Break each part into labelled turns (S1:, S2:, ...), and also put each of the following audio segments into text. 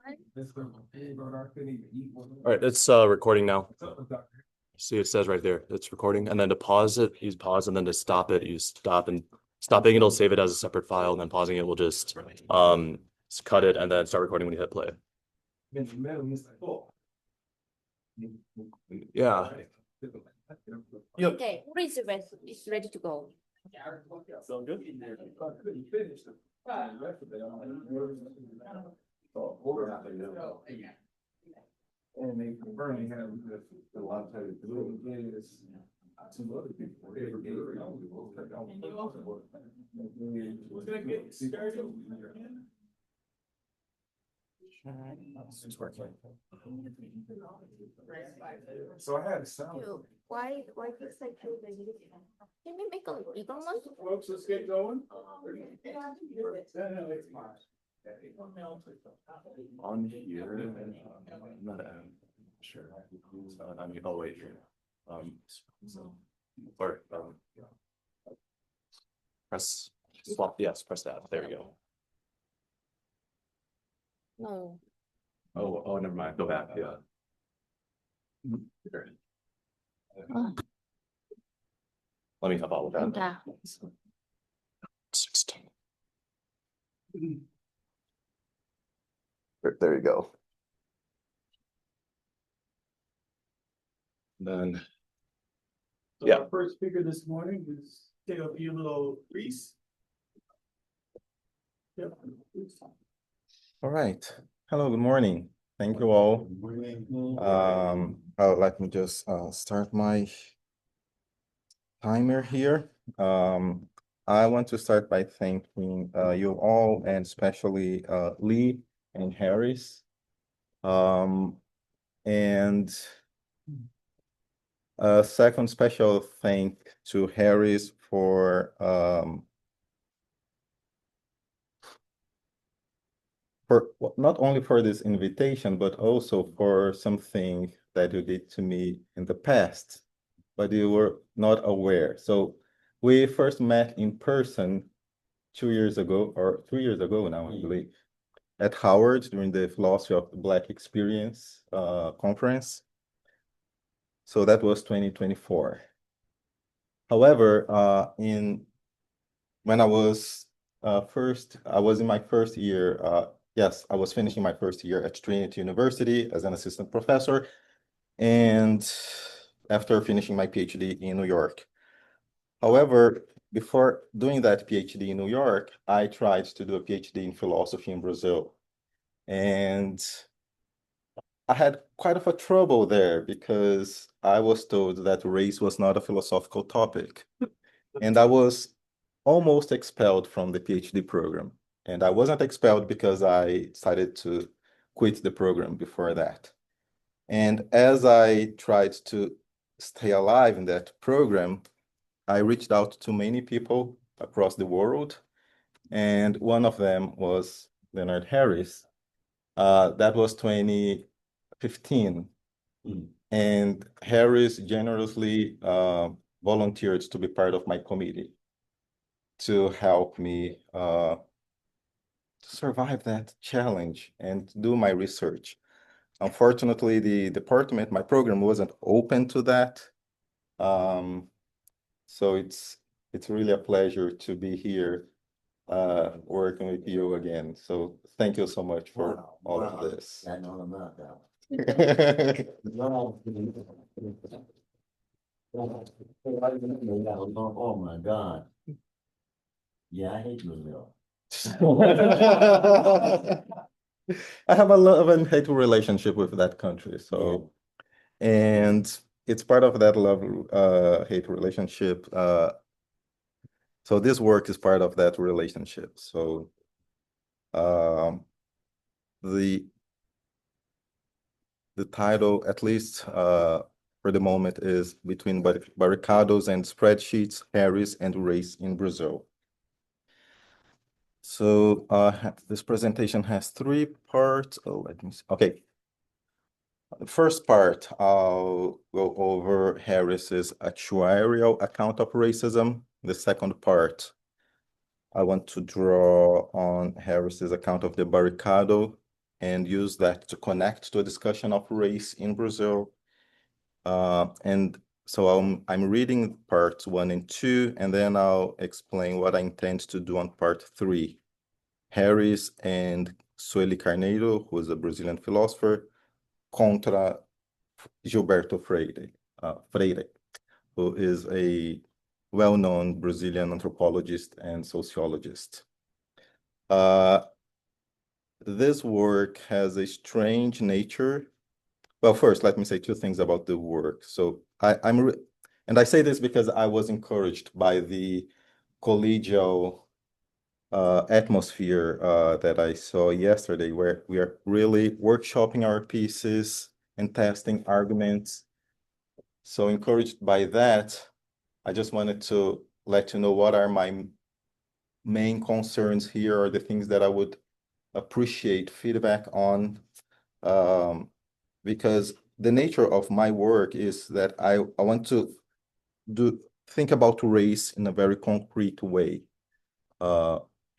S1: All right, it's recording now. See, it says right there, it's recording. And then to pause it, use pause, and then to stop it, use stop, and stopping it'll save it as a separate file, and then pausing it will just cut it and then start recording when you hit play. Yeah.
S2: Okay, who is ready to go?
S1: Sound good?
S3: And they confirmed they had a lot of time to do it. Some other people.
S1: It's working.
S3: So I had a sound.
S2: Why this like can we make a bigger one?
S3: Folks, let's get going.
S1: On here, I'm not sure. I mean, oh wait, or press swap. Yes, press that. There we go.
S2: No.
S1: Oh, never mind. Go back. Yeah. Let me help out with that. 16. There you go. Then,
S4: So our first speaker this morning is Teófilo Reis. Yep.
S5: All right. Hello, good morning. Thank you all. Let me just start my timer here. I want to start by thanking you all, and especially Lee and Harris. And a second special thank to Harris for not only for this invitation, but also for something that you did to me in the past, but you were not aware. So we first met in person 2 years ago, or 3 years ago now, I believe, at Howard during the Philosophy of the Black Experience conference. So that was 2024. However, when I was in my first year. Yes, I was finishing my first year at Trinity University as an assistant professor, and after finishing my PhD in New York. However, before doing that PhD in New York, I tried to do a PhD in philosophy in Brazil. And I had quite of a trouble there because I was told that race was not a philosophical topic. And I was almost expelled from the PhD program. And I wasn't expelled because I decided to quit the program before that. And as I tried to stay alive in that program, I reached out to many people across the world. And one of them was Leonard Harris. That was 2015. And Harris generously volunteered to be part of my committee to help me survive that challenge and do my research. Unfortunately, the department, my program wasn't open to that. So it's really a pleasure to be here working with you again. So thank you so much for all of this.
S6: I know about that. Oh my God. Yeah, I hate Brazil.
S5: I have a love and hate relationship with that country. So, and it's part of that love hate relationship. So this work is part of that relationship. So the title, at least for the moment, is Between Barricados and Spreadsheets, Harris and Race in Brazil. So this presentation has 3 parts. Oh, let me see. Okay. The first part, I'll go over Harris's actuarial account of racism. The second part, I want to draw on Harris's account of the barricado and use that to connect to a discussion of race in Brazil. And so I'm reading parts 1 and 2, and then I'll explain what I intend to do on part 3. Harris and Sueli Carneiro, who is a Brazilian philosopher, contra Gilberto Freire, who is a well-known Brazilian anthropologist and sociologist. This work has a strange nature. Well, first, let me say 2 things about the work. So and I say this because I was encouraged by the collegial atmosphere that I saw yesterday, where we are really workshopping our pieces and testing arguments. So encouraged by that, I just wanted to let you know what are my main concerns here, or the things that I would appreciate feedback on, because the nature of my work is that I want to think about race in a very concrete way.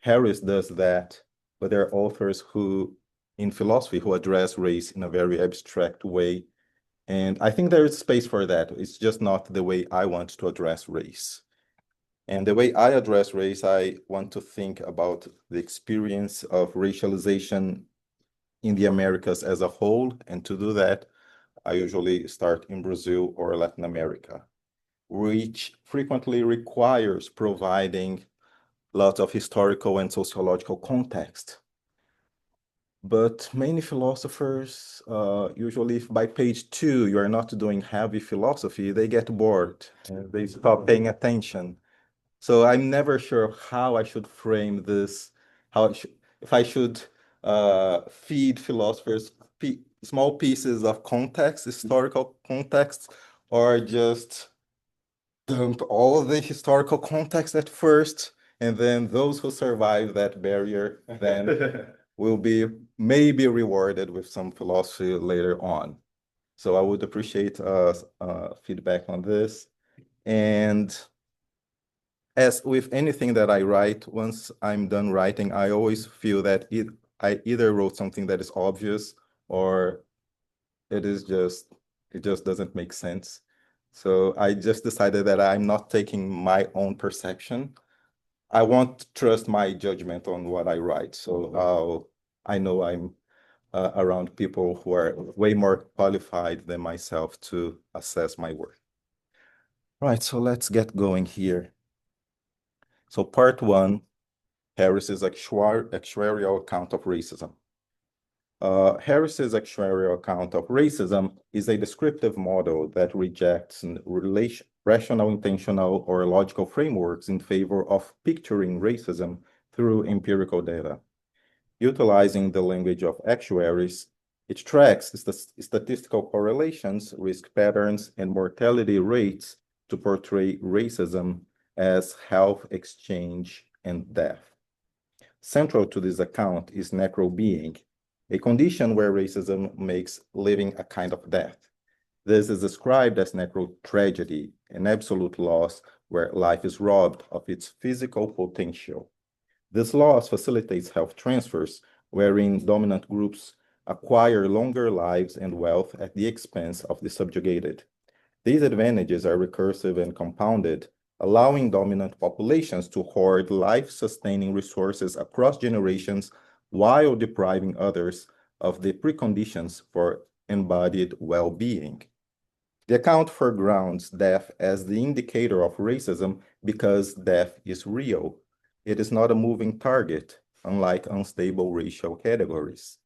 S5: Harris does that, but there are authors in philosophy who address race in a very abstract way. And I think there is space for that. It's just not the way I want to address race. And the way I address race, I want to think about the experience of racialization in the Americas as a whole. And to do that, I usually start in Brazil or Latin America, which frequently requires providing lots of historical and sociological context. But many philosophers, usually if by page 2 you are not doing heavy philosophy, they get bored and they stop paying attention. So I'm never sure how I should frame this, if I should feed philosophers small pieces of context, historical context, or just dump all the historical context at first, and then those who survive that barrier then will be maybe rewarded with some philosophy later on. So I would appreciate feedback on this. And as with anything that I write, once I'm done writing, I always feel that I either wrote something that is obvious, or it just doesn't make sense. So I just decided that I'm not taking my own perception. I won't trust my judgment on what I write. So I know I'm around people who are way more qualified than myself to assess my work. Right, so let's get going here. So part 1, Harris's actuarial account of racism. Harris's actuarial account of racism is a descriptive model that rejects rational, intentional, or logical frameworks in favor of picturing racism through empirical data. Utilizing the language of actuaries, it tracks statistical correlations, risk patterns, and mortality rates to portray racism as health, exchange, and death. Central to this account is necrobeing, a condition where racism makes living a kind of death. This is described as necrotragedy, an absolute loss where life is robbed of its physical potential. This loss facilitates health transfers, wherein dominant groups acquire longer lives and wealth at the expense of the subjugated. These advantages are recursive and compounded, allowing dominant populations to hoard life-sustaining resources across generations while depriving others of the preconditions for embodied well-being. The account foregrounds death as the indicator of racism because death is real. It is not a moving target, unlike unstable racial categories.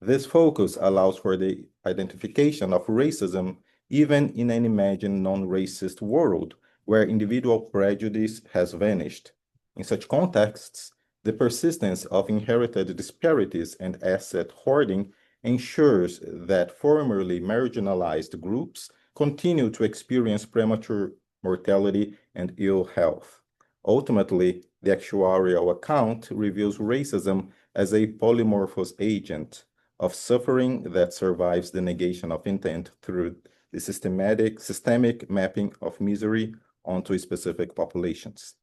S5: This focus allows for the identification of racism even in an imagined non-racist world where individual prejudice has vanished. In such contexts, the persistence of inherited disparities and asset hoarding ensures that formerly marginalized groups continue to experience premature mortality and ill health. Ultimately, the actuarial account reveals racism as a polymorphous agent of suffering that survives the negation of intent through the systemic mapping of misery onto specific populations.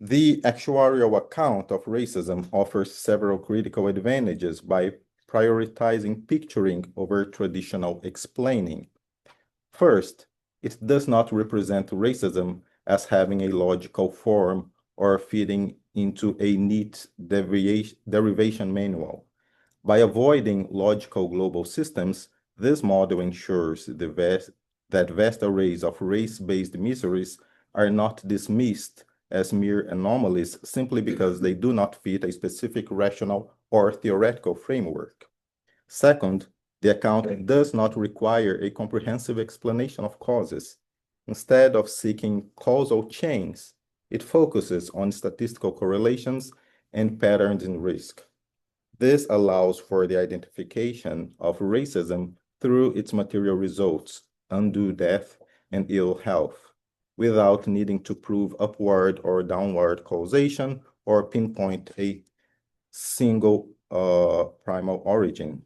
S5: The actuarial account of racism offers several critical advantages by prioritizing picturing over traditional explaining. First, it does not represent racism as having a logical form or fitting into a neat derivation manual. By avoiding logical global systems, this model ensures that vast arrays of race-based miseries are not dismissed as mere anomalies simply because they do not fit a specific rational or theoretical framework. Second, the account does not require a comprehensive explanation of causes. Instead of seeking causal chains, it focuses on statistical correlations and patterns in risk. This allows for the identification of racism through its material results, undue death and ill health, without needing to prove upward or downward causation or pinpoint a single primal origin.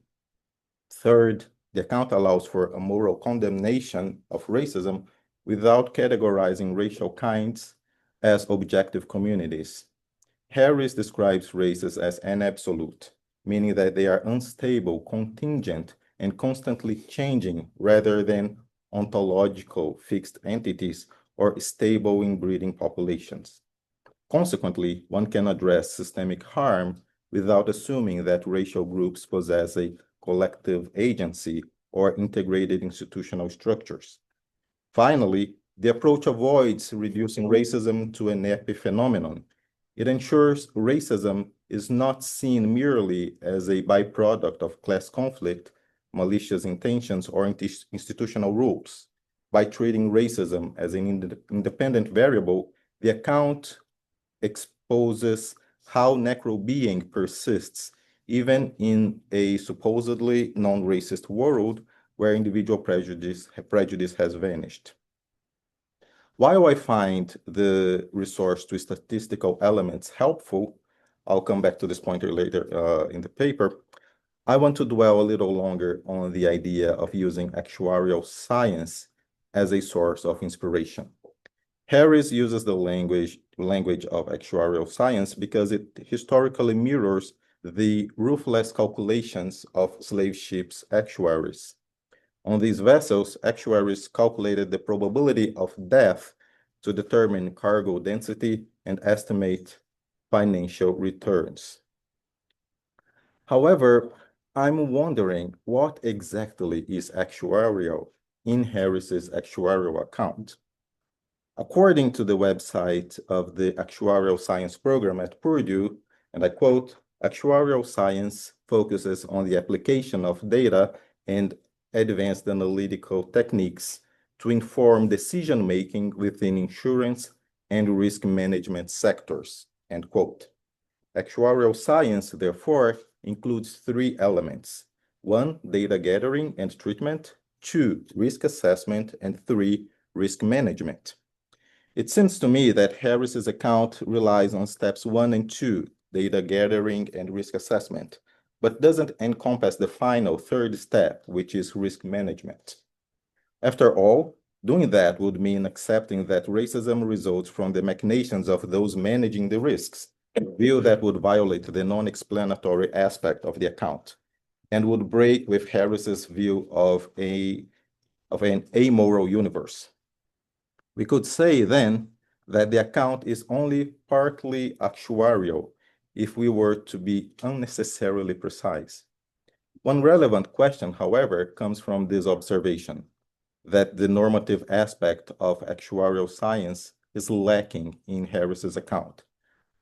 S5: Third, the account allows for a moral condemnation of racism without categorizing racial kinds as objective communities. Harris describes races as an-absolute, meaning that they are unstable, contingent, and constantly changing rather than ontological fixed entities or stable inbreeding populations. Consequently, one can address systemic harm without assuming that racial groups possess a collective agency or integrated institutional structures. Finally, the approach avoids reducing racism to an epiphenomenon. It ensures racism is not seen merely as a byproduct of class conflict, malicious intentions, or institutional rules. By treating racism as an independent variable, the account exposes how necrobeing persists even in a supposedly non-racist world where individual prejudice has vanished. While I find the resource to statistical elements helpful, I'll come back to this pointer later in the paper, I want to dwell a little longer on the idea of using actuarial science as a source of inspiration. Harris uses the language of actuarial science because it historically mirrors the ruthless calculations of slave ships' actuaries. On these vessels, actuaries calculated the probability of death to determine cargo density and estimate financial returns. However, I'm wondering what exactly is actuarial in Harris's actuarial account. According to the website of the Actuarial Science program at Purdue, and I quote, actuarial science focuses on the application of data and advanced analytical techniques to inform decision-making within insurance and risk management sectors, end quote. Actuarial science, therefore, includes three elements. 1, data gathering and treatment. 2, risk assessment. And 3, risk management. It seems to me that Harris's account relies on steps 1 and 2, data gathering and risk assessment, but doesn't encompass the final third step, which is risk management. After all, doing that would mean accepting that racism results from the machinations of those managing the risks, a view that would violate the non-explanatory aspect of the account and would break with Harris's view of an amoral universe. We could say then that the account is only partly actuarial if we were to be unnecessarily precise. One relevant question, however, comes from this observation, that the normative aspect of actuarial science is lacking in Harris's account.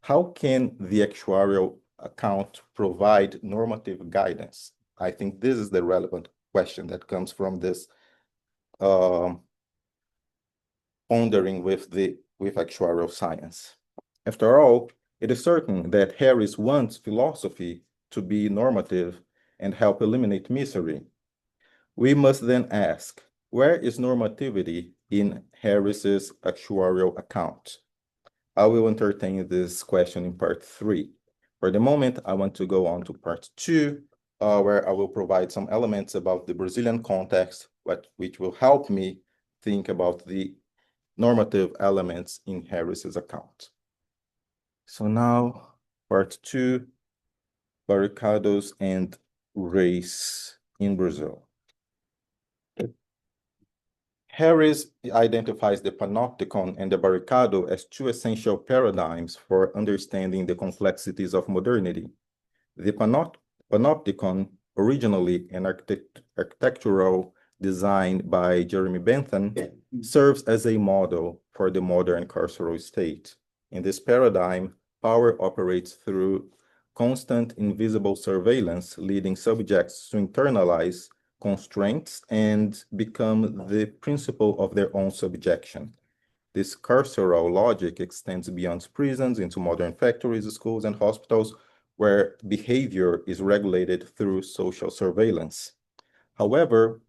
S5: How can the actuarial account provide normative guidance? I think this is the relevant question that comes from this pondering with actuarial science. After all, it is certain that Harris wants philosophy to be normative and help eliminate misery. We must then ask, where is normativity in Harris's actuarial account? I will entertain this question in part 3. For the moment, I want to go on to part 2, where I will provide some elements about the Brazilian context, which will help me think about the normative elements in Harris's account. So now, part 2, barricados and race in Brazil. Harris identifies the panopticon and the barricado as two essential paradigms for understanding the complexities of modernity. The panopticon, originally an architectural design by Jeremy Bentham, serves as a model for the modern carceral state. In this paradigm, power operates through constant invisible surveillance, leading subjects to internalize constraints and become the principle of their own subjection. This carceral logic extends beyond prisons into modern factories, schools, and hospitals, where behavior is regulated through social surveillance. However,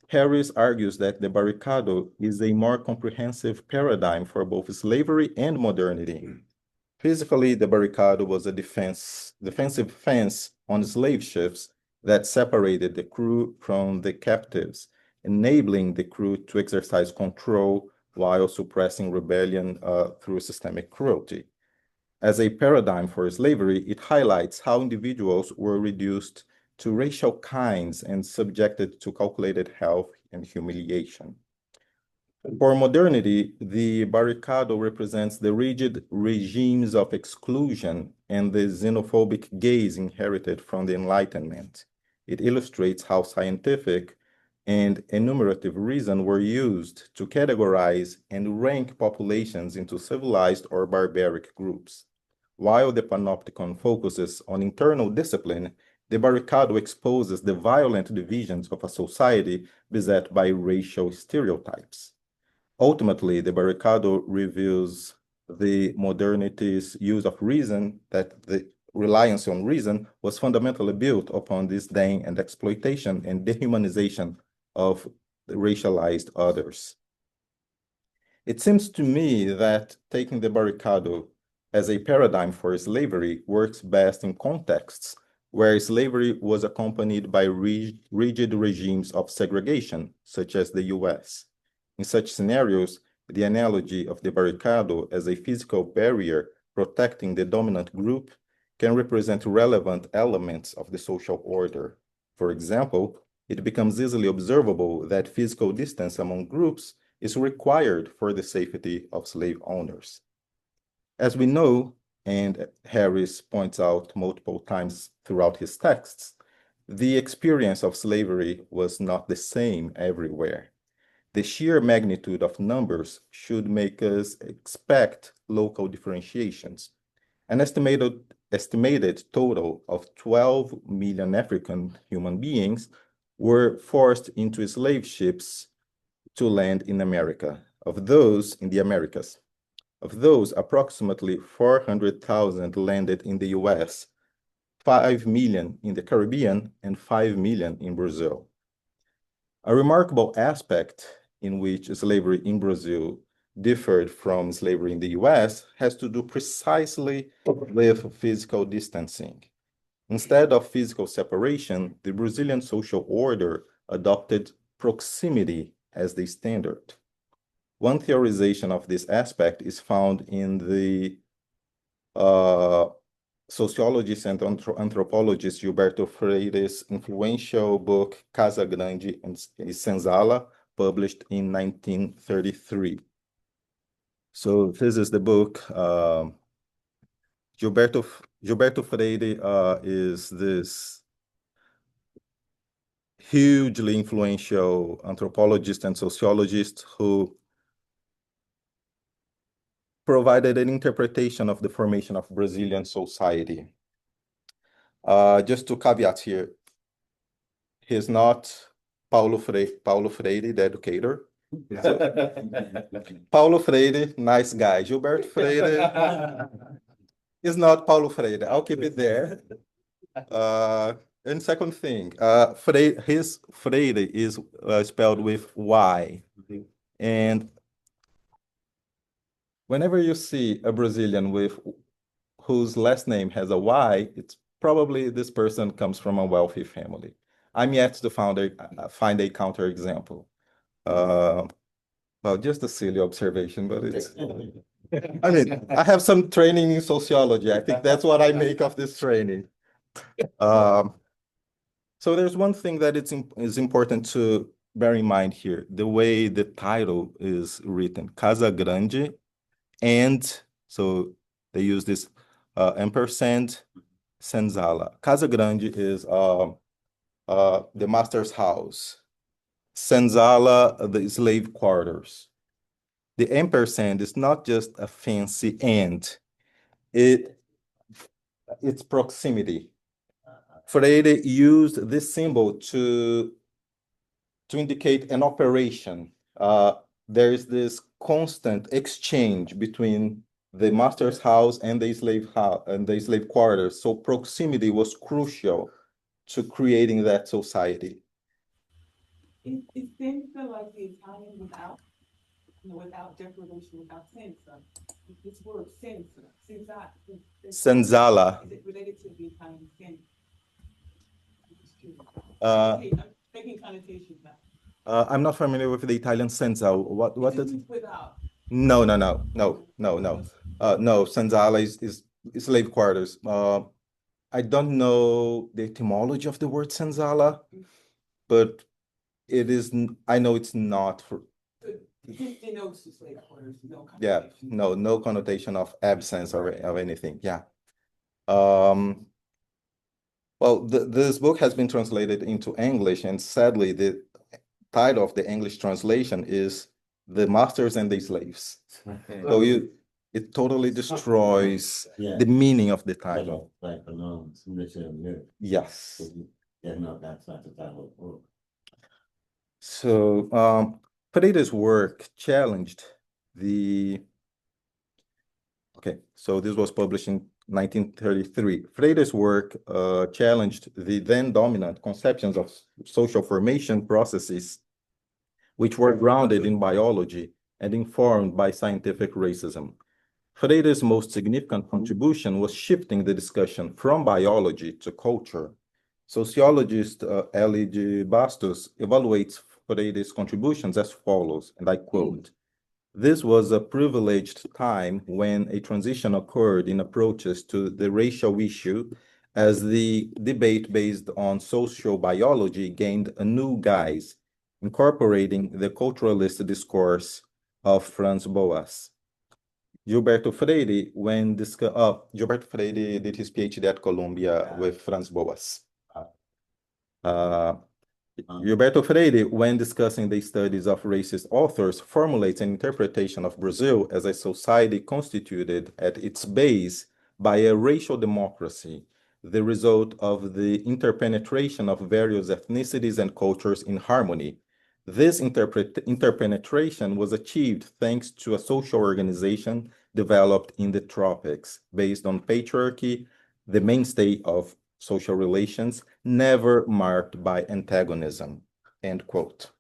S5: Harris argues that the barricado is a more comprehensive paradigm for both slavery and modernity. Physically, the barricado was a defensive fence on slave ships that separated the crew from the captives, enabling the crew to exercise control while suppressing rebellion through systemic cruelty. As a paradigm for slavery, it highlights how individuals were reduced to racial kinds and subjected to calculated health and humiliation. For modernity, the barricado represents the rigid regimes of exclusion and the xenophobic gaze inherited from the Enlightenment. It illustrates how scientific and enumerative reason were used to categorize and rank populations into civilized or barbaric groups. While the panopticon focuses on internal discipline, the barricado exposes the violent divisions of a society beset by racial stereotypes. Ultimately, the barricado reveals the modernity's use of reason, that the reliance on reason was fundamentally built upon disdain and exploitation and dehumanization of the racialized others. It seems to me that taking the barricado as a paradigm for slavery works best in contexts where slavery was accompanied by rigid regimes of segregation, such as the US. In such scenarios, the analogy of the barricado as a physical barrier protecting the dominant group can represent relevant elements of the social order. For example, it becomes easily observable that physical distance among groups is required for the safety of slave owners. As we know, and Harris points out multiple times throughout his texts, the experience of slavery was not the same everywhere. The sheer magnitude of numbers should make us expect local differentiations. An estimated total of 12 million African human beings were forced into slave ships to land in America. Of those, in the Americas, of those, approximately 400,000 landed in the US, 5 million in the Caribbean, and 5 million in Brazil. A remarkable aspect in which slavery in Brazil differed from slavery in the US has to do precisely with physical distancing. Instead of physical separation, the Brazilian social order adopted proximity as the standard. One theorization of this aspect is found in the sociologist and anthropologist Gilberto Freire's influential book Casa Grande and Senzala, published in 1933. So this is the book. Gilberto Freire is this hugely influential anthropologist and sociologist who provided an interpretation of the formation of Brazilian society. Just to caveat here, he's not Paulo Freire, the educator. Paulo Freire, nice guy. Gilberto Freire is not Paulo Freire. I'll keep it there. And second thing, his Freire is spelled with Y. And whenever you see a Brazilian whose last name has a Y, it's probably this person comes from a wealthy family. I'm yet to find a counterexample. Well, just a silly observation, but it's I mean, I have some training in sociology. I think that's what I make of this training. So there's one thing that is important to bear in mind here, the way the title is written, Casa Grande, and so they use this ampersand senzala. Casa Grande is the master's house. Senzala, the slave quarters. The ampersand is not just a fancy and, it's proximity. Freire used this symbol to indicate an operation. There is this constant exchange between the master's house and the slave quarters. So proximity was crucial to creating that society.
S7: It seems like the Italian without deprivation, without senza. This word senza,
S5: Senzala.
S7: is it related to the Italian sense?
S5: Uh,
S7: I'm taking connotations now.
S5: I'm not familiar with the Italian senza. What is?
S7: Without.
S5: No. No, senzala is slave quarters. I don't know the etymology of the word senzala, but it is. I know it's not for.
S7: It denotes the slave quarters, no
S5: Yeah,
S7: connotation.
S5: no connotation of absence or of anything. Yeah. Well, this book has been translated into English, and sadly, the title of the English translation is The Masters and the Slaves. So it totally destroys
S6: Yeah.
S5: the meaning of the title.
S6: Like belongs,
S5: Yes.
S6: Yeah, no, that's not the title of the book.
S5: So Freire's work challenged the. Okay, so this was published in 1933. Freire's work challenged the then dominant conceptions of social formation processes, which were grounded in biology and informed by scientific racism. Freire's most significant contribution was shifting the discussion from biology to culture. Sociologist Lilly Bastos evaluates Freire's contributions as follows, and I quote, "This was a privileged time when a transition occurred in approaches to the racial issue as the debate based on social biology gained a new guise, incorporating the culturalist discourse of Franz Boas." Gilberto Freire, Gilberto Freire did his PhD at Columbia with Franz Boas. Gilberto Freire, when discussing the studies of racist authors, formulates an interpretation of Brazil as a society constituted at its base by a racial democracy, the result of the interpenetration of various ethnicities and cultures in harmony. This interpenetration was achieved thanks to a social organization developed in the tropics, based on patriarchy, the mainstay of social relations, never marked by antagonism, end quote.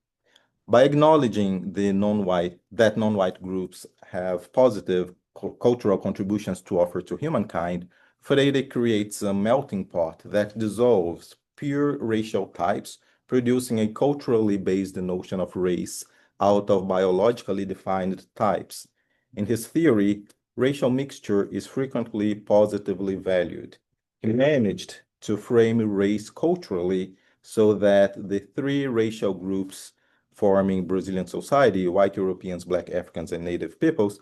S5: By acknowledging that non-white groups have positive cultural contributions to offer to humankind, Freire creates a melting pot that dissolves pure racial types, producing a culturally based notion of race out of biologically defined types. In his theory, racial mixture is frequently positively valued. He managed to frame race culturally so that the three racial groups forming Brazilian society, white Europeans, Black Africans, and Native peoples,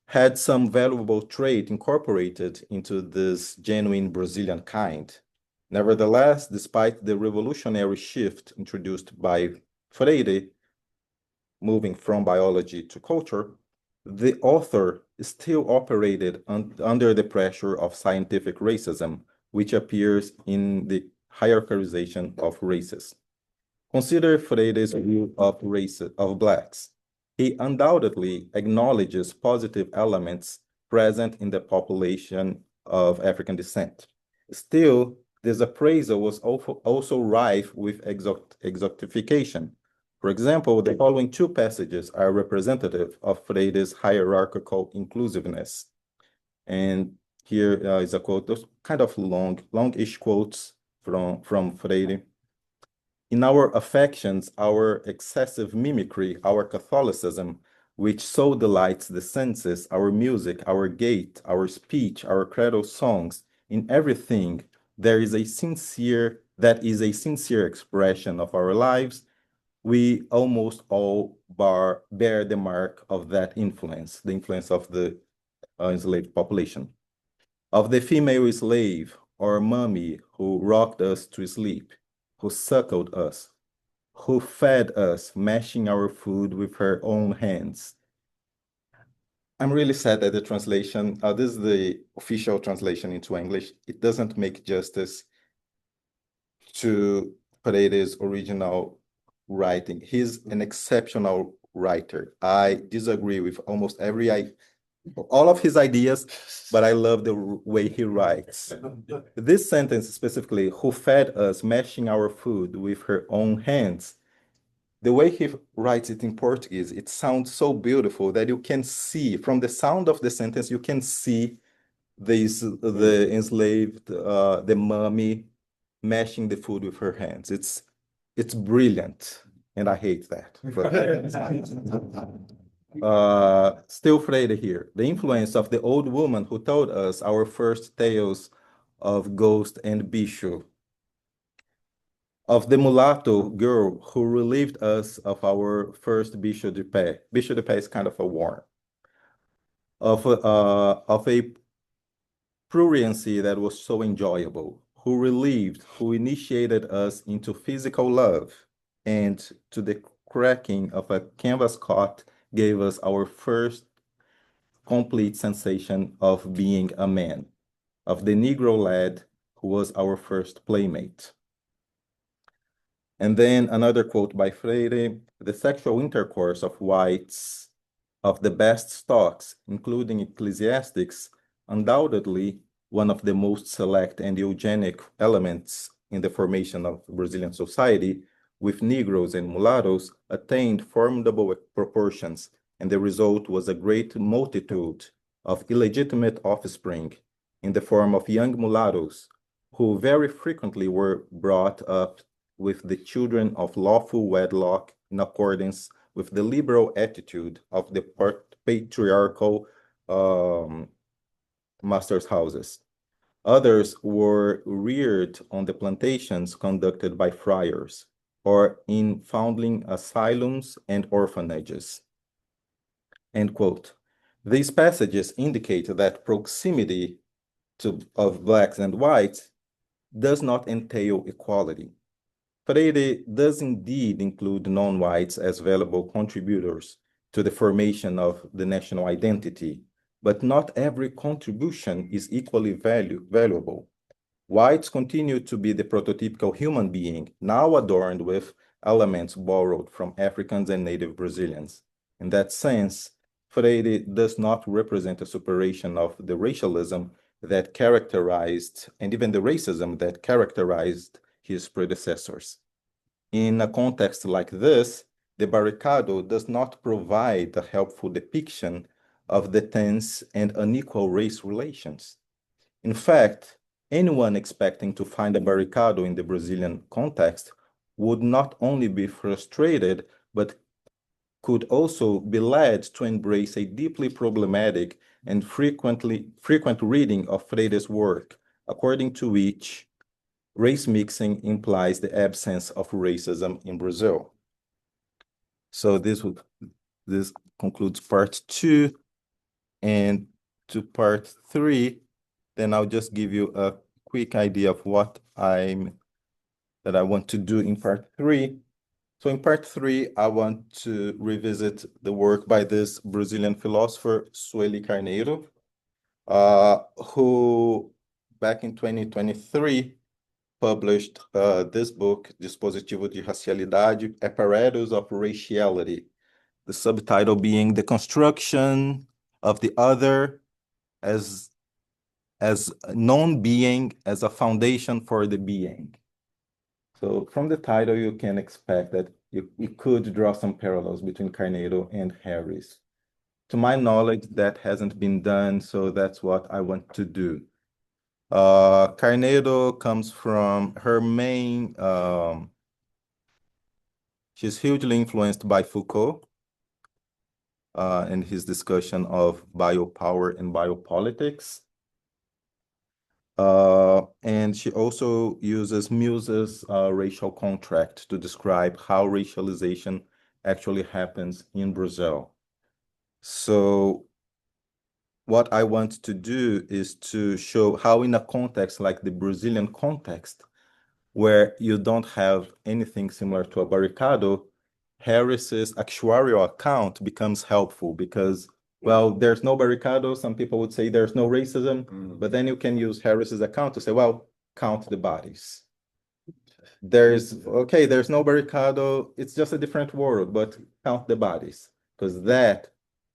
S5: had some valuable trait incorporated into this genuine Brazilian kind. Nevertheless, despite the revolutionary shift introduced by Freire, moving from biology to culture, the author still operated under the pressure of scientific racism, which appears in the hierarchization of races. Consider Freire's view of Blacks. He undoubtedly acknowledges positive elements present in the population of African descent. Still, this appraisal was also rife with exotification. For example, the following two passages are representative of Freire's hierarchical inclusiveness. And here is a quote, those kind of longish quotes from Freire. "In our affections, our excessive mimicry, our Catholicism, which so delights the senses, our music, our gait, our speech, our cradle songs, in everything, that is a sincere expression of our lives, we almost all bear the mark of that influence, the influence of the enslaved population. Of the female slave or mummy who rocked us to sleep, who suckled us, who fed us, mashing our food with her own hands. I'm really sad that the translation, this is the official translation into English. It doesn't make justice to Pereire's original writing. He's an exceptional writer. I disagree with almost all of his ideas, but I love the way he writes. This sentence specifically, who fed us, mashing our food with her own hands, the way he writes it in Portuguese, it sounds so beautiful that you can see, from the sound of the sentence, you can see the enslaved, the mummy, mashing the food with her hands. It's brilliant, and I hate that. Still Freire here. The influence of the old woman who told us our first tales of ghost and bicho, of the mulatto girl who relieved us of our first bicho de pé. Bicho de pé is kind of a worm. Of a pruriency that was so enjoyable, who initiated us into physical love, and to the cracking of a canvas cot gave us our first complete sensation of being a man, of the Negro lad who was our first playmate. And then another quote by Freire, the sexual intercourse of whites of the best stocks, including ecclesiastics, undoubtedly one of the most select and eugenic elements in the formation of Brazilian society, with Negroes and mulattoes, attained formidable proportions, and the result was a great multitude of illegitimate offspring in the form of young mulattoes, who very frequently were brought up with the children of lawful wedlock in accordance with the liberal attitude of the patriarchal masters' houses. Others were reared on the plantations conducted by friars, or in foundling asylums and orphanages. End quote. These passages indicate that proximity of blacks and whites does not entail equality. Freire does indeed include non-whites as valuable contributors to the formation of the national identity, but not every contribution is equally valuable. Whites continue to be the prototypical human being, now adorned with elements borrowed from Africans and native Brazilians. In that sense, Freire does not represent a superation of the racialism that characterized, and even the racism that characterized his predecessors. In a context like this, the barricado does not provide a helpful depiction of the tense and unequal race relations. In fact, anyone expecting to find a barricado in the Brazilian context would not only be frustrated, but could also be led to embrace a deeply problematic and frequent reading of Freire's work, according to which race mixing implies the absence of racism in Brazil. So this concludes part 2, and to part 3, then I'll just give you a quick idea of what I want to do in part 3. So in part 3, I want to revisit the work by this Brazilian philosopher, Sueli Carneiro, who back in 2023 published this book, Dispositivo de Racialidade, Apparatus of Raciality, the subtitle being The Construction of the Other as non-being as a foundation for the being. So from the title, you can expect that you could draw some parallels between Carneiro and Harris. To my knowledge, that hasn't been done, so that's what I want to do. Carneiro comes from her main, she's hugely influenced by Foucault. in his discussion of biopower and biopolitics. And she also uses Muse's racial contract to describe how racialization actually happens in Brazil. So what I want to do is to show how in a context like the Brazilian context, where you don't have anything similar to a barricado, Harris's actuarial account becomes helpful because, well, there's no barricado. Some people would say there's no racism, but then you can use Harris's account to say, well, count the bodies. There's no barricado. It's just a different world, but count the bodies, because that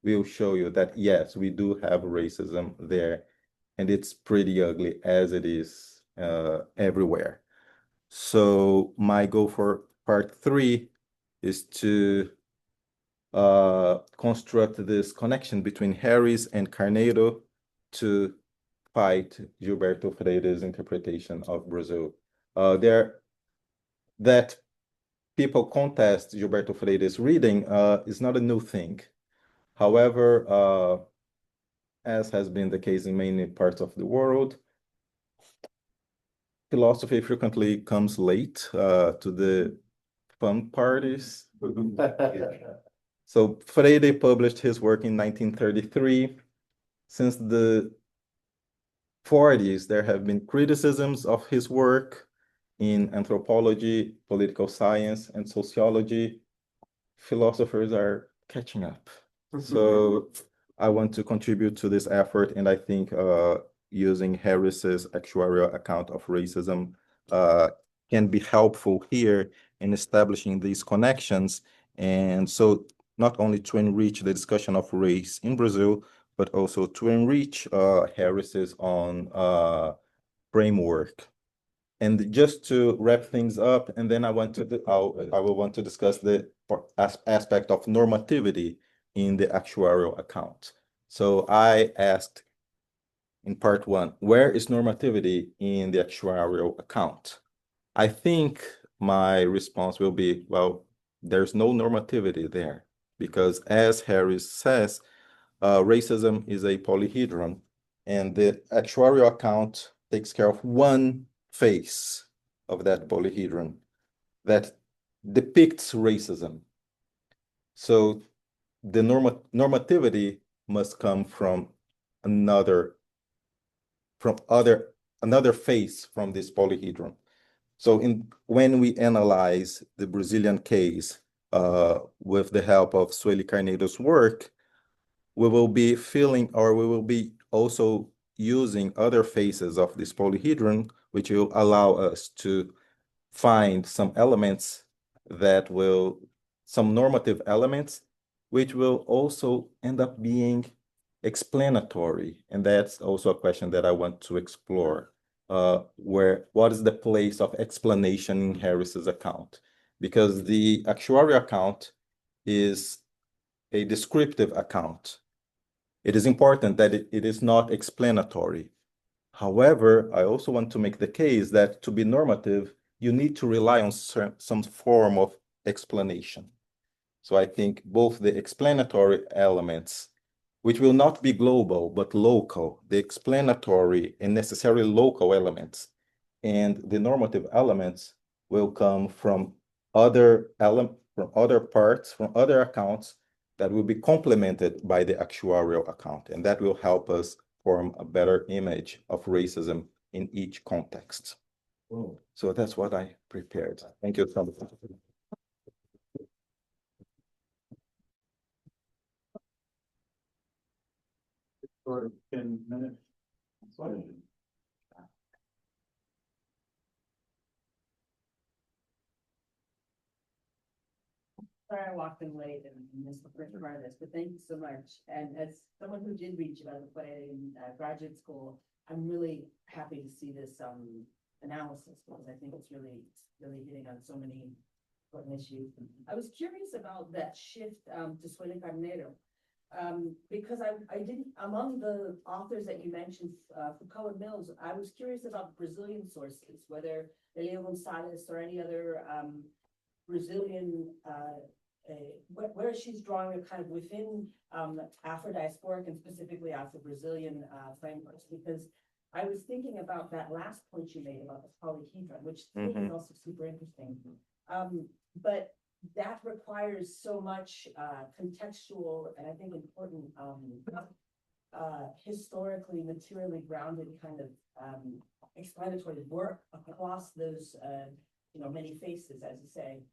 S5: will show you that, yes, we do have racism there, and it's pretty ugly as it is everywhere. So my goal for part 3 is to construct this connection between Harris and Carneiro to fight Gilberto Freire's interpretation of Brazil. That people contest Gilberto Freire's reading is not a new thing. However, as has been the case in many parts of the world, philosophy frequently comes late to the fun parties. So Freire published his work in 1933. Since the 40s, there have been criticisms of his work in anthropology, political science, and sociology. Philosophers are catching up. So I want to contribute to this effort, and I think using Harris's actuarial account of racism can be helpful here in establishing these connections. And so not only to enrich the discussion of race in Brazil, but also to enrich Harris's own framework. And just to wrap things up, and then I will want to discuss the aspect of normativity in the actuarial account. So I asked in part 1, where is normativity in the actuarial account? I think my response will be, well, there's no normativity there, because as Harris says, racism is a polyhedron, and the actuarial account takes care of one face of that polyhedron that depicts racism. So the normativity must come from another face from this polyhedron. So when we analyze the Brazilian case with the help of Sueli Carneiro's work, we will be we will be also using other faces of this polyhedron, which will allow us to find some normative elements, which will also end up being explanatory. And that's also a question that I want to explore, what is the place of explanation in Harris's account? Because the actuarial account is a descriptive account. It is important that it is not explanatory. However, I also want to make the case that to be normative, you need to rely on some form of explanation. So I think both the explanatory elements, which will not be global, but local, the explanatory and necessarily local elements, and the normative elements will come from other parts, from other accounts that will be complemented by the actuarial account. And that will help us form a better image of racism in each context.
S6: Oh.
S5: So that's what I prepared. Thank you so much.
S4: For 10 minutes.
S8: Sorry I walked in late and missed the first part of this, but thank you so much. And as someone who did read about the play in graduate school, I'm really happy to see this analysis, because I think it's really hitting on so many important issues. I was curious about that shift to Sueli Carneiro, because I didn't, among the authors that you mentioned, Foucault and Mills, I was curious about Brazilian sources, whether Leo Gonzalez or any other Brazilian where she's drawing it kind of within Afro-diasporic and specifically Afro-Brazilian frameworks, because I was thinking about that last point you made about the polyhedron, which to me is also super interesting. But that requires so much contextual and I think important historically, materially grounded kind of explanatory work across those many faces, as you say.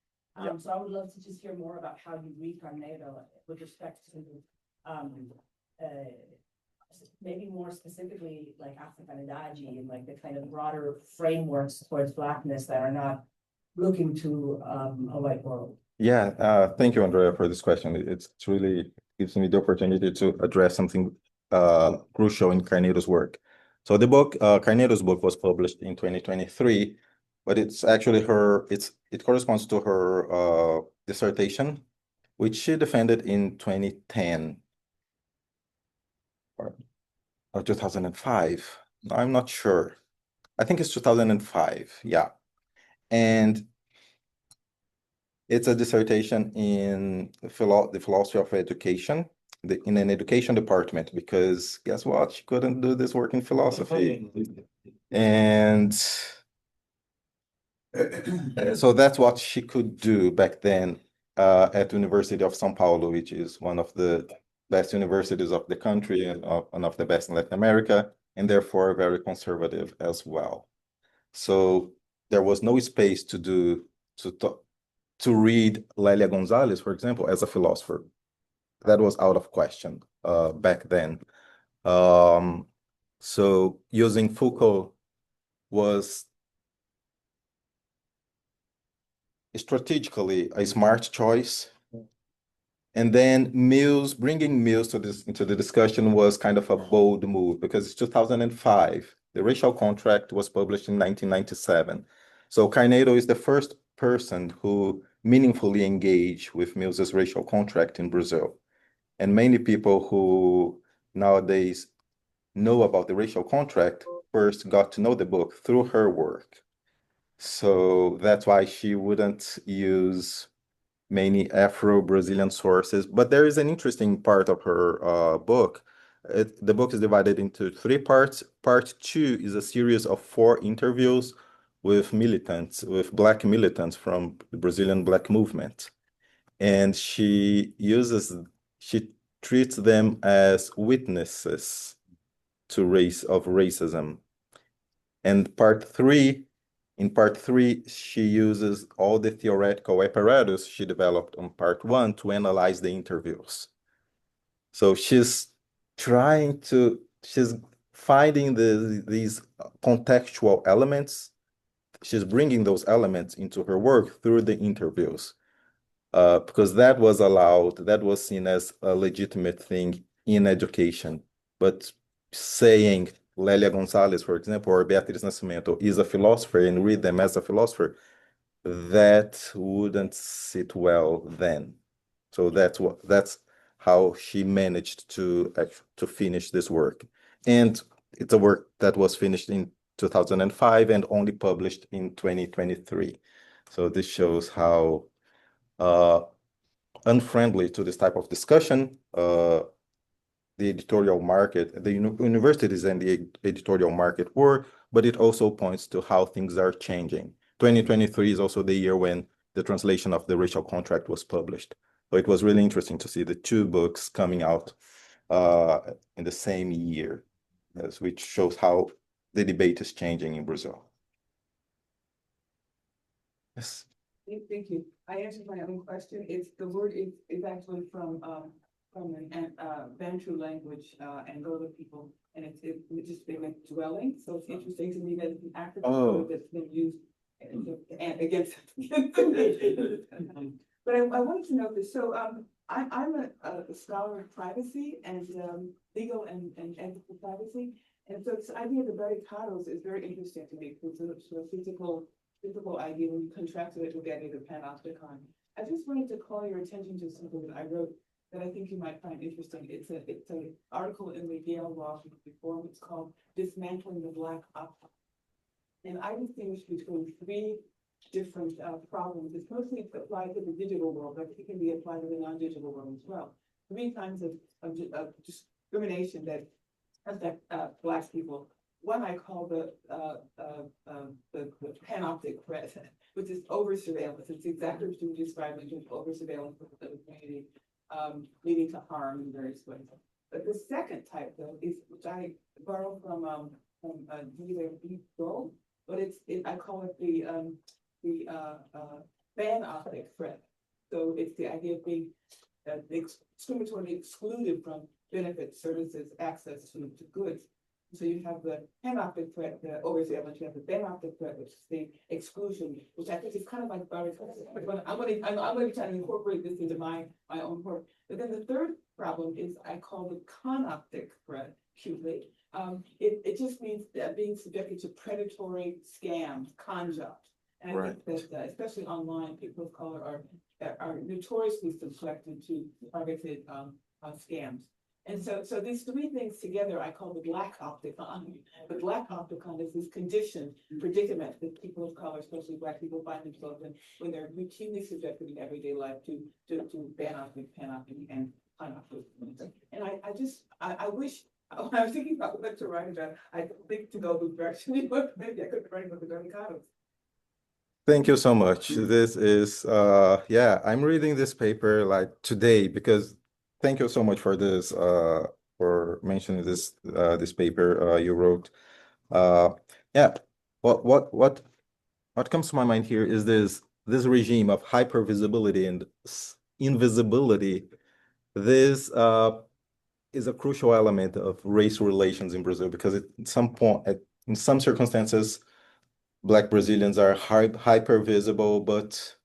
S8: So I would love to just hear more about how you read Carneiro with respect to maybe more specifically like Africanidade and like the kind of broader frameworks towards Blackness that are not looking to a white world.
S5: Yeah, thank you, Andrea, for this question. It's really gives me the opportunity to address something crucial in Carneiro's work. So the book, Carneiro's book was published in 2023, but it's actually it corresponds to her dissertation, which she defended in 2010 or 2005. I'm not sure. I think it's 2005, yeah. And it's a dissertation in the philosophy of education, in an education department, because guess what? She couldn't do this work in philosophy. And so that's what she could do back then at the University of São Paulo, which is one of the best universities of the country and one of the best in Latin America, and therefore very conservative as well. So there was no space to read Lélia Gonzalez, for example, as a philosopher. That was out of question back then. So using Foucault was strategically a smart choice. And then bringing Mills into the discussion was kind of a bold move because it's 2005. The Racial Contract was published in 1997. So Carneiro is the first person who meaningfully engaged with Mills's Racial Contract in Brazil. And many people who nowadays know about the Racial Contract first got to know the book through her work. So that's why she wouldn't use many Afro-Brazilian sources. But there is an interesting part of her book. The book is divided into 3 parts. Part 2 is a series of 4 interviews with Black militants from the Brazilian Black movement. And she treats them as witnesses to racism. And in part 3, she uses all the theoretical apparatus she developed on part 1 to analyze the interviews. So she's finding these contextual elements. She's bringing those elements into her work through the interviews. Because that was seen as a legitimate thing in education. But saying Lélia Gonzalez, for example, or Beatriz Nascimento is a philosopher and read them as a philosopher, that wouldn't sit well then. So that's how she managed to finish this work. And it's a work that was finished in 2005 and only published in 2023. So this shows how unfriendly to this type of discussion the editorial market, the universities and the editorial market were, but it also points to how things are changing. 2023 is also the year when the translation of the Racial Contract was published. So it was really interesting to see the 2 books coming out in the same year, which shows how the debate is changing in Brazil. Yes.
S7: Thank you. I answered my own question. The word is actually from an Bantu language, Angola people, and it just meant dwelling. So it's interesting to me that it's an African word that's been used against. But I wanted to know this. So I'm a scholar of privacy and legal and ethical privacy, and so this idea of the barricados is very interesting to me. It's a physical idea when you contrasted it with the idea of the panopticon. I just wanted to call your attention to something that I wrote that I think you might find interesting. It's an article in the Yale Law Reform. It's called "Dismantling the Black Opera," and I distinguish between 3 different problems. It's mostly applied to the digital world, but it can be applied to the non-digital world as well. 3 kinds of discrimination that affect Black people. One I call the panoptic threat, which is over surveillance. It's exactly what you described in terms of over surveillance of the community, leading to harm in various ways. But the second type, though, is which I borrow from Gold, but I call it the panoptic threat. So it's the idea of being discriminatorily excluded from benefits, services, access to goods. So you have the panoptic threat, the oversurveillance, you have the panoptic threat, which is the exclusion, which I think is kind of like I'm going to be trying to incorporate this into my own work. But then the third problem is I call the conoptic threat, cutely. It just means being subjected to predatory scams, con jobs. And I think that especially online, people of color are notoriously subjected to targeted scams. And so these 3 things together, I call the Black opticon. The Black opticon is this conditioned predicament that people of color, especially Black people, find themselves in when they're routinely subjected in everyday life to panoptic, and panoptic. And I wish, when I was thinking about what to write about, I think to go the direction, but maybe I could write about the Dominicanos.
S5: Thank you so much. This is, yeah, I'm reading this paper like today because thank you so much for this, for mentioning this, this paper you wrote. Yeah, what comes to my mind here is this regime of hypervisibility and invisibility. This is a crucial element of race relations in Brazil because at some point, in some circumstances, Black Brazilians are hyper visible, but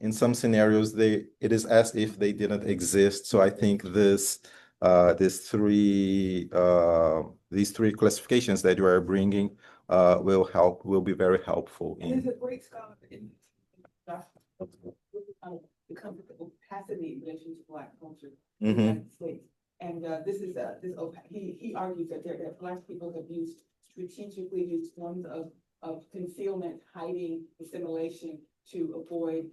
S5: in some scenarios, it is as if they didn't exist. So I think these 3 classifications that you are bringing will be very helpful.
S7: And there's a great scholar in the capacity in relation to Black culture in the United States. And he argues that Black people have strategically used forms of concealment, hiding, assimilation to avoid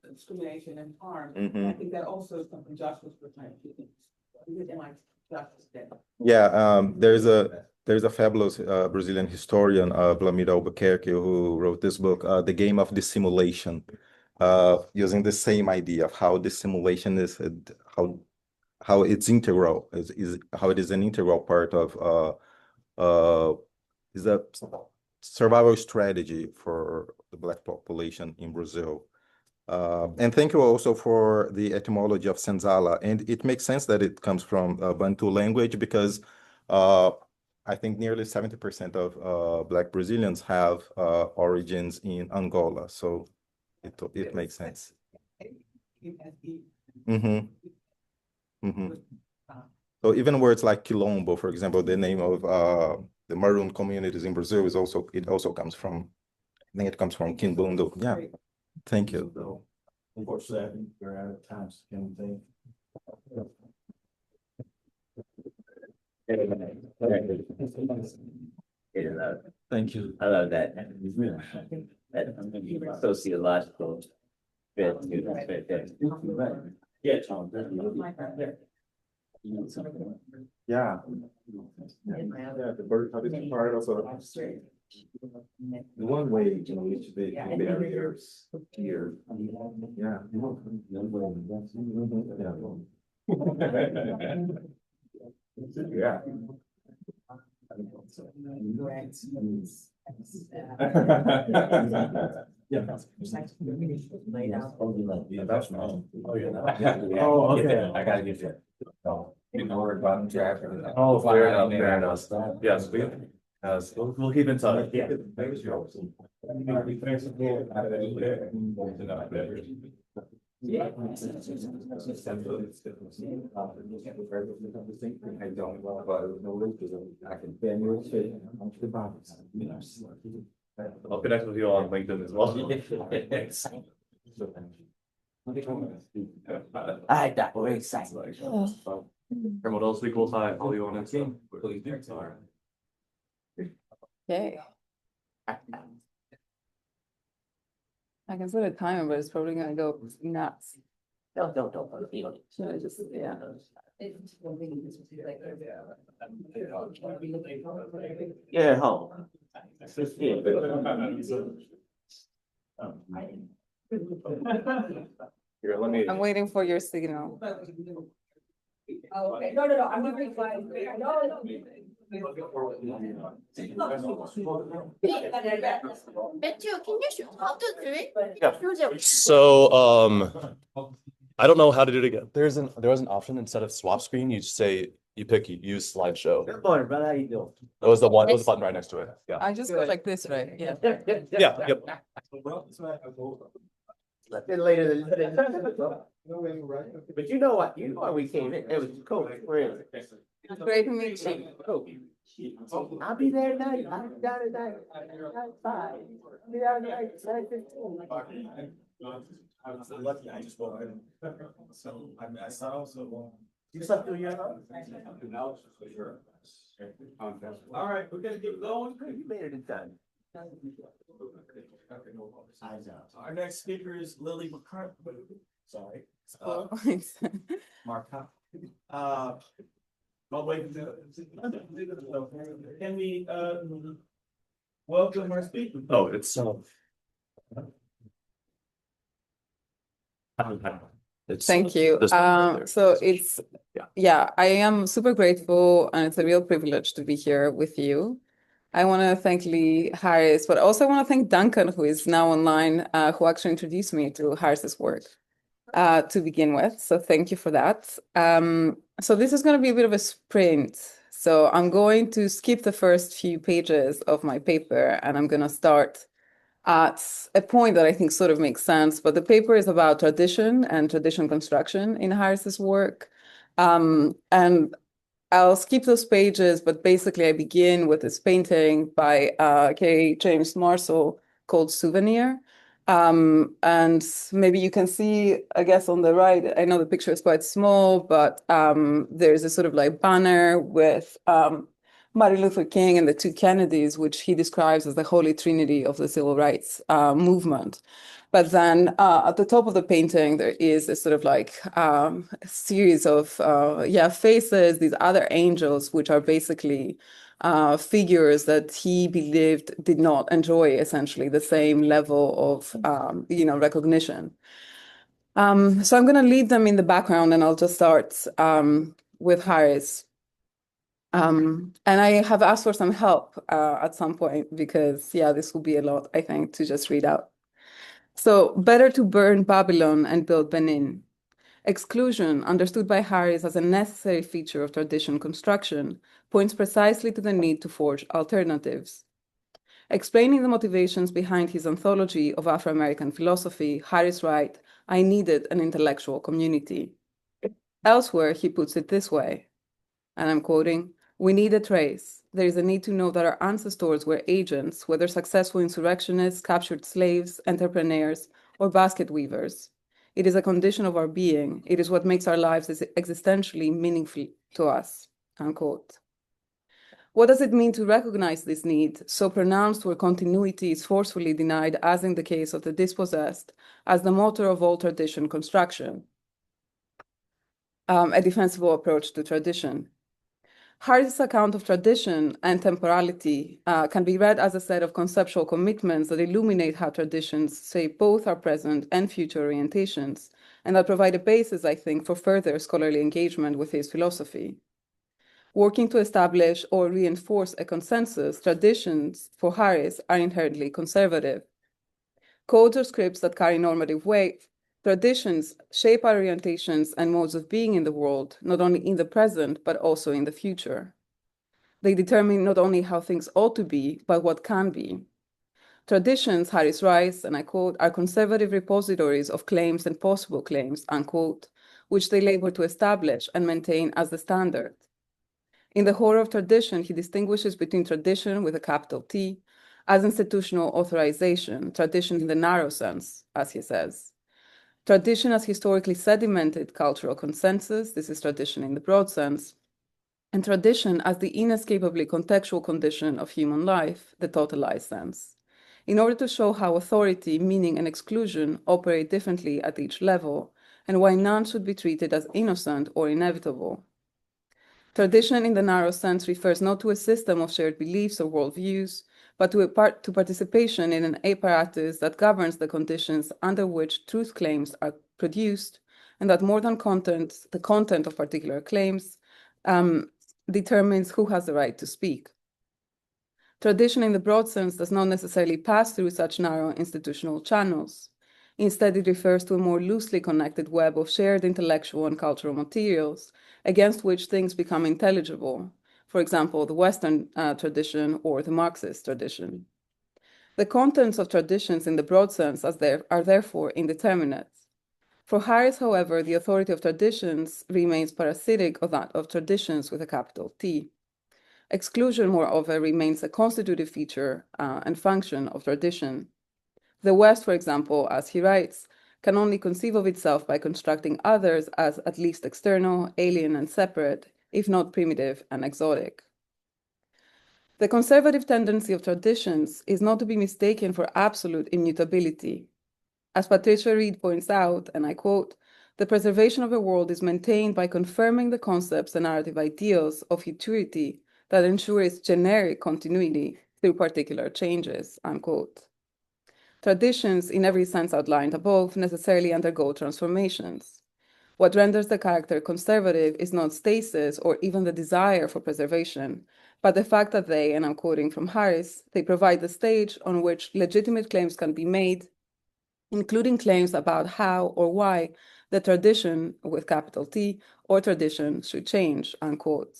S7: discrimination and harm. And I think that also is something Josh was referring to.
S5: Yeah, there's a fabulous Brazilian historian, Vladimir Albuquerque, who wrote this book, The Game of Dissimulation, using the same idea of how dissimulation is, how it's integral, how it is an integral part of is a survival strategy for the Black population in Brazil. And thank you also for the etymology of senzala. And it makes sense that it comes from Bantu language because I think nearly 70% of Black Brazilians have origins in Angola. So it makes sense. So even words like Quilombo, for example, the name of the Maroon communities in Brazil also comes from, I think it comes from Quimbundo. Yeah, thank you.
S6: Unfortunately, we're out of time, so can we
S5: Thank you.
S6: I love that. That sociological fit. Yeah, Tom.
S3: Yeah. Yeah, the bird is part of the one way to reach the barriers here. Yeah. Yeah. Yeah.
S6: Oh, okay. I gotta get that.
S3: You know, we're about to traffic.
S1: Oh, fair enough, fair enough. Yes, we'll keep in touch.
S6: Yeah.
S3: Yeah. I don't know, but I can bend your shit.
S1: I'll connect with you on LinkedIn as well.
S6: I thought we're excited.
S1: And what else equals high? All you want to
S2: Okay.
S9: I can set a timer, but it's probably gonna go nuts.
S6: Don't put it on.
S9: Should I just, yeah.
S8: It's one thing this was like.
S6: Yeah, home.
S1: Here, let me.
S9: I'm waiting for your signal.
S8: Oh, okay, no, I'm gonna be fine.
S2: Matthew, can you show how to do it?
S1: Yeah.
S2: Use it.
S1: So, I don't know how to do it again. There was an option instead of swap screen, you just say, you pick use slideshow.
S6: Good morning, brother. How you doing?
S1: That was the one, that was the button right next to it. Yeah.
S9: I just go like this, right? Yeah.
S1: Yeah, yep.
S6: A bit later than. But you know what? You know why we came in? It was cool. Really.
S9: Great to meet you.
S6: Cool. I'll be there tonight. I'll be down tonight. 5. I'll be down tonight. 7:15.
S3: I was lucky, I just woke up. So I saw also.
S6: You slept through your.
S3: All right, we're gonna get going.
S6: You made it in time.
S3: Our next speaker is Lilly Markaki. Sorry.
S9: Oh,
S3: Markaki. Oh, wait. Can we, welcome our speaker?
S1: Oh, it's it's
S9: Thank you.
S1: this one right there.
S9: So it's, yeah, I am super grateful and it's a real privilege to be here with you. I want to thank Lee Harris, but also I want to thank Duncan, who is now online, who actually introduced me to Harris's work to begin with. So thank you for that. So this is going to be a bit of a sprint. So I'm going to skip the first few pages of my paper and I'm going to start at a point that I think sort of makes sense. But the paper is about tradition and tradition construction in Harris's work. And I'll skip those pages, but basically I begin with this painting by K. James Marshall called Souvenir. And maybe you can see, I guess on the right, I know the picture is quite small, but there's a sort of like banner with Martin Luther King and the two Kennedys, which he describes as the holy trinity of the civil rights movement. But then at the top of the painting, there is a sort of like a series of faces, these other angels, which are basically figures that he believed did not enjoy essentially the same level of recognition. So I'm going to leave them in the background, and I'll just start with Harris. And I have asked for some help at some point because this will be a lot, I think, to just read out. So, better to burn Babylon and build Benin. Exclusion, understood by Harris as a necessary feature of tradition construction, points precisely to the need to forge alternatives. Explaining the motivations behind his anthology of Afro-American philosophy, Harris writes, "I needed an intellectual community." Elsewhere, he puts it this way, and I'm quoting, "We need a trace. There is a need to know that our ancestors were agents, whether successful insurrectionists, captured slaves, entrepreneurs, or basket weavers. It is a condition of our being. It is what makes our lives existentially meaningful to us," unquote. What does it mean to recognize this need, so pronounced where continuity is forcefully denied, as in the case of the dispossessed, as the motor of all tradition construction? A defensible approach to tradition. Harris' account of tradition and temporality can be read as a set of conceptual commitments that illuminate how traditions shape both our present and future orientations, and that provide a basis, I think, for further scholarly engagement with his philosophy. Working to establish or reinforce a consensus, traditions for Harris are inherently conservative. Codes or scripts that carry normative weight, traditions shape our orientations and modes of being in the world, not only in the present, but also in the future. They determine not only how things ought to be, but what can be. Traditions, Harris writes, and I quote, "are conservative repositories of claims and possible claims," unquote, which they labor to establish and maintain as the standard. In the horror of tradition, he distinguishes between tradition with a capital T as institutional authorization, tradition in the narrow sense, as he says. Tradition as historically sedimented cultural consensus, this is tradition in the broad sense, and tradition as the inescapably contextual condition of human life, the totalized sense. in order to show how authority, meaning, and exclusion operate differently at each level, and why none should be treated as innocent or inevitable. Tradition in the narrow sense refers not to a system of shared beliefs or worldviews, but to participation in an apparatus that governs the conditions under which truth claims are produced, and that more than content, the content of particular claims determines who has the right to speak. Tradition in the broad sense does not necessarily pass through such narrow institutional channels. Instead, it refers to a more loosely connected web of shared intellectual and cultural materials against which things become intelligible, for example, the Western tradition or the Marxist tradition. The contents of traditions in the broad sense are therefore indeterminate. For Harris, however, the authority of traditions remains parasitic of that of traditions with a capital T. Exclusion, moreover, remains a constitutive feature and function of tradition. The West, for example, as he writes, can only conceive of itself by constructing others as at least external, alien, and separate, if not primitive and exotic. The conservative tendency of traditions is not to be mistaken for absolute immutability. As Patricia Reed points out, and I quote, "The preservation of a world is maintained by confirming the concepts and narrative ideals of futurity that ensure its generic continuity through particular changes," unquote. Traditions, in every sense outlined above, necessarily undergo transformations. What renders the character conservative is not stasis or even the desire for preservation, but the fact that they, and I'm quoting from Harris, they provide the stage on which legitimate claims can be made, including claims about how or why the tradition, with capital T, or tradition should change, unquote.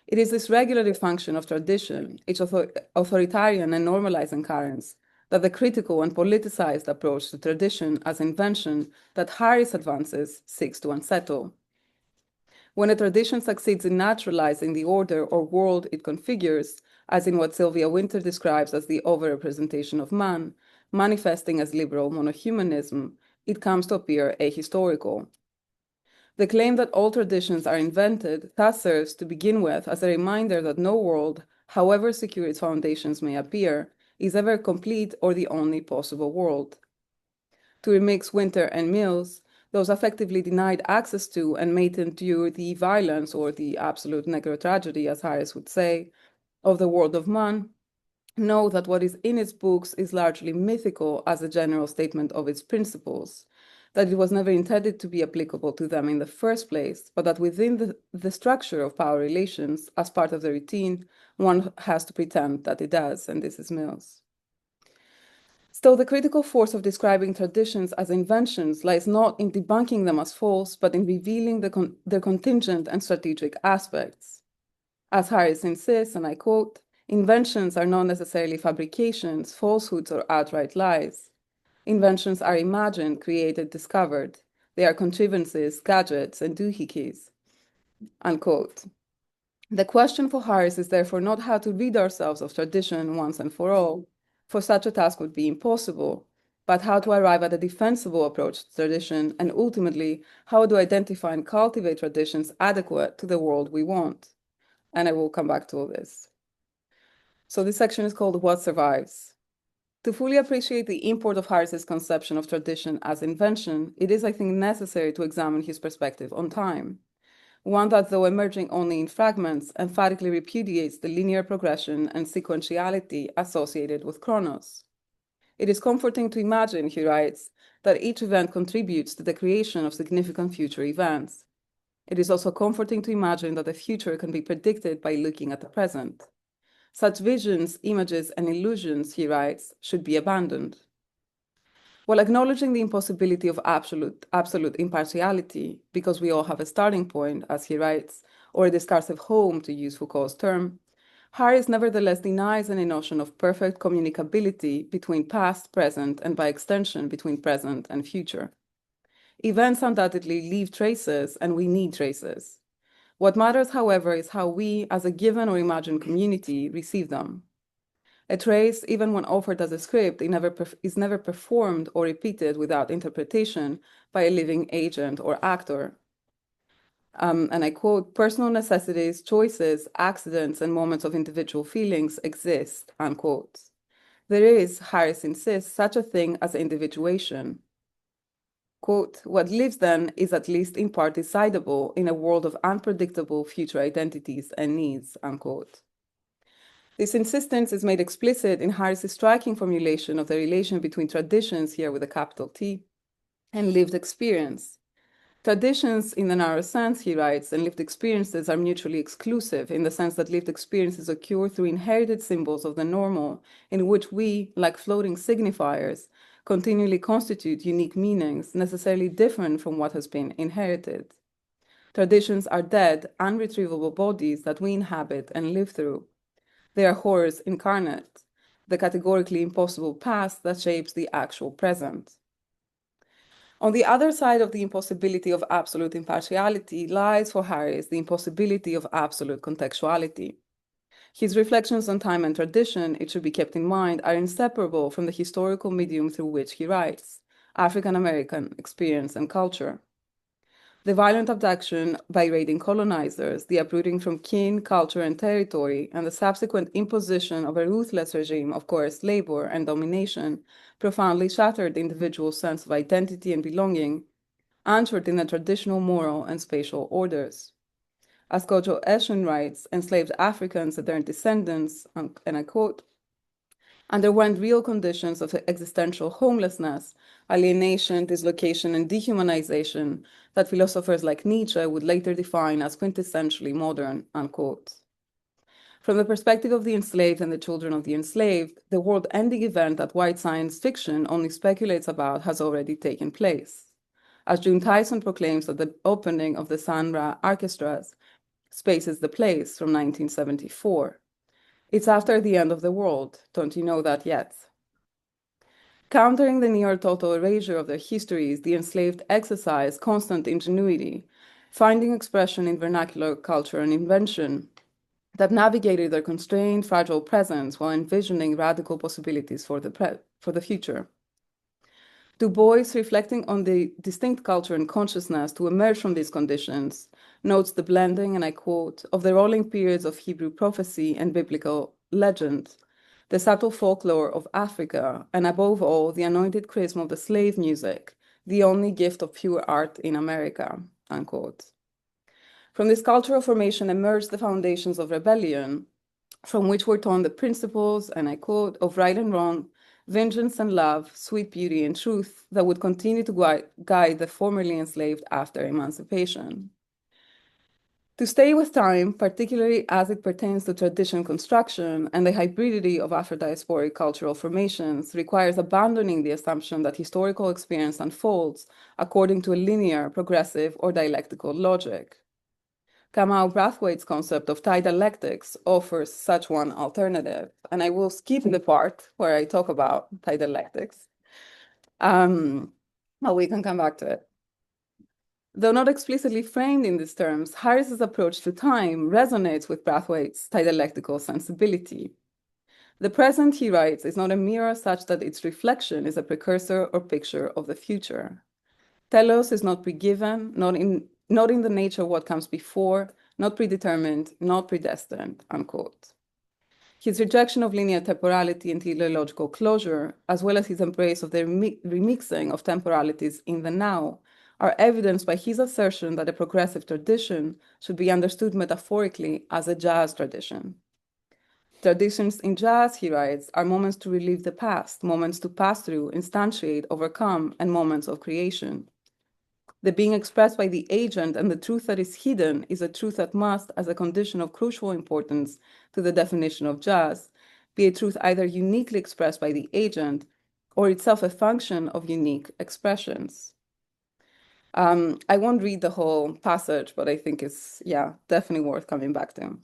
S9: It is this regulative function of tradition, its authoritarian and normalizing currents, that the critical and politicized approach to tradition as invention that Harris advances seeks to unsettle. When a tradition succeeds in naturalizing the order or world it configures, as in what Sylvia Wynter describes as the overrepresentation of man, manifesting as liberal monohumanism, it comes to appear ahistorical. The claim that all traditions are invented thus serves to begin with as a reminder that no world, however secure its foundations may appear, is ever complete or the only possible world. To remix Wynter and Mills, those effectively denied access to and made endure the violence or the absolute negro tragedy, as Harris would say, of the world of man, know that what is in its books is largely mythical as a general statement of its principles, that it was never intended to be applicable to them in the first place, but that within the structure of power relations, as part of the routine, one has to pretend that it does, and this is Mills. Still, the critical force of describing traditions as inventions lies not in debunking them as false, but in revealing their contingent and strategic aspects. As Harris insists, and I quote, "Inventions are not necessarily fabrications, falsehoods, or outright lies. Inventions are imagined, created, discovered. They are contrivances, gadgets, and doohickeys," unquote. The question for Harris is therefore not how to rid ourselves of tradition once and for all, for such a task would be impossible, but how to arrive at a defensible approach to tradition, and ultimately, how to identify and cultivate traditions adequate to the world we want. And I will come back to all this. So this section is called What Survives. To fully appreciate the import of Harris's conception of tradition as invention, it is, I think, necessary to examine his perspective on time. One that, though emerging only in fragments, emphatically repudiates the linear progression and sequentiality associated with Chronos. It is comforting to imagine, he writes, that each event contributes to the creation of significant future events. It is also comforting to imagine that the future can be predicted by looking at the present. Such visions, images, and illusions, he writes, should be abandoned. While acknowledging the impossibility of absolute impartiality, because we all have a starting point, as he writes, or a discursive home, to use Foucault's term, Harris nevertheless denies any notion of perfect communicability between past, present, and by extension between present and future. Events undoubtedly leave traces, and we need traces. What matters, however, is how we, as a given or imagined community, receive them. A trace, even when offered as a script, is never performed or repeated without interpretation by a living agent or actor. And I quote, "Personal necessities, choices, accidents, and moments of individual feelings exist," unquote. There is, Harris insists, such a thing as individuation. Quote, what lives then is at least in part decidable in a world of unpredictable future identities and needs, unquote. This insistence is made explicit in Harris's striking formulation of the relation between traditions, here with a capital T, and lived experience. Traditions, in the narrow sense, he writes, and lived experiences are mutually exclusive in the sense that lived experiences occur through inherited symbols of the normal, in which we, like floating signifiers, continually constitute unique meanings necessarily different from what has been inherited. Traditions are dead, unretrievable bodies that we inhabit and live through. They are horrors incarnate, the categorically impossible past that shapes the actual present. On the other side of the impossibility of absolute impartiality lies for Harris the impossibility of absolute contextuality. His reflections on time and tradition, it should be kept in mind, are inseparable from the historical medium through which he writes, African American experience and culture. The violent abduction by raiding colonizers, the uprooting from kin, culture, and territory, and the subsequent imposition of a ruthless regime of coerced labor and domination profoundly shattered the individual's sense of identity and belonging, anchored in the traditional moral and spatial orders. As Kojo Eshin writes, enslaved Africans and their descendants, and I quote, underwent real conditions of existential homelessness, alienation, dislocation, and dehumanization that philosophers like Nietzsche would later define as quintessentially modern, unquote. From the perspective of the enslaved and the children of the enslaved, the world-ending event that white science fiction only speculates about has already taken place. As June Tyson proclaims at the opening of the Sun Ra orchestras, Space is the Place from 1974. It's after the end of the world. Don't you know that yet? Countering the near total erasure of their histories, the enslaved exercise constant ingenuity, finding expression in vernacular culture and invention that navigated their constrained, fragile presence while envisioning radical possibilities for the future. Du Bois, reflecting on the distinct culture and consciousness to emerge from these conditions, notes the blending, and I quote, of the rolling periods of Hebrew prophecy and biblical legend, the subtle folklore of Africa, and above all, the anointed charisma of the slave music, the only gift of pure art in America, unquote. From this cultural formation emerged the foundations of rebellion, from which were torn the principles, and I quote, of right and wrong, vengeance and love, sweet beauty and truth that would continue to guide the formerly enslaved after emancipation. To stay with time, particularly as it pertains to tradition construction and the hybridity of Afro-diasporic cultural formations, requires abandoning the assumption that historical experience unfolds according to a linear, progressive, or dialectical logic. Kamau Brathwaite's concept of dialectics offers such one alternative, and I will skip the part where I talk about dialectics, but we can come back to it. Though not explicitly framed in these terms, Harris's approach to time resonates with Brathwaite's dialectical sensibility. The present, he writes, is not a mirror such that its reflection is a precursor or picture of the future. Telos is not pre-given, not in the nature of what comes before, not predetermined, not predestined, unquote. His rejection of linear temporality and teleological closure, as well as his embrace of the remixing of temporalities in the now, are evidenced by his assertion that a progressive tradition should be understood metaphorically as a jazz tradition. Traditions in jazz, he writes, are moments to relive the past, moments to pass through, instantiate, overcome, and moments of creation. The being expressed by the agent and the truth that is hidden is a truth that must, as a condition of crucial importance to the definition of jazz, be a truth either uniquely expressed by the agent or itself a function of unique expressions. I won't read the whole passage, but I think it's, definitely worth coming back to.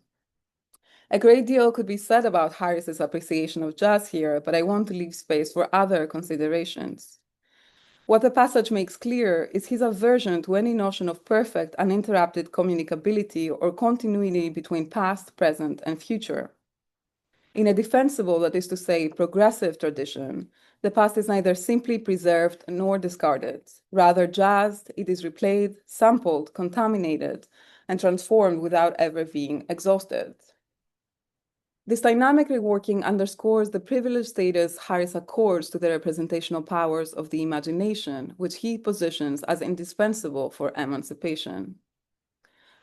S9: A great deal could be said about Harris's appreciation of jazz here, but I want to leave space for other considerations. What the passage makes clear is his aversion to any notion of perfect, uninterrupted communicability or continuity between past, present, and future. In a defensible, that is to say, progressive tradition, the past is neither simply preserved nor discarded. Rather jazzed, it is replayed, sampled, contaminated, and transformed without ever being exhausted. This dynamic reworking underscores the privileged status Harris accords to the representational powers of the imagination, which he positions as indispensable for emancipation.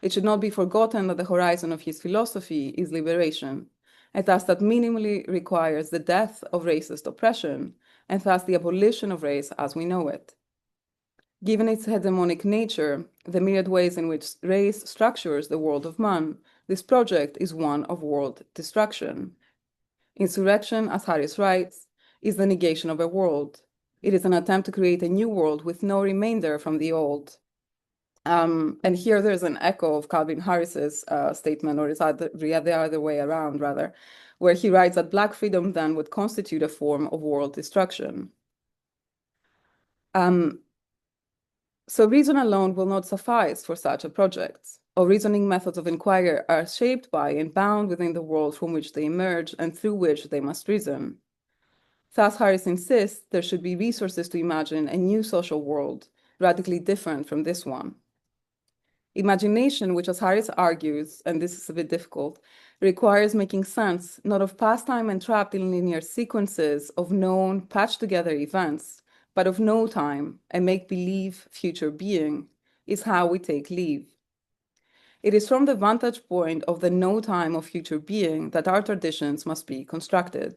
S9: It should not be forgotten that the horizon of his philosophy is liberation, a task that minimally requires the death of racist oppression, and thus the abolition of race as we know it. Given its hegemonic nature, the myriad ways in which race structures the world of man, this project is one of world destruction. Insurrection, as Harris writes, is the negation of a world. It is an attempt to create a new world with no remainder from the old. And here there's an echo of Calvin Harris's statement, or it's the other way around, rather, where he writes that Black freedom then would constitute a form of world destruction. So reason alone will not suffice for such a project. Our reasoning methods of inquiry are shaped by and bound within the world from which they emerge and through which they must reason. Thus, Harris insists there should be resources to imagine a new social world, radically different from this one. Imagination, which as Harris argues, and this is a bit difficult, requires making sense not of past time entrapped in linear sequences of known, patched together events, but of no time, a make-believe future being, is how we take leave. It is from the vantage point of the no time of future being that our traditions must be constructed.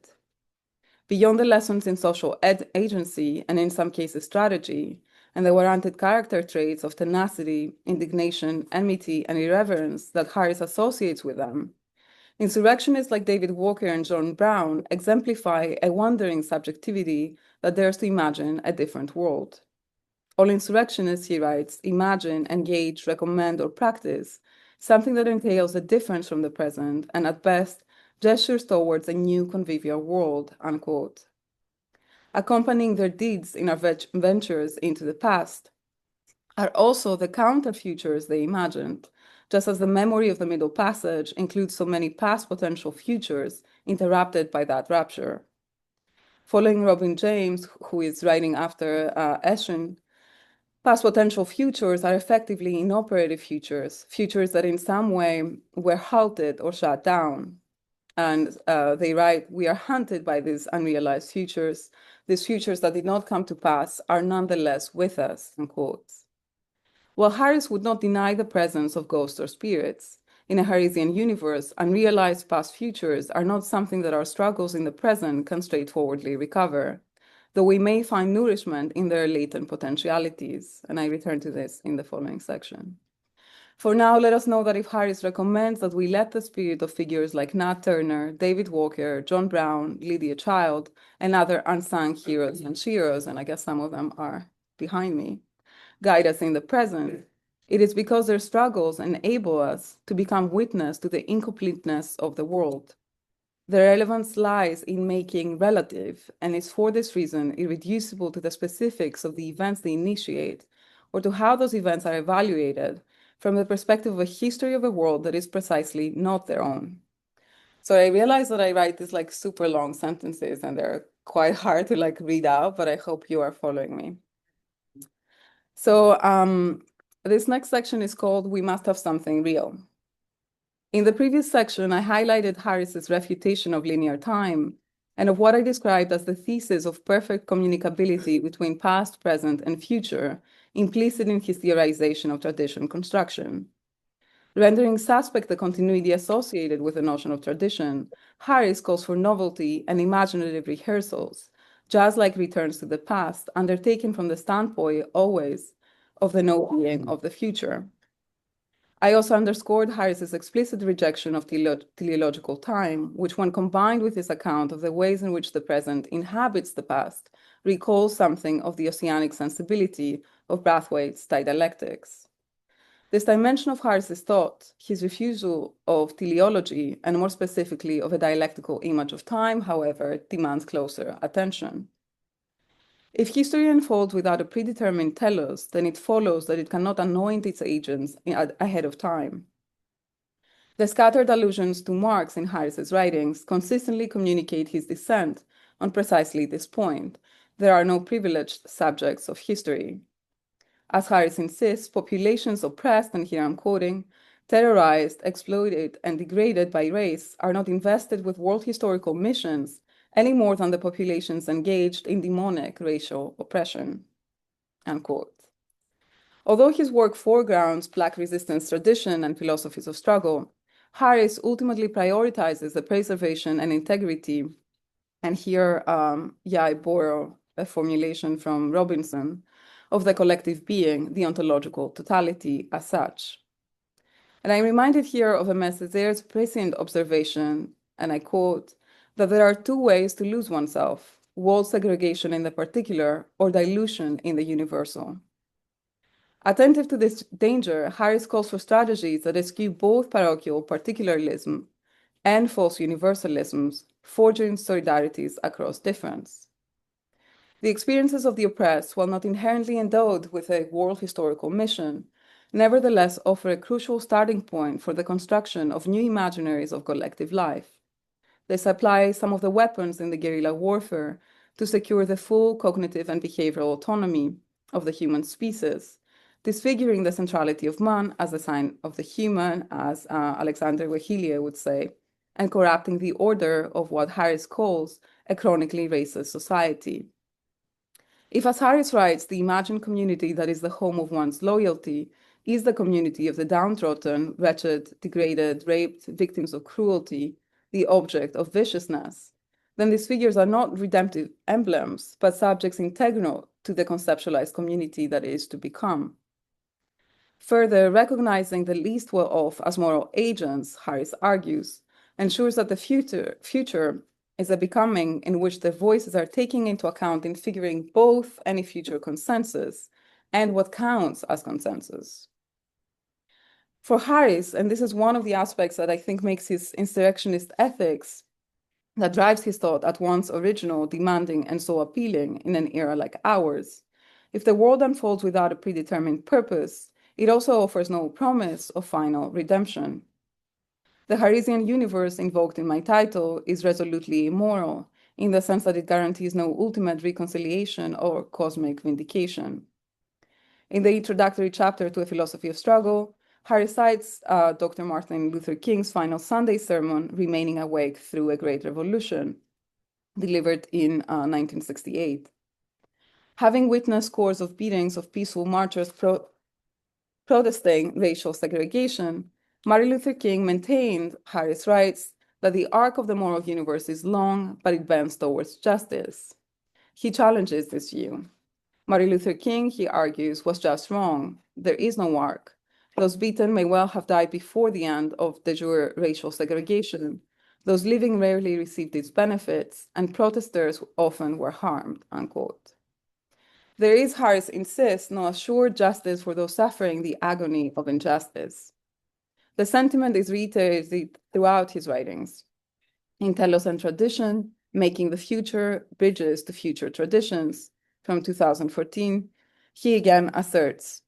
S9: Beyond the lessons in social agency, and in some cases strategy, and the warranted character traits of tenacity, indignation, enmity, and irreverence that Harris associates with them, insurrectionists like David Walker and John Brown exemplify a wandering subjectivity that dares to imagine a different world. All insurrectionists, he writes, imagine, engage, recommend, or practice something that entails a difference from the present and at best gestures towards a new convivial world, unquote. Accompanying their deeds in our ventures into the past are also the counter-futures they imagined, just as the memory of the Middle Passage includes so many past potential futures interrupted by that rapture. Following Robin James, who is writing after Eschen, past potential futures are effectively inoperative futures, futures that in some way were halted or shut down. And they write, we are hunted by these unrealized futures. These futures that did not come to pass are nonetheless with us, unquote. While Harris would not deny the presence of ghosts or spirits, in a Harrisian universe, unrealized past futures are not something that our struggles in the present can straightforwardly recover, though we may find nourishment in their latent potentialities. And I return to this in the following section. For now, let us know that if Harris recommends that we let the spirit of figures like Nat Turner, David Walker, John Brown, Lydia Child, and other unsung heroes and sheroes, and I guess some of them are behind me, guide us in the present, it is because their struggles enable us to become witness to the incompleteness of the world. Their relevance lies in making relative, and is for this reason irreducible to the specifics of the events they initiate, or to how those events are evaluated from the perspective of a history of a world that is precisely not their own. So I realize that I write these like super long sentences and they're quite hard to like read out, but I hope you are following me. So this next section is called We Must Have Something Real. In the previous section, I highlighted Harris's refutation of linear time and of what I described as the thesis of perfect communicability between past, present, and future, implicit in his theorization of tradition construction. Rendering suspect the continuity associated with the notion of tradition, Harris calls for novelty and imaginative rehearsals, jazz-like returns to the past, undertaken from the standpoint always of the no-being of the future. I also underscored Harris's explicit rejection of teleological time, which when combined with his account of the ways in which the present inhabits the past, recalls something of the oceanic sensibility of Brathwaite's dialectics. This dimension of Harris's thought, his refusal of teleology, and more specifically of a dialectical image of time, however, demands closer attention. If history unfolds without a predetermined telos, then it follows that it cannot anoint its agents ahead of time. The scattered allusions to Marx in Harris's writings consistently communicate his dissent on precisely this point. There are no privileged subjects of history. As Harris insists, populations oppressed, and here I'm quoting, terrorized, exploited, and degraded by race are not invested with world historical missions any more than the populations engaged in demonic racial oppression, unquote. Although his work foregrounds Black resistance tradition and philosophies of struggle, Harris ultimately prioritizes the preservation and integrity, and here, I borrow a formulation from Robinson, of the collective being, the ontological totality as such. And I'm reminded here of a Messier's prescient observation, and I quote, that there are two ways to lose oneself, world segregation in the particular or dilution in the universal. Attentive to this danger, Harris calls for strategies that eschew both parochial particularism and false universalisms, forging solidarities across difference. The experiences of the oppressed, while not inherently endowed with a world historical mission, nevertheless offer a crucial starting point for the construction of new imaginaries of collective life. They supply some of the weapons in the guerrilla warfare to secure the full cognitive and behavioral autonomy of the human species, disfiguring the centrality of man as a sign of the human, as Alexander Wehelier would say, and corrupting the order of what Harris calls a chronically racist society. If, as Harris writes, the imagined community that is the home of one's loyalty is the community of the downtrodden, wretched, degraded, raped, victims of cruelty, the object of viciousness, then these figures are not redemptive emblems, but subjects integral to the conceptualized community that is to become. Further, recognizing the least well-off as moral agents, Harris argues, ensures that the future is a becoming in which their voices are taken into account in figuring both any future consensus and what counts as consensus. For Harris, and this is one of the aspects that I think makes his insurrectionist ethics that drives his thought at once original, demanding, and so appealing in an era like ours, if the world unfolds without a predetermined purpose, it also offers no promise of final redemption. The Harrisian universe invoked in my title is resolutely immoral, in the sense that it guarantees no ultimate reconciliation or cosmic vindication. In the introductory chapter to A Philosophy of Struggle, Harris cites Dr. Martin Luther King's final Sunday sermon, Remaining Awake Through a Great Revolution, delivered in 1968. Having witnessed scores of beatings of peaceful marchers protesting racial segregation, Martin Luther King maintained, Harris writes, that the arc of the moral universe is long, but it bends towards justice. He challenges this view. Martin Luther King, he argues, was just wrong. There is no arc. Those beaten may well have died before the end of de jure racial segregation. Those living rarely received its benefits, and protesters often were harmed, unquote. There is, Harris insists, no assured justice for those suffering the agony of injustice. The sentiment is reiterated throughout his writings. In Telos and Tradition, Making the Future, Bridges to Future Traditions, from 2014, he again asserts,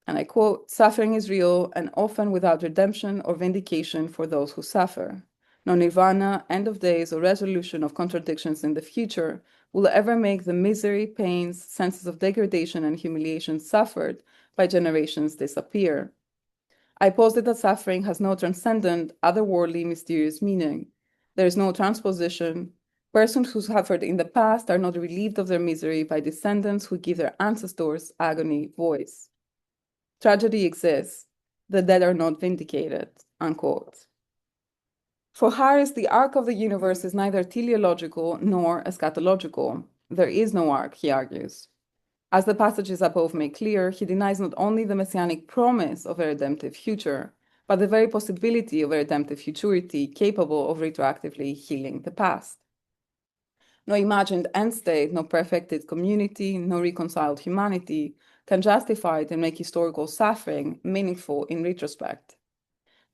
S9: and I quote, suffering is real and often without redemption or vindication for those who suffer. No nirvana, end of days, or resolution of contradictions in the future will ever make the misery, pains, senses of degradation, and humiliation suffered by generations disappear. I posit that suffering has no transcendent, otherworldly, mysterious meaning. There is no transposition. Persons who suffered in the past are not relieved of their misery by descendants who give their ancestors' agony voice. Tragedy exists. The dead are not vindicated, unquote. For Harris, the arc of the universe is neither teleological nor eschatological. There is no arc, he argues. As the passages above make clear, he denies not only the messianic promise of a redemptive future, but the very possibility of a redemptive futurity capable of retroactively healing the past. No imagined end state, no perfected community, no reconciled humanity can justify it and make historical suffering meaningful in retrospect.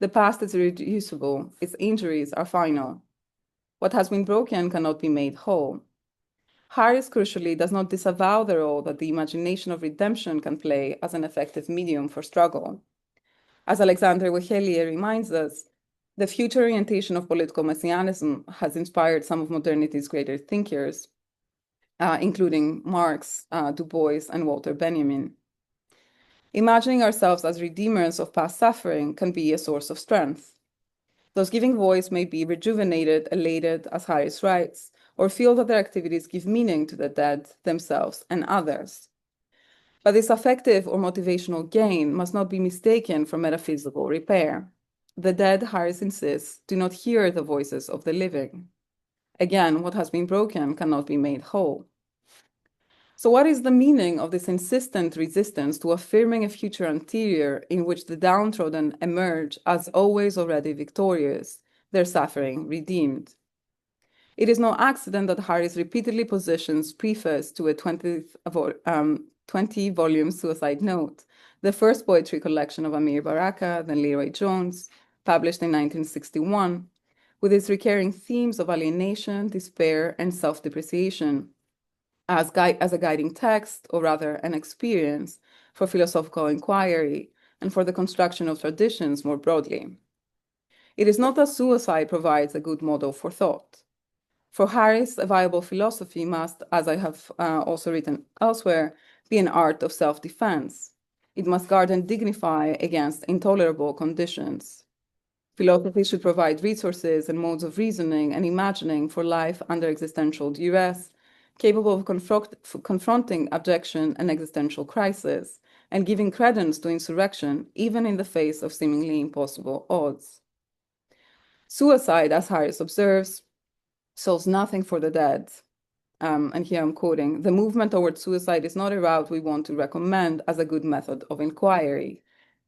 S9: The past is irreducible, its injuries are final. What has been broken cannot be made whole. Harris, crucially, does not disavow the role that the imagination of redemption can play as an effective medium for struggle. As Alexander Wehelier reminds us, the future orientation of political messianism has inspired some of modernity's greater thinkers, including Marx, Du Bois, and Walter Benjamin. Imagining ourselves as redeemers of past suffering can be a source of strength. Those giving voice may be rejuvenated, elated, as Harris writes, or feel that their activities give meaning to the dead, themselves, and others. But this affective or motivational gain must not be mistaken for metaphysical repair. The dead, Harris insists, do not hear the voices of the living. Again, what has been broken cannot be made whole. So what is the meaning of this insistent resistance to affirming a future anterior in which the downtrodden emerge as always already victorious, their suffering redeemed? It is no accident that Harris repeatedly positions preface to a 20-volume suicide note, the first poetry collection of Amir Baraka, then Leroy Jones, published in 1961, with its recurring themes of alienation, despair, and self-depreciation, as a guiding text, or rather an experience, for philosophical inquiry and for the construction of traditions more broadly. It is not that suicide provides a good model for thought. For Harris, a viable philosophy must, as I have also written elsewhere, be an art of self-defense. It must guard and dignify against intolerable conditions. Philosophy should provide resources and modes of reasoning and imagining for life under existential duress, capable of confronting abjection and existential crisis, and giving credence to insurrection, even in the face of seemingly impossible odds. Suicide, as Harris observes, solves nothing for the dead. And here I'm quoting, "The movement towards suicide is not a route we want to recommend as a good method of inquiry.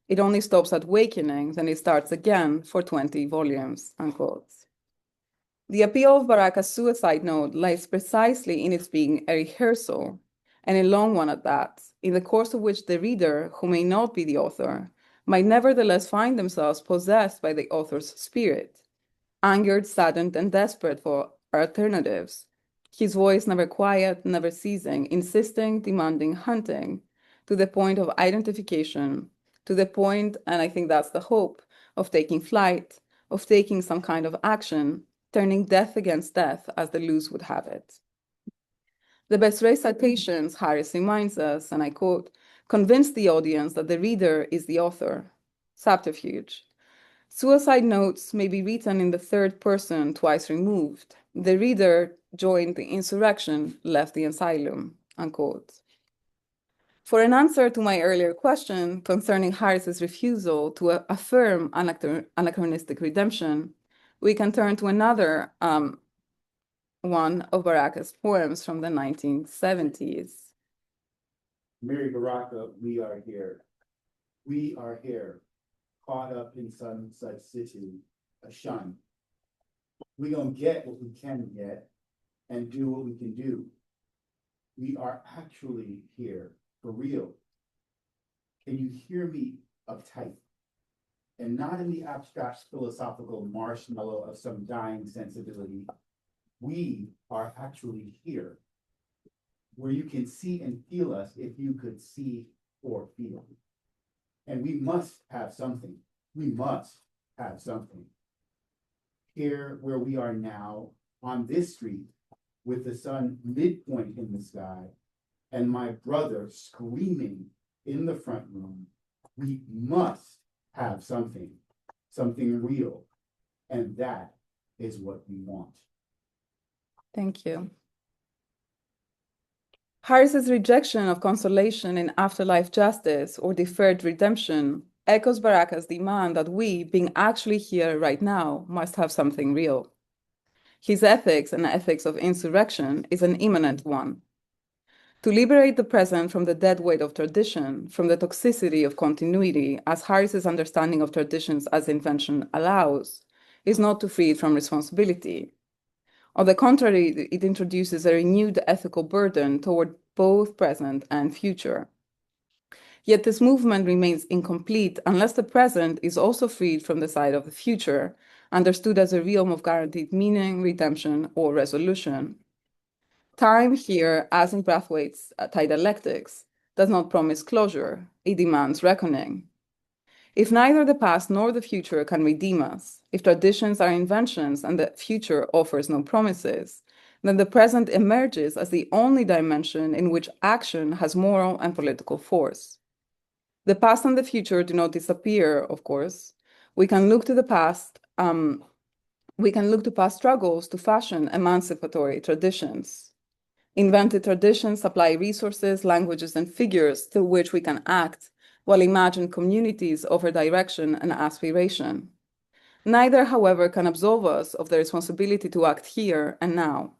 S9: It only stops at wakening, then it starts again for 20 volumes, unquote." The appeal of Baraka's suicide note lies precisely in its being a rehearsal, and a long one at that, in the course of which the reader, who may not be the author, might nevertheless find themselves possessed by the author's spirit, angered, saddened, and desperate for alternatives, his voice never quiet, never ceasing, insisting, demanding, hunting, to the point of identification, to the point, and I think that's the hope, of taking flight, of taking some kind of action, turning death against death, as the Luz would have it. The best recitations, Harris reminds us, and I quote, "convince the audience that the reader is the author." Subterfuge. Suicide notes may be written in the third person, twice removed. The reader joined the insurrection, left the asylum, unquote. For an answer to my earlier question concerning Harris's refusal to affirm anachronistic redemption, we can turn to another one of Baraka's poems from the 1970s.
S10: Mary Baraka, we are here. We are here, caught up in some such city, a shun. We gonna get what we can get and do what we can do. We are actually here, for real. Can you hear me uptight? And not in the abstract philosophical marshmallow of some dying sensibility. We are actually here, where you can see and feel us if you could see or feel. And we must have something. We must have something. Here where we are now, on this street, with the sun midpoint in the sky, and my brother screaming in the front room, we must have something, something real. And that is what we want.
S9: Thank you. Harris's rejection of consolation in afterlife justice or deferred redemption echoes Baraka's demand that we, being actually here right now, must have something real. His ethics and ethics of insurrection is an immanent one. To liberate the present from the dead weight of tradition, from the toxicity of continuity, as Harris's understanding of traditions as invention allows, is not to free it from responsibility. On the contrary, it introduces a renewed ethical burden toward both present and future. Yet this movement remains incomplete unless the present is also freed from the side of the future, understood as a realm of guaranteed meaning, redemption, or resolution. Time here, as in Brathwaite's dialectics, does not promise closure, it demands reckoning. If neither the past nor the future can redeem us, if traditions are inventions and the future offers no promises, then the present emerges as the only dimension in which action has moral and political force. The past and the future do not disappear, of course. We can look to the past, we can look to past struggles to fashion emancipatory traditions. Invented traditions supply resources, languages, and figures through which we can act, while imagined communities offer direction and aspiration. Neither, however, can absolve us of the responsibility to act here and now.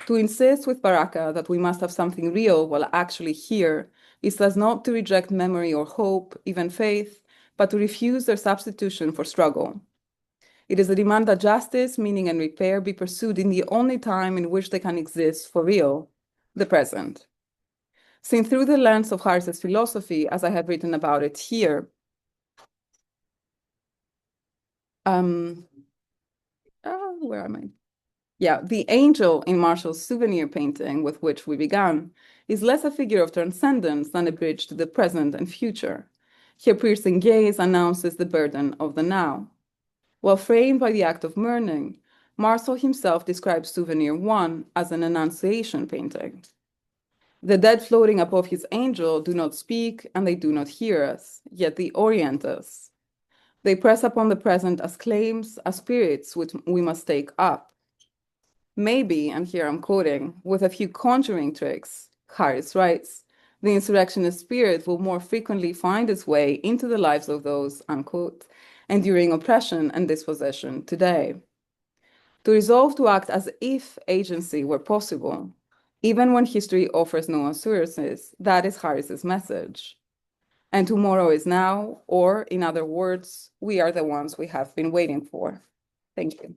S9: To insist with Baraka that we must have something real while actually here is thus not to reject memory or hope, even faith, but to refuse their substitution for struggle. It is a demand that justice, meaning, and repair be pursued in the only time in which they can exist for real, the present. Seen through the lens of Harris's philosophy, as I have written about it here, where am I? Yeah, the angel in Marshall's souvenir painting with which we began is less a figure of transcendence than a bridge to the present and future. Her piercing gaze announces the burden of the now. While framed by the act of mourning, Marshall himself describes Souvenir 1 as an annunciation painting. The dead floating above his angel do not speak and they do not hear us, yet they orient us. They press upon the present as claims, as spirits which we must take up. Maybe, and here I'm quoting, with a few conjuring tricks, Harris writes, the insurrectionist spirit will more frequently find its way into the lives of those, unquote, enduring oppression and dispossession today. To resolve to act as if agency were possible, even when history offers no assurances, that is Harris's message. And tomorrow is now, or in other words, we are the ones we have been waiting for. Thank you.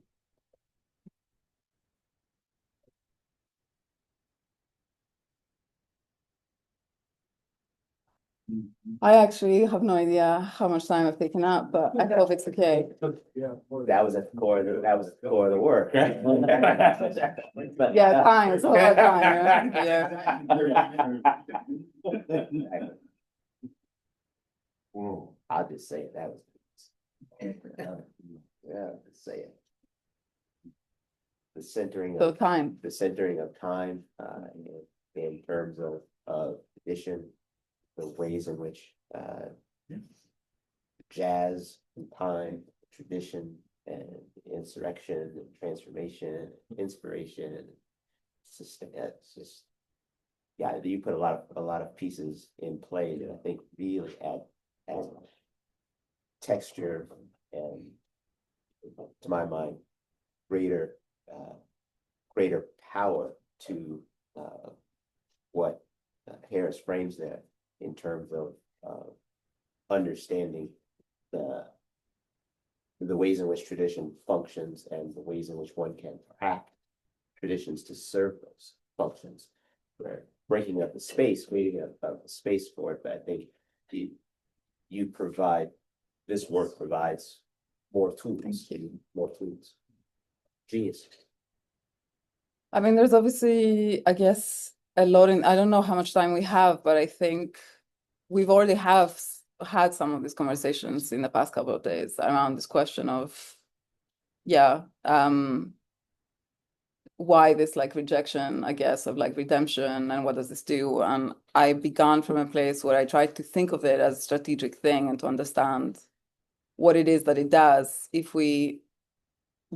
S9: I actually have no idea how much time I've taken up, but I hope it's okay.
S6: That was at the core of the work, right?
S9: Yeah, time, it's a lot of time, right? Yeah.
S6: I'll just say it, that was. Yeah, just say it. The centering
S9: So
S6: of
S9: time.
S6: the centering of time, in terms of tradition, the ways in which, jazz and time, tradition and insurrection and transformation, inspiration and it's just, yeah, you put a lot of pieces in play that I think really add texture and, to my mind, greater power to what Harris frames there in terms of understanding the ways in which tradition functions and the ways in which one can hack traditions to serve those functions. We're breaking up the space, creating a space for it, but I think you provide, this work provides more tools. More tools. Genius.
S9: I mean, there's obviously, I guess, a lot in, I don't know how much time we have, but I think we've already had some of these conversations in the past couple of days around this question of, yeah, why this like rejection, I guess, of like redemption and what does this do? And I began from a place where I tried to think of it as a strategic thing and to understand what it is that it does if we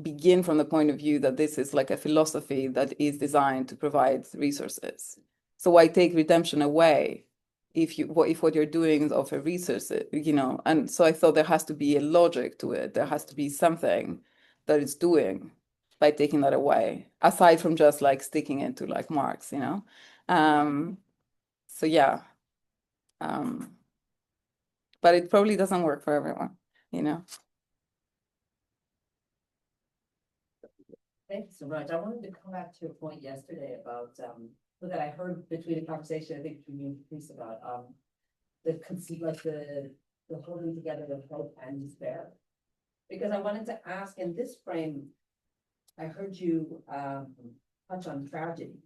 S9: begin from the point of view that this is like a philosophy that is designed to provide resources. So why take redemption away if what you're doing is offer resources, you know? And so I thought there has to be a logic to it. There has to be something that it's doing by taking that away, aside from just like sticking it to like Marx, you know? So yeah. But it probably doesn't work for everyone, you know?
S8: Thanks so much. I wanted to come back to your point yesterday about that I heard between the conversation, I think between you and Chris about the holding together of hope and despair. Because I wanted to ask in this frame, I heard you touch on tragedy.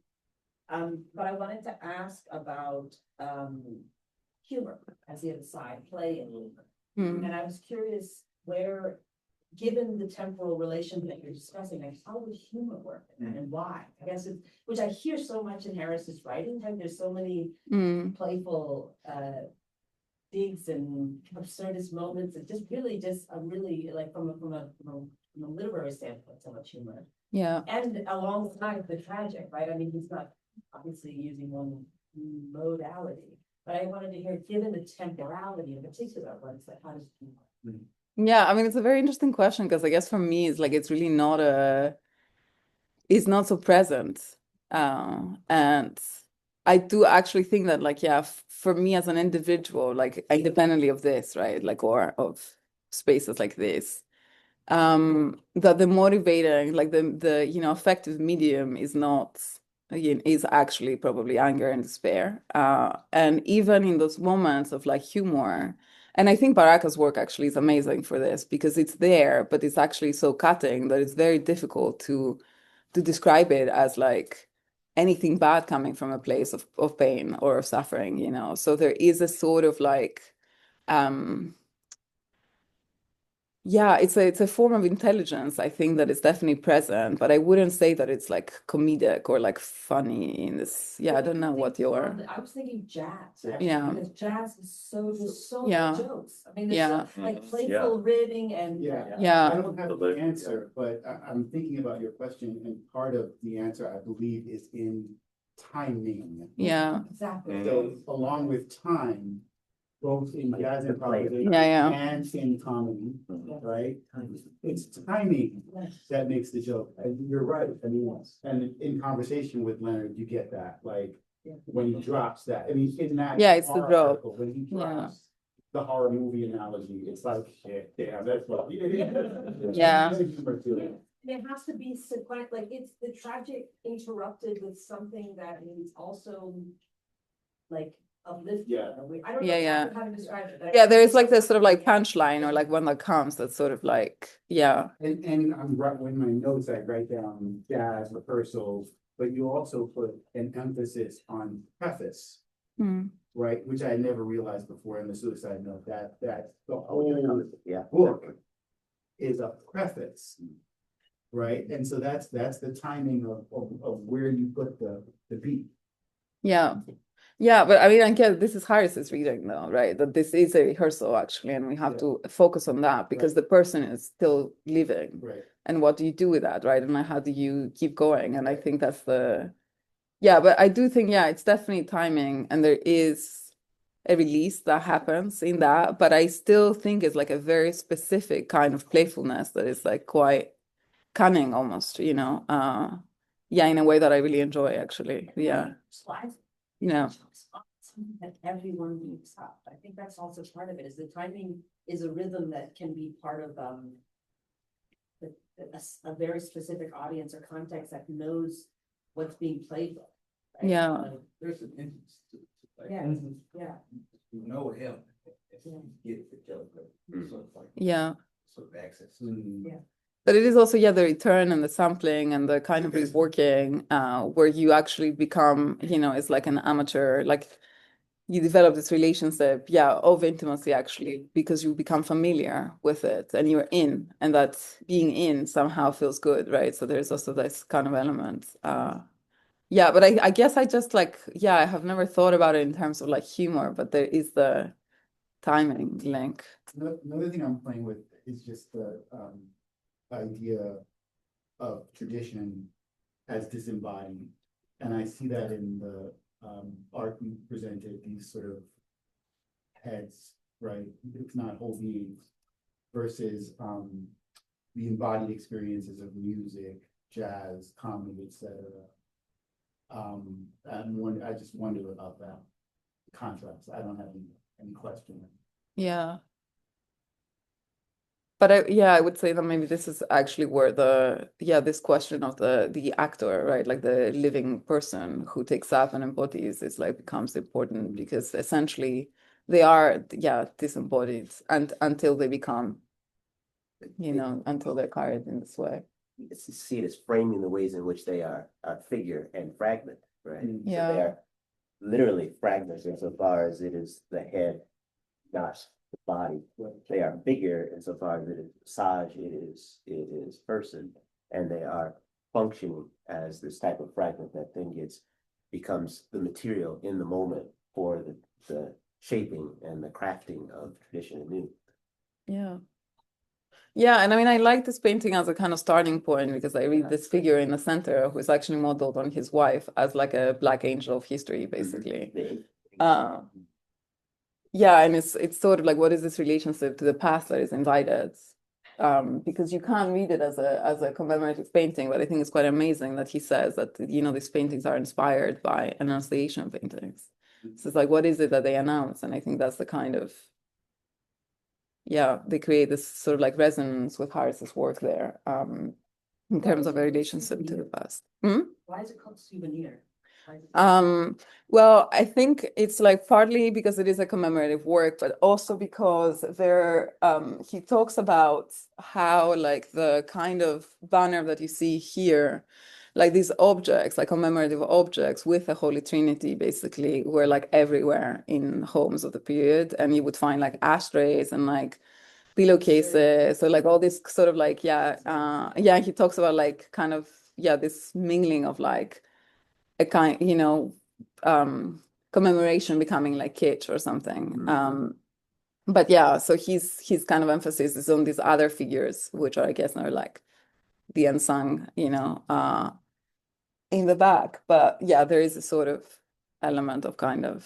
S8: But I wanted to ask about humor as the other side, play and humor. And I was curious where, given the temporal relation that you're discussing, like how would humor work and why? I guess which I hear so much in Harris's writing. There's so many playful digs and absurdist moments and just really like from a literary standpoint, so much humor.
S9: Yeah.
S8: And alongside the tragic, right? I mean, he's not obviously using one modality, but I wanted to hear, given the temporality in particular, what's like, how does humor?
S9: Yeah, I mean, it's a very interesting question because I guess for me, it's like it's really not it's not so present. And I do actually think that, like, yeah, for me as an individual, like independently of this, right, like, or of spaces like this, that the motivating, like the you know, effective medium is not, again, is actually probably anger and despair. And even in those moments of like humor, and I think Baraka's work actually is amazing for this because it's there, but it's actually so cutting that it's very difficult to describe it as like anything bad coming from a place of pain or of suffering, you know. So there is a sort of like yeah, it's a form of intelligence, I think, that is definitely present, but I wouldn't say that it's like comedic or like funny in this. Yeah, I don't know what your.
S8: I was thinking jazz.
S9: Yeah.
S8: Because jazz is so, there's so
S9: Yeah.
S8: many jokes. I mean, there's
S9: Yeah.
S8: like playful ribbing and.
S10: Yeah.
S9: Yeah.
S10: I don't have the answer, but I'm thinking about your question, and part of the answer, I believe, is in timing.
S9: Yeah.
S8: Exactly.
S10: So along with time, both in jazz improvisation
S9: Yeah.
S10: and in comedy, right? It's timing that makes the joke. And you're right. I mean, and in conversation with Leonard, you get that, like when he drops that. I mean, in that.
S9: Yeah, it's the
S10: horror
S9: drop.
S10: article, when he drops the horror movie analogy, it's like, shit, damn, that's what.
S9: Yeah.
S10: Humor to it.
S8: It has to be sequential, like it's the tragic interrupted with something that is also like uplifting.
S10: Yeah.
S8: I don't know
S9: Yeah.
S8: how to describe it.
S9: Yeah, there is like this sort of like punchline or like one that comes that's sort of like, yeah.
S10: And I'm right, when my notes, I write down jazz rehearsals, but you also put an emphasis on preface,
S9: Mm.
S10: right? Which I had never realized before in the suicide note, that the whole
S6: Yeah.
S10: book is a preface. Right? And so that's the timing of where you put the beat.
S9: Yeah. Yeah, but I mean, I guess this is Harris's reading though, right? That this is a rehearsal actually, and we have to focus on that because the person is still living.
S10: Right.
S9: And what do you do with that, right? And how do you keep going? And I think that's yeah, but I do think, yeah, it's definitely timing, and there is a release that happens in that, but I still think it's like a very specific kind of playfulness that is like quite cunning almost, you know. Yeah, in a way that I really enjoy actually. Yeah. You know.
S8: Something that everyone leaves up. I think that's also part of it, is the timing is a rhythm that can be part of a very specific audience or context that knows what's being played with. Right?
S9: Yeah.
S8: Like,
S3: There's an interest to it. Like,
S8: yeah.
S3: You know him. If you get the joke. Sort of like,
S9: Yeah.
S3: sort of access.
S8: Yeah.
S9: But it is also, yeah, the return and the sampling and the kind of reworking, where you actually become, you know, it's like an amateur, like you develop this relationship, yeah, of intimacy actually, because you become familiar with it and you're in, and that being in somehow feels good, right? So there's also this kind of element. Yeah, but I guess I just like, yeah, I have never thought about it in terms of like humor, but there is the timing link.
S10: Another thing I'm playing with is just the idea of tradition as disembodied. And I see that in the art you presented, these sort of heads, right? It's not whole beings versus the embodied experiences of music, jazz, comedy, etc. I just wonder about that contrast. I don't have any question.
S9: Yeah. But I would say that maybe this is actually where this question of the actor, right? Like the living person who takes up and embodies is like becomes important, because essentially they are, disembodied and until they become, you know, until they're carried in this way.
S6: It's to see it as framing the ways in which they are figure and fragment, right?
S9: Yeah.
S6: So they are literally fragments insofar as it is the head, not the body. They are figure insofar as it is massage, it is person, and they are functioning as this type of fragment that then becomes the material in the moment for the shaping and the crafting of tradition anew.
S9: Yeah. Yeah, and I mean, I like this painting as a kind of starting point because I read this figure in the center who is actually modeled on his wife as like a black angel of history, basically. Yeah, and it's sort of like, what is this relationship to the past that is invited? Because you can't read it as a commemorative painting, but I think it's quite amazing that he says that, you know, these paintings are inspired by Annunciation paintings. So it's like, what is it that they announce? And I think that's the kind of, yeah, they create this sort of like resonance with Harris's work there, in terms of a relationship to the past.
S8: Why is it called souvenir?
S9: Well, I think it's like partly because it is a commemorative work, but also because he talks about how like the kind of banner that you see here, like these objects, like commemorative objects with the Holy Trinity, basically were like everywhere in homes of the period, and you would find like ashtrays and like pillowcases, so like all this sort of like, he talks about like kind of, this mingling of like a kind, you know, commemoration becoming like kitsch or something. But yeah, so his kind of emphasis is on these other figures, which are, I guess, are like the unsung, you know, in the back. But yeah, there is a sort of element of kind of,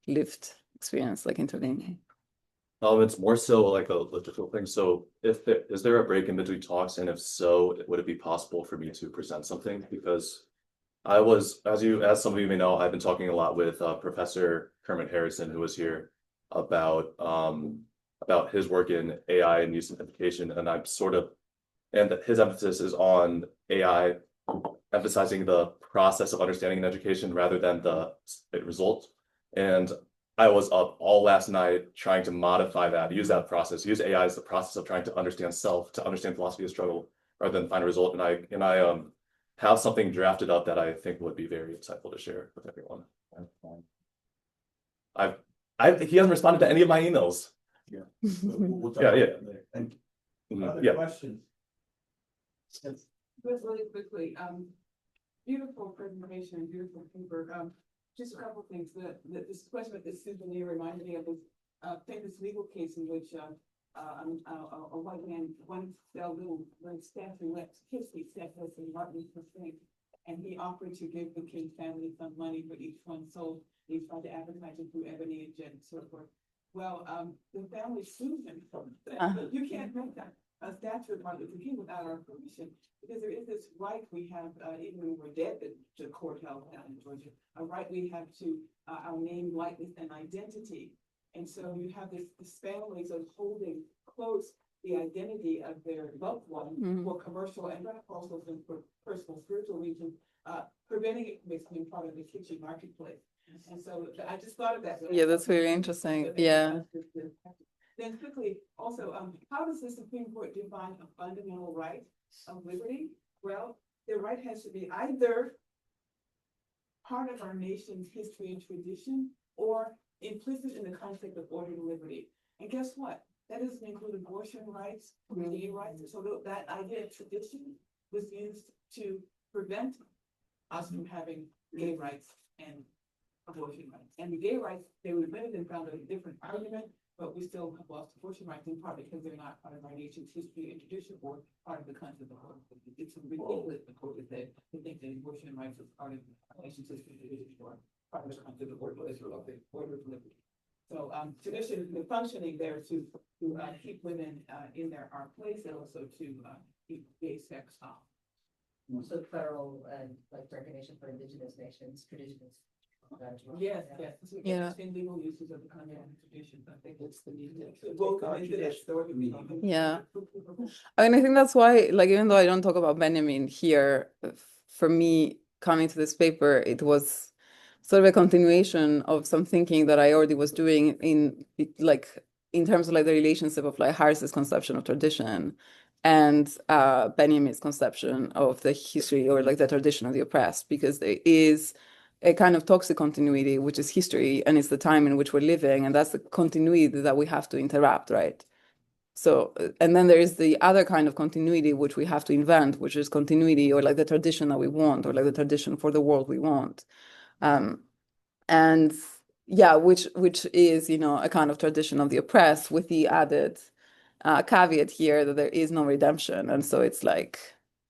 S9: lived experience, like intervening.
S1: It's more so like a logistical thing. So is there a break in between talks? And if so, would it be possible for me to present something? Because I was, as some of you may know, I've been talking a lot with Professor Kermit Harrison, who was here about his work in AI and use in education. And his emphasis is on AI, emphasizing the process of understanding an education rather than the result. And I was up all last night trying to modify that, use that process, use AI as the process of trying to understand self, to understand philosophy of struggle, rather than find a result. And I have something drafted up that I think would be very insightful to share with everyone. He hasn't responded to any of my emails.
S3: Yeah.
S1: Thank you.
S3: Other questions?
S7: Just really quickly, beautiful presentation, beautiful paper. Just a couple of things. This question with this souvenir reminded me of this famous legal case in which a white man once fell little when statue left history statue in Martin Luther King, and he offered to give the King family some money for each one sold. He tried to advertise it through Ebony and Jet and so forth. Well, the family sued him. You can't make that a statue of Martin Luther King without our permission, because there is this right we have, even when we're dead, the court held down in Georgia, a right we have to our name, likeness, and identity. And so you have this families of holding close the identity of their loved one for commercial and also for personal spiritual reasons, preventing it from becoming part of the kitchen marketplace. And so I just thought of that.
S9: Yeah, that's very interesting. Yeah.
S7: Then quickly, also, how does the Supreme Court define a fundamental right of liberty? Well, the right has to be either part of our nation's history and tradition or implicit in the concept of order and liberty. And guess what? That doesn't include abortion rights, gay rights. So that idea of tradition was used to prevent us from having gay rights and abortion rights. And the gay rights, they were limited and found a different argument, but we still have lost abortion rights in part because they're not part of our nation's history and tradition or part of the concept of order. It's ridiculous, the court has said, to think that abortion rights is part of our nation's history and tradition or part of the concept of order of liberty. So tradition, the functioning there to keep women in our place and also to keep gay sex off.
S8: So federal like recognition for indigenous nations, traditions.
S7: Yes.
S9: Yeah.
S7: Legal uses of the concept of tradition. I think it's the need to
S9: Yeah. I mean, I think that's why, like, even though I don't talk about Benjamin here, for me, coming to this paper, it was sort of a continuation of some thinking that I already was doing in terms of like the relationship of like Harris's conception of tradition and Benjamin's conception of the history or like the tradition of the oppressed, because there is a kind of toxic continuity, which is history, and it's the time in which we're living, and that's the continuity that we have to interrupt, right? So, and then there is the other kind of continuity which we have to invent, which is continuity or like the tradition that we want, or like the tradition for the world we want. And yeah, which is, you know, a kind of tradition of the oppressed, with the added caveat here that there is no redemption. And so it's like,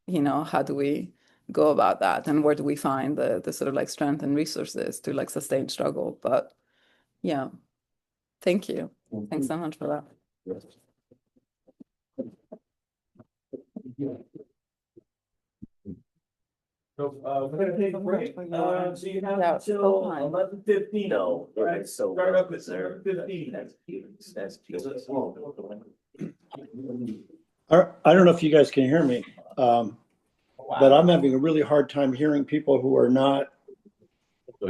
S9: you know, how do we go about that, and where do we find the sort of like strength and resources to like sustain struggle? But yeah, thank you. Thanks so much for that.
S4: So, we're gonna take a break, so you have
S9: Yeah,
S4: until
S9: fine.
S4: 11:15.
S6: No,
S4: Right,
S6: so.
S4: start up at 7:15.
S11: I don't know if you guys can hear me, but I'm having a really hard time hearing people who are not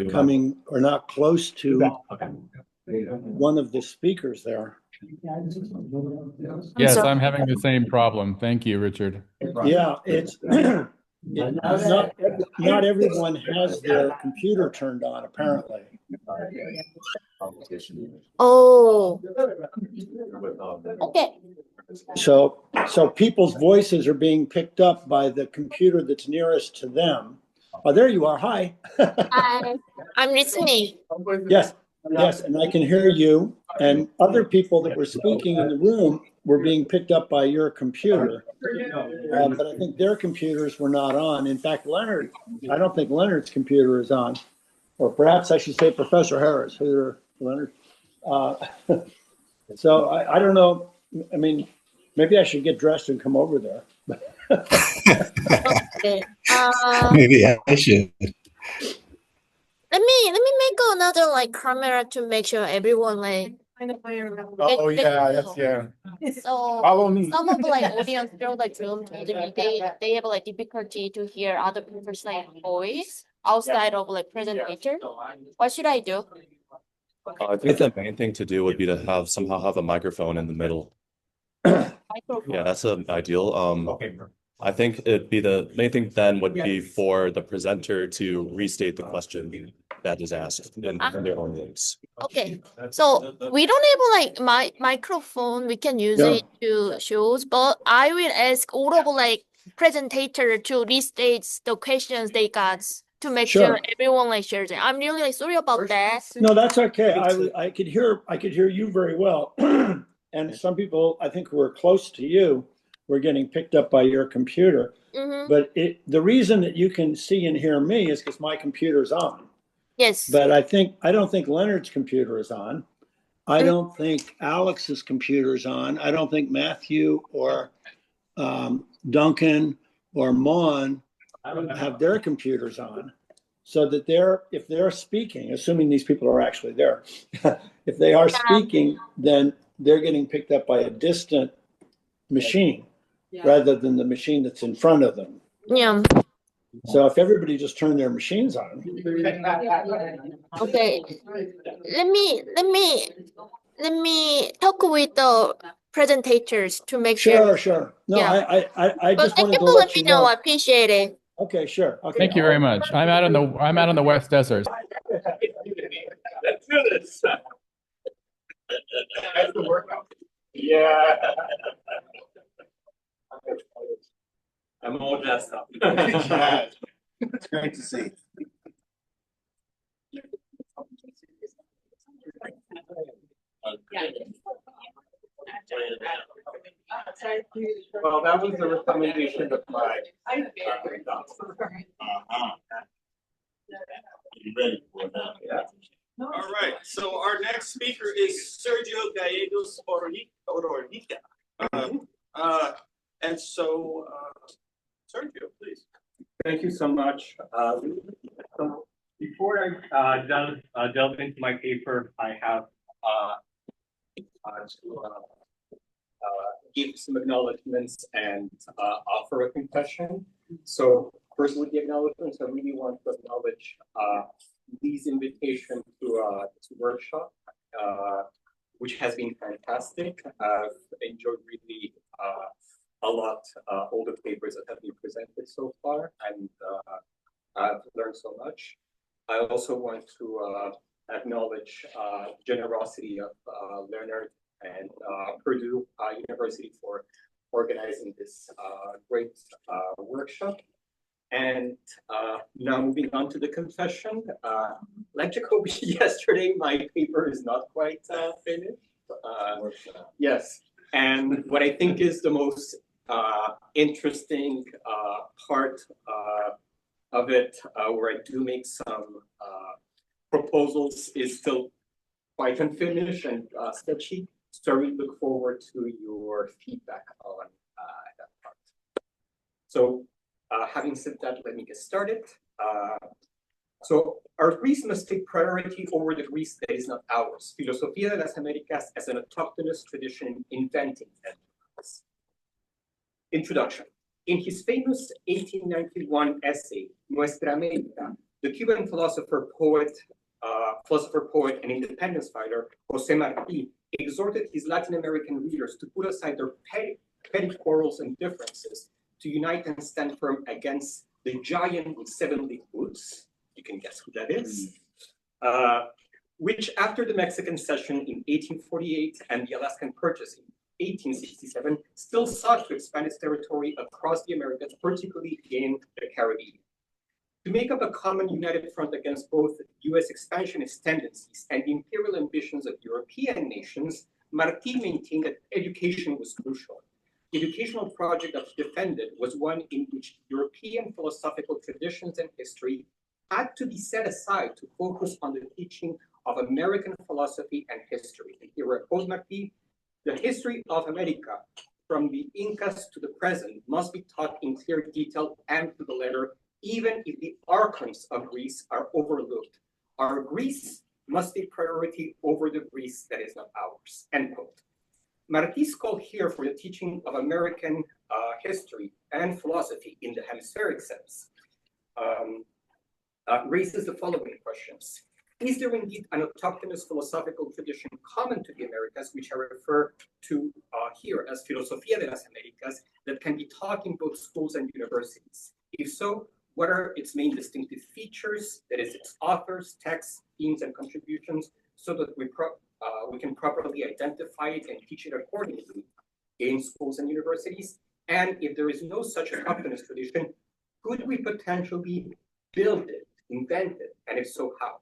S11: coming or not close to one of the speakers there.
S12: Yes, I'm having the same problem. Thank you, Richard.
S11: Yeah, it's not everyone has their computer turned on, apparently.
S2: Oh, okay.
S11: So people's voices are being picked up by the computer that's nearest to them. Oh, there you are. Hi.
S2: I'm listening.
S11: Yes, and I can hear you, and other people that were speaking in the room were being picked up by your computer. But I think their computers were not on. In fact, I don't think Leonard's computer is on. Or perhaps I should say Professor Harris, Leonard. So I don't know. I mean, maybe I should get dressed and come over there.
S2: Okay.
S13: Maybe I should.
S2: Let me make another like camera to make sure everyone like.
S10: Oh, yeah, that's, yeah.
S2: So
S10: Follow me.
S2: some of like audience through like Zoom told me they have like difficulty to hear other people's like voice outside of like presenter. What should I do?
S1: I think the main thing to do would be to somehow have a microphone in the middle. Yeah, that's an ideal. I think it'd be the main thing then would be for the presenter to restate the question that is asked in their own words.
S2: Okay, so we don't have like my microphone. We can use it to shows, but I will ask all of like presenter to restate the questions they got to make sure everyone like shares it. I'm really like sorry about that.
S11: No, that's okay. I could hear you very well. And some people, I think, who are close to you were getting picked up by your computer.
S2: Mm-hmm.
S11: But the reason that you can see and hear me is because my computer's on.
S2: Yes.
S11: But I don't think Leonard's computer is on. I don't think Alex's computer is on. I don't think Matthew or Duncan or Mon have their computers on. So that if they're speaking, assuming these people are actually there, if they are speaking, then they're getting picked up by a distant machine rather than the machine that's in front of them.
S2: Yeah.
S11: So if everybody just turned their machines on.
S2: Okay. Let me talk with the presentators to make sure.
S11: Sure. No,
S2: Yeah.
S11: I just wanted to
S2: let
S11: let
S2: me
S11: you
S2: know.
S11: know.
S2: I appreciate it.
S11: Okay, sure. Okay.
S12: Thank you very much. I'm out on the West Desert.
S4: Let's do this. That's the workout. Yeah. I'm all dressed up.
S10: It's great to see.
S3: Well, that was the recommendation of my.
S10: You ready for that?
S3: Yeah.
S4: All right, so our next speaker is Sergio Gallegos Ordorica. And so, Sergio, please.
S14: Thank you so much. So before I delve into my paper, I have to give some acknowledgements and offer a confession. So first with the acknowledgements, I really want to acknowledge Lee's invitation to workshop, which has been fantastic. I've enjoyed really a lot all the papers that have been presented so far, and I've learned so much. I also want to acknowledge generosity of Leonard and Purdue University for organizing this great workshop. And now moving on to the confession. Like Jacoby yesterday, my paper is not quite finished. Yes, and what I think is the most interesting part of it, where I do make some proposals, is still quite unfinished and sketchy. So we look forward to your feedback on that part. So having said that, let me get started. So our Greece must take priority over the Greece that is not ours. Filosofía de las Américas as an autochthonous tradition in inventing enterprise. Introduction. In his famous 1891 essay, Nuestra América, the Cuban philosopher, poet, and independence fighter, José Martí, exhorted his Latin American readers to put aside their petty quarrels and differences, to unite and stand firm against the giant with 7 league boots. You can guess who that is. Which, after the Mexican cession in 1848 and the Alaskan Purchase in 1867, still sought to expand its territory across the Americas, particularly in the Caribbean. To make up a common united front against both US expansionist tendencies and the imperial ambitions of European nations, Martí maintained that education was crucial. The educational project that he defended was one in which European philosophical traditions and history had to be set aside to focus on the teaching of American philosophy and history. And here, quote Martí, the history of America, from the Incas to the present, must be taught in clear detail and to the letter, even if the archons of Greece are overlooked. Our Greece must take priority over the Greece that is not ours, end quote. Martí's call here for the teaching of American history and philosophy in the hemispheric sense raises the following questions. Is there indeed an autochthonous philosophical tradition common to the Americas, which I refer to here as Filosofía de las Américas, that can be taught in both schools and universities? If so, what are its main distinctive features, that is, its authors, texts, themes, and contributions, so that we can properly identify it and teach it accordingly in schools and universities? And if there is no such autochthonous tradition, could we potentially build it, invent it, and if so, how?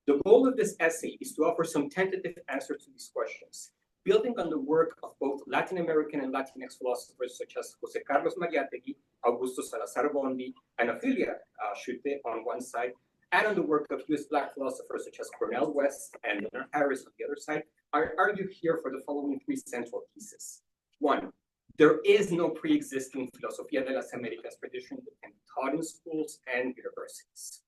S14: The goal of this essay is to offer some tentative answers to these questions, building on the work of both Latin American and Latinx philosophers such as José Carlos Mariátegui, Augusto Salazar Bondi, and Ophelia Schutte on one side, and on the work of US Black philosophers such as Cornel West and Leonard Harris on the other side. I argue here for the following 3 central pieces. 1, there is no pre-existing Filosofía de las Américas tradition that can be taught in schools and universities.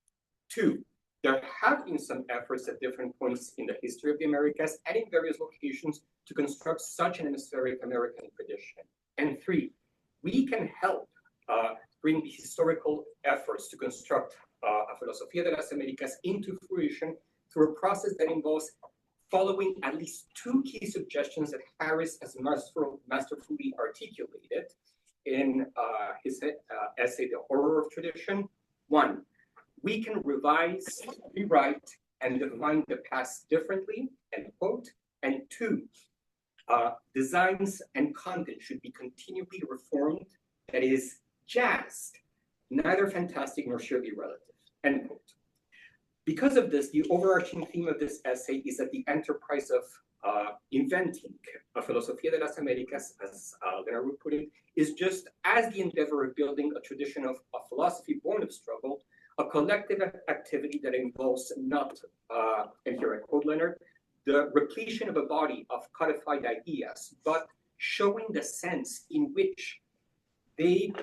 S14: 2, there have been some efforts at different points in the history of the Americas and in various locations to construct such an hemispheric American tradition. And 3, we can help bring the historical efforts to construct a Filosofía de las Américas into fruition through a process that involves following at least 2 key suggestions that Harris has masterfully articulated in his essay, The Horror of Tradition. 1, we can revise, rewrite, and define the past differently, end quote. And 2, designs and content should be continually reformed, that is, jazzed, neither fantastic nor surely relative, end quote. Because of this, the overarching theme of this essay is that the enterprise of inventing a Filosofía de las Américas, as Leonard would put it, is just as the endeavor of building a tradition of a philosophy born of struggle, a collective activity that involves not, and here I quote Leonard, the repletion of a body of codified ideas, but showing the sense in which they,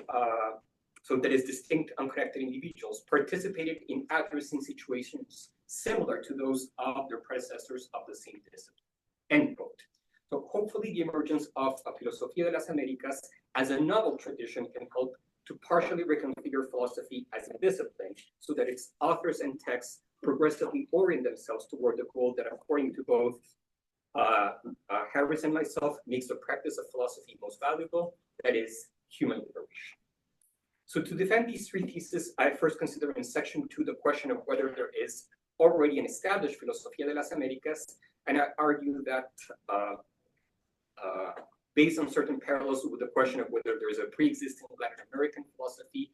S14: so that is distinct, unconnected individuals, participated in addressing situations similar to those of their predecessors of the same discipline, end quote. So hopefully the emergence of a Filosofía de las Américas as a novel tradition can help to partially reconfigure philosophy as a discipline so that its authors and texts progressively orient themselves toward the goal that, according to both Harris and myself, makes the practice of philosophy most valuable, that is, human liberation. So to defend these 3 theses, I first consider in section 2 the question of whether there is already an established Filosofía de las Américas, and I argue that based on certain parallels with the question of whether there is a pre-existing Latin American philosophy,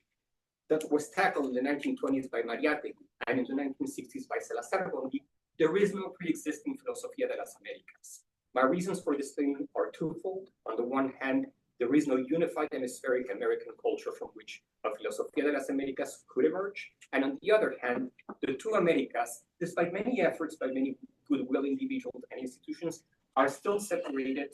S14: that was tackled in the 1920s by Mariátegui and in the 1960s by Salazar Bondi, there is no pre-existing Filosofía de las Américas. My reasons for this thing are twofold. On the one hand, there is no unified hemispheric American culture from which a Filosofía de las Américas could emerge. And on the other hand, the two Américas, despite many efforts by many goodwill individuals and institutions, are still separated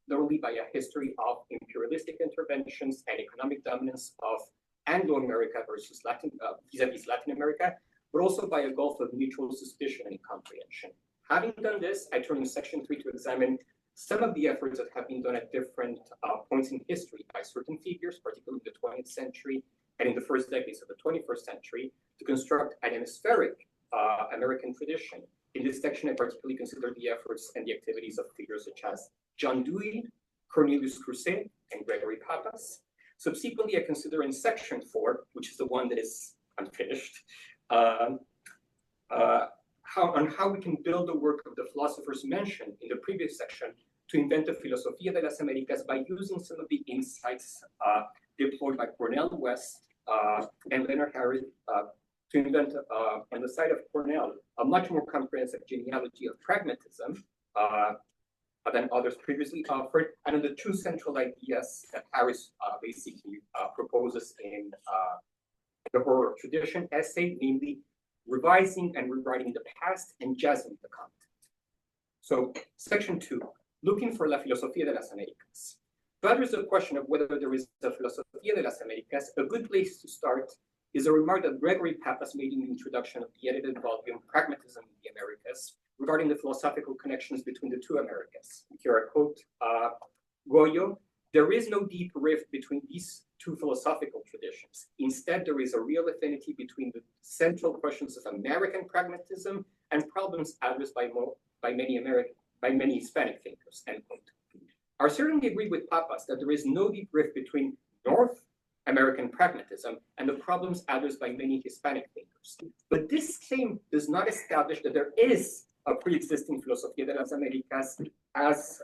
S14: not only by a history of imperialistic interventions and economic dominance of Anglo-America versus vis-a-vis Latin America, but also by a gulf of mutual suspicion and comprehension. Having done this, I turn to section 3 to examine some of the efforts that have been done at different points in history by certain figures, particularly in the 20th century and in the first decades of the 21st century, to construct an hemispheric American tradition. In this section, I particularly consider the efforts and the activities of figures such as John Dewey, Cornelius Crusade, and Gregory Pappas. Subsequently, I consider in section 4, which is the one that is unfinished, how we can build the work of the philosophers mentioned in the previous section to invent a Filosofía de las Américas by using some of the insights deployed by Cornell West and Leonard Harris to invent, on the side of Cornell, a much more comprehensive genealogy of pragmatism than others previously offered, and on the two central ideas that Harris basically proposes in the Horror of Tradition essay, namely revising and rewriting the past and jazzing the content. So, section 2, looking for la Filosofía de las Américas. To address the question of whether there is a Filosofía de las Américas, a good place to start is a remark that Gregory Pappas made in the introduction of the edited volume Pragmatism in the Americas regarding the philosophical connections between the two Americas. Here I quote Goyo, "There is no deep rift between these two philosophical traditions. Instead, there is a real affinity between the central questions of American pragmatism and problems addressed by many Hispanic thinkers." End quote. I certainly agree with Pappas that there is no deep rift between North American pragmatism and the problems addressed by many Hispanic thinkers. But this claim does not establish that there is a pre-existing Filosofía de las Américas as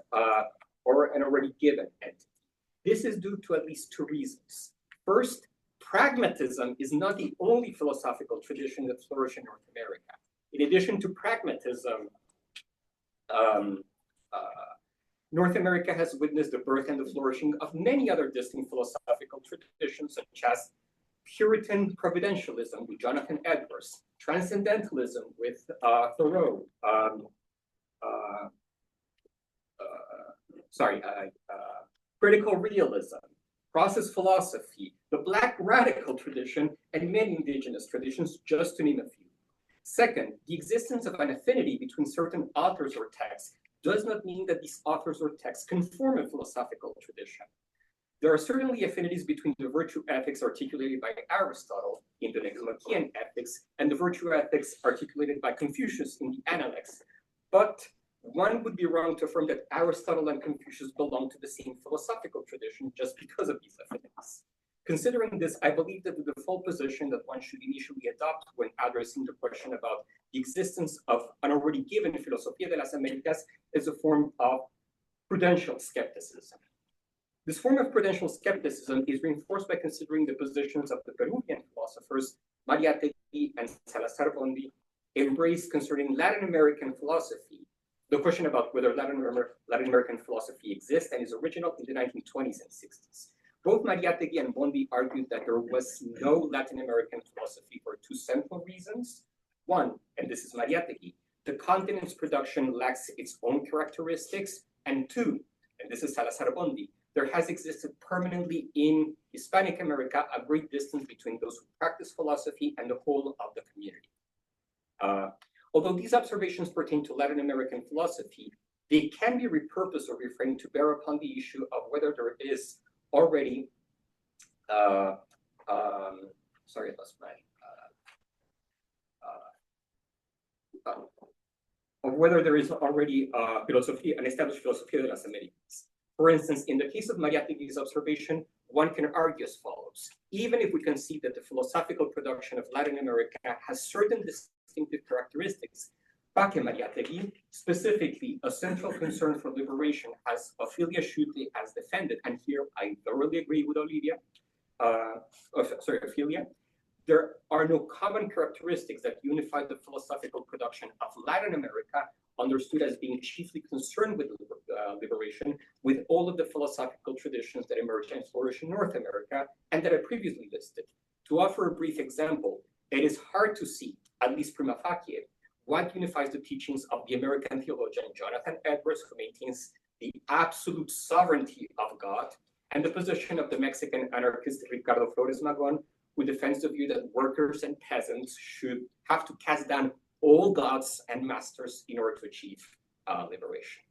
S14: or an already given entity. This is due to at least two reasons. First, pragmatism is not the only philosophical tradition that flourished in North America. In addition to pragmatism, North America has witnessed the birth and the flourishing of many other distinct philosophical traditions, such as Puritan providentialism with Jonathan Edwards, transcendentalism with Thoreau, critical realism, process philosophy, the Black radical tradition, and many indigenous traditions, just to name a few. Second, the existence of an affinity between certain authors or texts does not mean that these authors or texts conform a philosophical tradition. There are certainly affinities between the virtue ethics articulated by Aristotle in the Nicomachean Ethics and the virtue ethics articulated by Confucius in the Analects, but one would be wrong to affirm that Aristotle and Confucius belong to the same philosophical tradition just because of these affinities. Considering this, I believe that the default position that one should initially adopt when addressing the question about the existence of an already given Filosofía de las Américas is a form of prudential skepticism. This form of prudential skepticism is reinforced by considering the positions of the Peruvian philosophers Mariátegui and Salazar Bondi embraced concerning Latin American philosophy, the question about whether Latin American philosophy exists and is original in the 1920s and 60s. Both Mariátegui and Bondi argued that there was no Latin American philosophy for two central reasons. One, and this is Mariátegui, the continent's production lacks its own characteristics. And two, and this is Salazar Bondi, there has existed permanently in Hispanic America a great distance between those who practice philosophy and the whole of the community. Although these observations pertain to Latin American philosophy, they can be repurposed or reframed to bear upon the issue of whether there is already, sorry, I lost my, of whether there is already an established Filosofía de las Américas. For instance, in the case of Mariátegui's observation, one can argue as follows. Even if we concede that the philosophical production of Latin America has certain distinctive characteristics, Paque Mariátegui, specifically a central concern for liberation as Ophelia Schutte has defended, and here I thoroughly agree with Olivia, Ophelia, there are no common characteristics that unify the philosophical production of Latin America, understood as being chiefly concerned with liberation, with all of the philosophical traditions that emerged and flourished in North America, and that I previously listed. To offer a brief example, it is hard to see, at least prima facie, what unifies the teachings of the American theologian Jonathan Edwards, who maintains the absolute sovereignty of God, and the position of the Mexican anarchist Ricardo Flores Magón, who defends the view that workers and peasants should have to cast down all gods and masters in order to achieve liberation.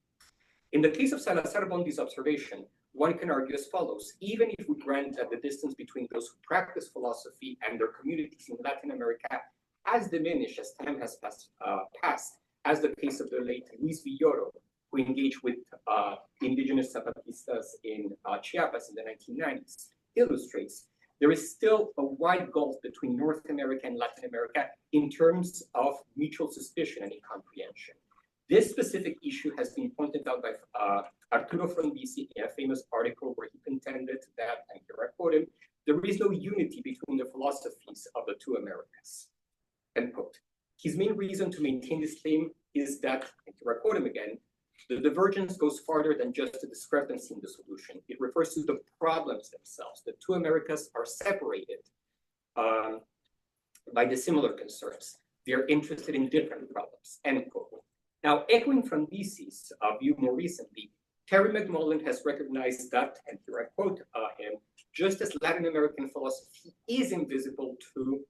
S14: In the case of Salazar Bondi's observation, one can argue as follows: even if we grant that the distance between those who practice philosophy and their communities in Latin America has diminished as time has passed, as the case of the late Luis Villoro, who engaged with indigenous Zapatistas in Chiapas in the 1990s, illustrates, there is still a wide gulf between North America and Latin America in terms of mutual suspicion and incomprehension. This specific issue has been pointed out by Arturo Frondizi in a famous article where he contended that, and here I quote him, there is no unity between the philosophies of the two Americas, end quote. His main reason to maintain this claim is that, and here I quote him again, the divergence goes farther than just a discrepancy in the solution. It refers to the problems themselves. The two Americas are separated by dissimilar concerns. They are interested in different problems, end quote. Now, echoing from Frondizi's view more recently, Terry McMullen has recognized that, and here I quote him, just as Latin American philosophy is invisible to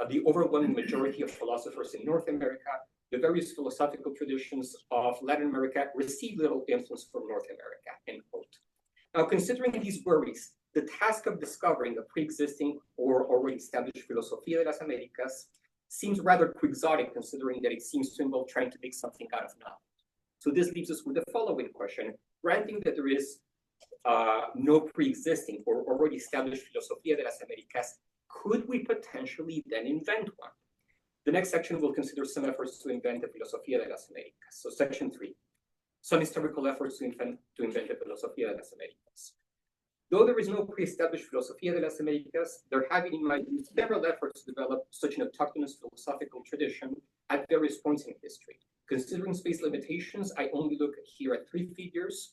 S14: the overwhelming majority of philosophers in North America, the various philosophical traditions of Latin America receive little influence from North America, end quote. Now, considering these worries, the task of discovering a pre-existing or already established Filosofía de las Américas seems rather quixotic, considering that it seems to involve trying to make something out of nothing. So this leaves us with the following question: granting that there is no pre-existing or already established Filosofía de las Américas, could we potentially then invent one? The next section will consider some efforts to invent a Filosofía de las Américas. So section 3, some historical efforts to invent a Filosofía de las Américas. Though there is no pre-established Filosofía de las Américas, there have been, in my view, several efforts to develop such an autochthonous philosophical tradition at various points in history. Considering space limitations, I only look here at 3 figures,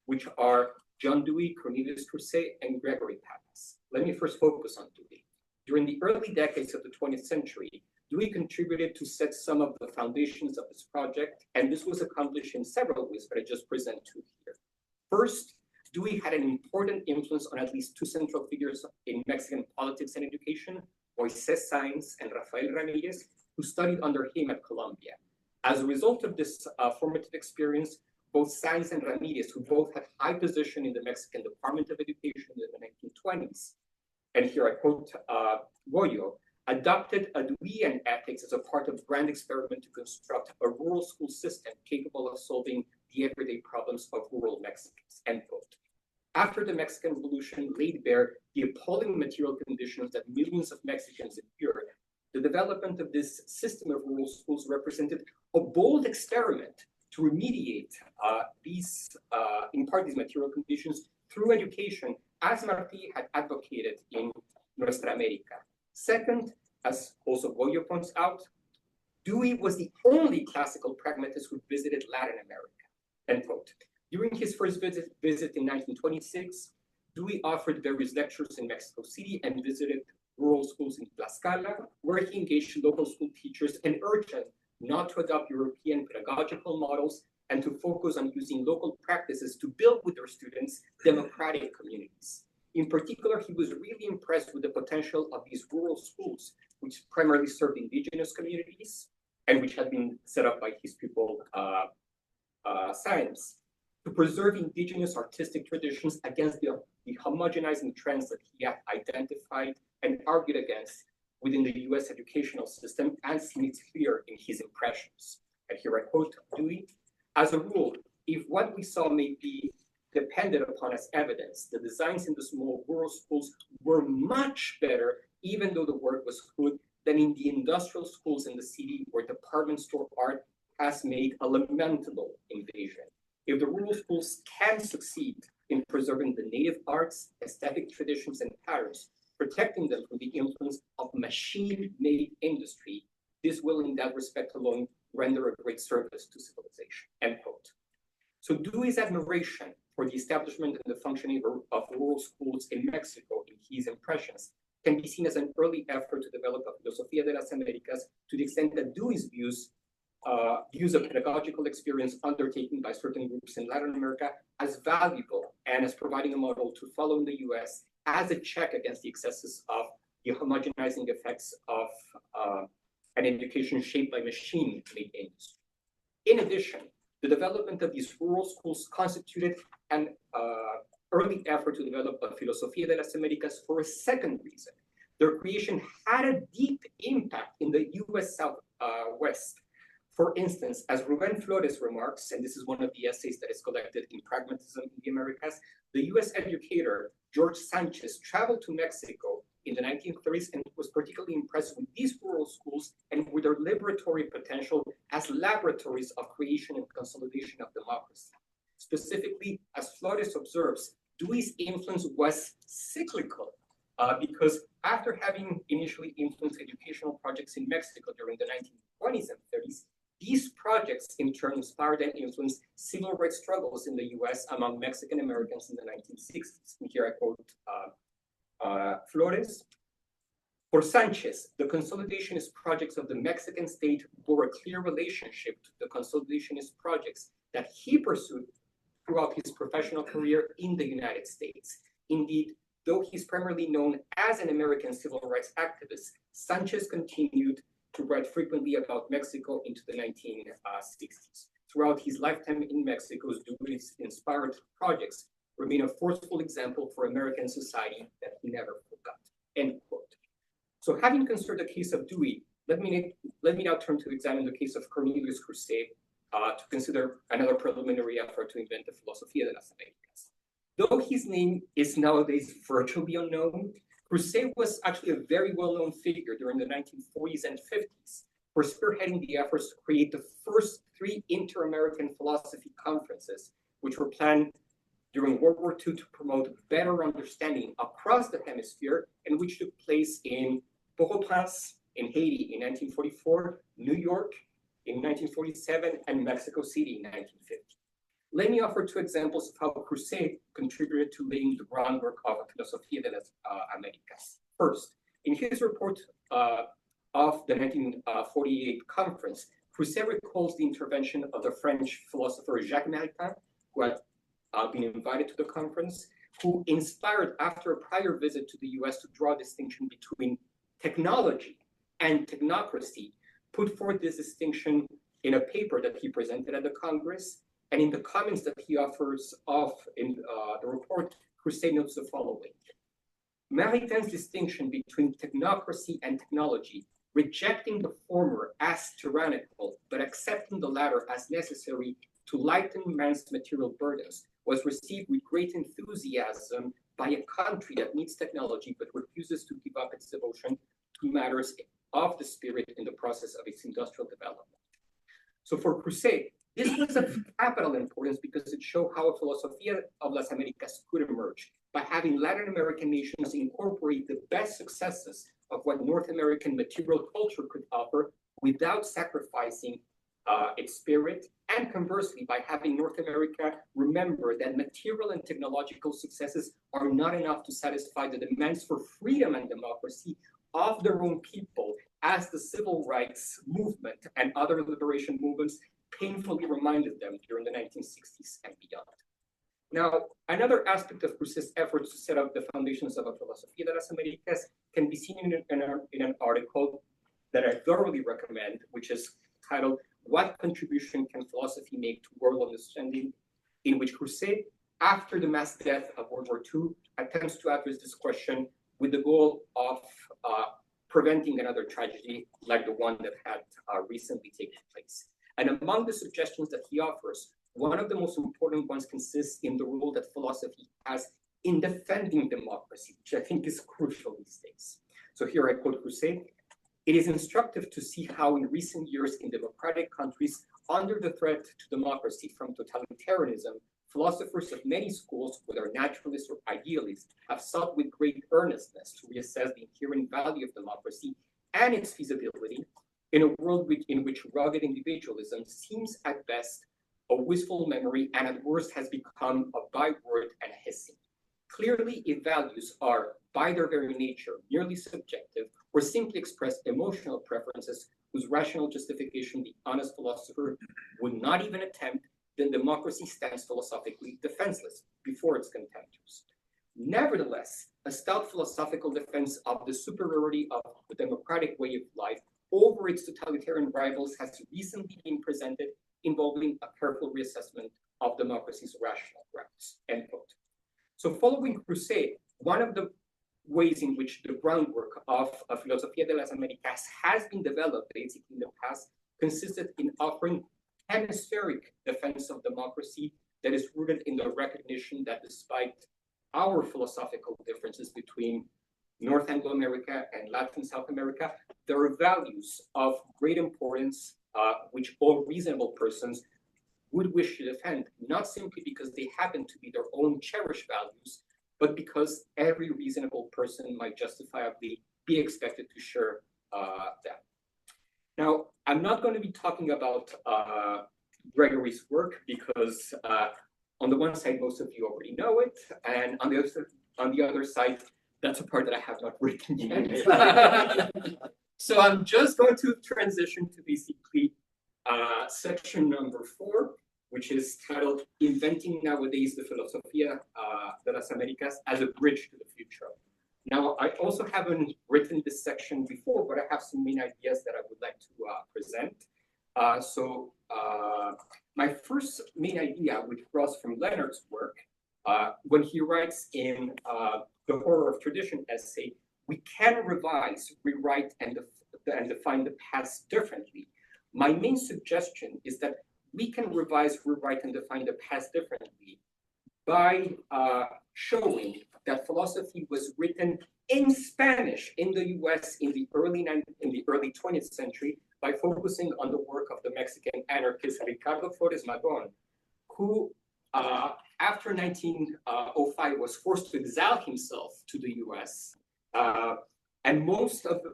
S14: which are John Dewey, Cornelius Crusade, and Gregory Pappas. Let me first focus on Dewey. During the early decades of the 20th century, Dewey contributed to set some of the foundations of this project, and this was accomplished in several ways that I just present to here. First, Dewey had an important influence on at least 2 central figures in Mexican politics and education, Moisés Sáenz and Rafael Ramírez, who studied under him at Columbia. As a result of this formative experience, both Sáenz and Ramírez, who both had high position in the Mexican Department of Education in the 1920s, and here I quote Goyo, adopted a Deweyan ethics as a part of a grand experiment to construct a rural school system capable of solving the everyday problems of rural Mexicans, end quote. After the Mexican Revolution laid bare the appalling material conditions that millions of Mexicans endured, the development of this system of rural schools represented a bold experiment to remediate in part these material conditions through education, as Martí had advocated in Nuestra América. Second, as also Goyo points out, Dewey was the only classical pragmatist who visited Latin America, end quote. During his first visit in 1926, Dewey offered various lectures in Mexico City and visited rural schools in Tlaxcala, where he engaged local school teachers and urged them not to adopt European pedagogical models and to focus on using local practices to build with their students democratic communities. In particular, he was really impressed with the potential of these rural schools, which primarily served indigenous communities and which had been set up by his pupil, Sáenz, to preserve indigenous artistic traditions against the homogenizing trends that he had identified and argued against within the US educational system, as it's clear in his impressions. And here I quote Dewey, as a rule, if what we saw may be depended upon as evidence, the designs in the small rural schools were much better, even though the work was good, than in the industrial schools in the city where department store art has made a lamentable invasion. If the rural schools can succeed in preserving the native arts, aesthetic traditions, and patterns, protecting them from the influence of machine-made industry. This will, in that respect alone, render a great service to civilization, end quote. So Dewey's admiration for the establishment and the functioning of rural schools in Mexico in his impressions can be seen as an early effort to develop a Filosofía de las Américas, to the extent that Dewey's views of pedagogical experience undertaken by certain groups in Latin America as valuable and as providing a model to follow in the US as a check against the excesses of the homogenizing effects of an education shaped by machine-made industry. In addition, the development of these rural schools constituted an early effort to develop a Filosofía de las Américas for a second reason. Their creation had a deep impact in the US Southwest. For instance, as Ruben Flores remarks, and this is one of the essays that is collected in Pragmatism in the Americas, the US educator George Sanchez traveled to Mexico in the 1930s and was particularly impressed with these rural schools and with their liberatory potential as laboratories of creation and consolidation of democracy. Specifically, as Flores observes, Dewey's influence was cyclical because after having initially influenced educational projects in Mexico during the 1920s and 30s, these projects in turn inspired and influenced civil rights struggles in the US among Mexican Americans in the 1960s. And here I quote Flores. For Sanchez, the consolidationist projects of the Mexican state bore a clear relationship to the consolidationist projects that he pursued throughout his professional career in the United States. Indeed, though he's primarily known as an American civil rights activist, Sanchez continued to write frequently about Mexico into the 1960s. Throughout his lifetime in Mexico, Dewey's inspired projects remain a forceful example for American society that he never forgot, end quote. So having considered the case of Dewey, let me now turn to examine the case of Cornelius Crusade to consider another preliminary effort to invent the Filosofía de las Américas. Though his name is nowadays virtually unknown, Crusade was actually a very well-known figure during the 1940s and 50s for spearheading the efforts to create the first 3 inter-American philosophy conferences, which were planned during World War II to promote better understanding across the hemisphere, and which took place in Port-au-Prince in Haiti in 1944, New York in 1947, and Mexico City in 1950. Let me offer 2 examples of how Crusade contributed to laying the groundwork of a Filosofía de las Américas. First, in his report of the 1948 conference, Crusade recalls the intervention of the French philosopher Jacques Maritain, who had been invited to the conference, who inspired after a prior visit to the US to draw a distinction between technology and technocracy, put forth this distinction in a paper that he presented at the Congress. And in the comments that he offers in the report, Crusade notes the following. Maritain's distinction between technocracy and technology, rejecting the former as tyrannical, but accepting the latter as necessary to lighten man's material burdens, was received with great enthusiasm by a country that needs technology but refuses to give up its devotion to matters of the spirit in the process of its industrial development. So for Crusade, this was of capital importance because it showed how a Filosofía of las Américas could emerge by having Latin American nations incorporate the best successes of what North American material culture could offer without sacrificing its spirit, and conversely, by having North America remember that material and technological successes are not enough to satisfy the demands for freedom and democracy of their own people, as the civil rights movement and other liberation movements painfully reminded them during the 1960s and beyond. Now, another aspect of Cruzade's efforts to set up the foundations of a Filosofía de las Américas can be seen in an article that I thoroughly recommend, which is titled, "What Contribution Can Philosophy Make to World Understanding?" in which Crusade, after the mass death of World War II, attempts to address this question with the goal of preventing another tragedy like the one that had recently taken place. And among the suggestions that he offers, one of the most important ones consists in the role that philosophy has in defending democracy, which I think is crucial these days. So here I quote Crusade. "It is instructive to see how in recent years in democratic countries, under the threat to democracy from totalitarianism, philosophers of many schools, whether naturalists or idealists, have sought with great earnestness to reassess the inherent value of democracy and its feasibility in a world in which rugged individualism seems at best a wistful memory and at worst has become a byword and a hissing. Clearly, if values are, by their very nature, merely subjective or simply express emotional preferences whose rational justification the honest philosopher would not even attempt, then democracy stands philosophically defenseless before its contemptors. Nevertheless, a stout philosophical defense of the superiority of the democratic way of life over its totalitarian rivals has recently been presented, involving a careful reassessment of democracy's rational grounds, end quote. So following Crusade, one of the ways in which the groundwork of Filosofía de las Américas has been developed basically in the past consisted in offering hemispheric defense of democracy that is rooted in the recognition that despite our philosophical differences between North Anglo-America and Latin South America, there are values of great importance which all reasonable persons would wish to defend, not simply because they happen to be their own cherished values, but because every reasonable person might justifiably be expected to share them. Now, I'm not going to be talking about Gregory's work because on the one side, most of you already know it, and on the other side, that's a part that I have not written yet. So I'm just going to transition to basically section number 4, which is titled Inventing Nowadays the Filosofía de las Américas as a Bridge to the Future. Now, I also haven't written this section before, but I have some main ideas that I would like to present. My first main idea, which draws from Leonard's work, when he writes in The Horror of Tradition essay, we can revise, rewrite, and define the past differently. My main suggestion is that we can revise, rewrite, and define the past differently by showing that philosophy was written in Spanish in the US in the early 20th century by focusing on the work of the Mexican anarchist Ricardo Flores Magón, who after 1905 was forced to exile himself to the US. And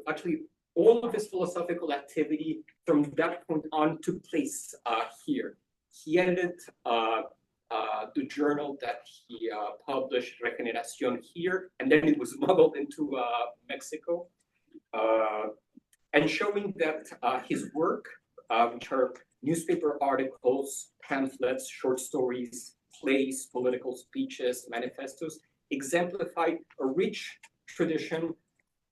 S14: actually all of his philosophical activity from that point on took place here. He edited the journal that he published, Regeneración, here, and then it was smuggled into Mexico, and showing that his work, which are newspaper articles, pamphlets, short stories, plays, political speeches, manifestos, exemplified a rich tradition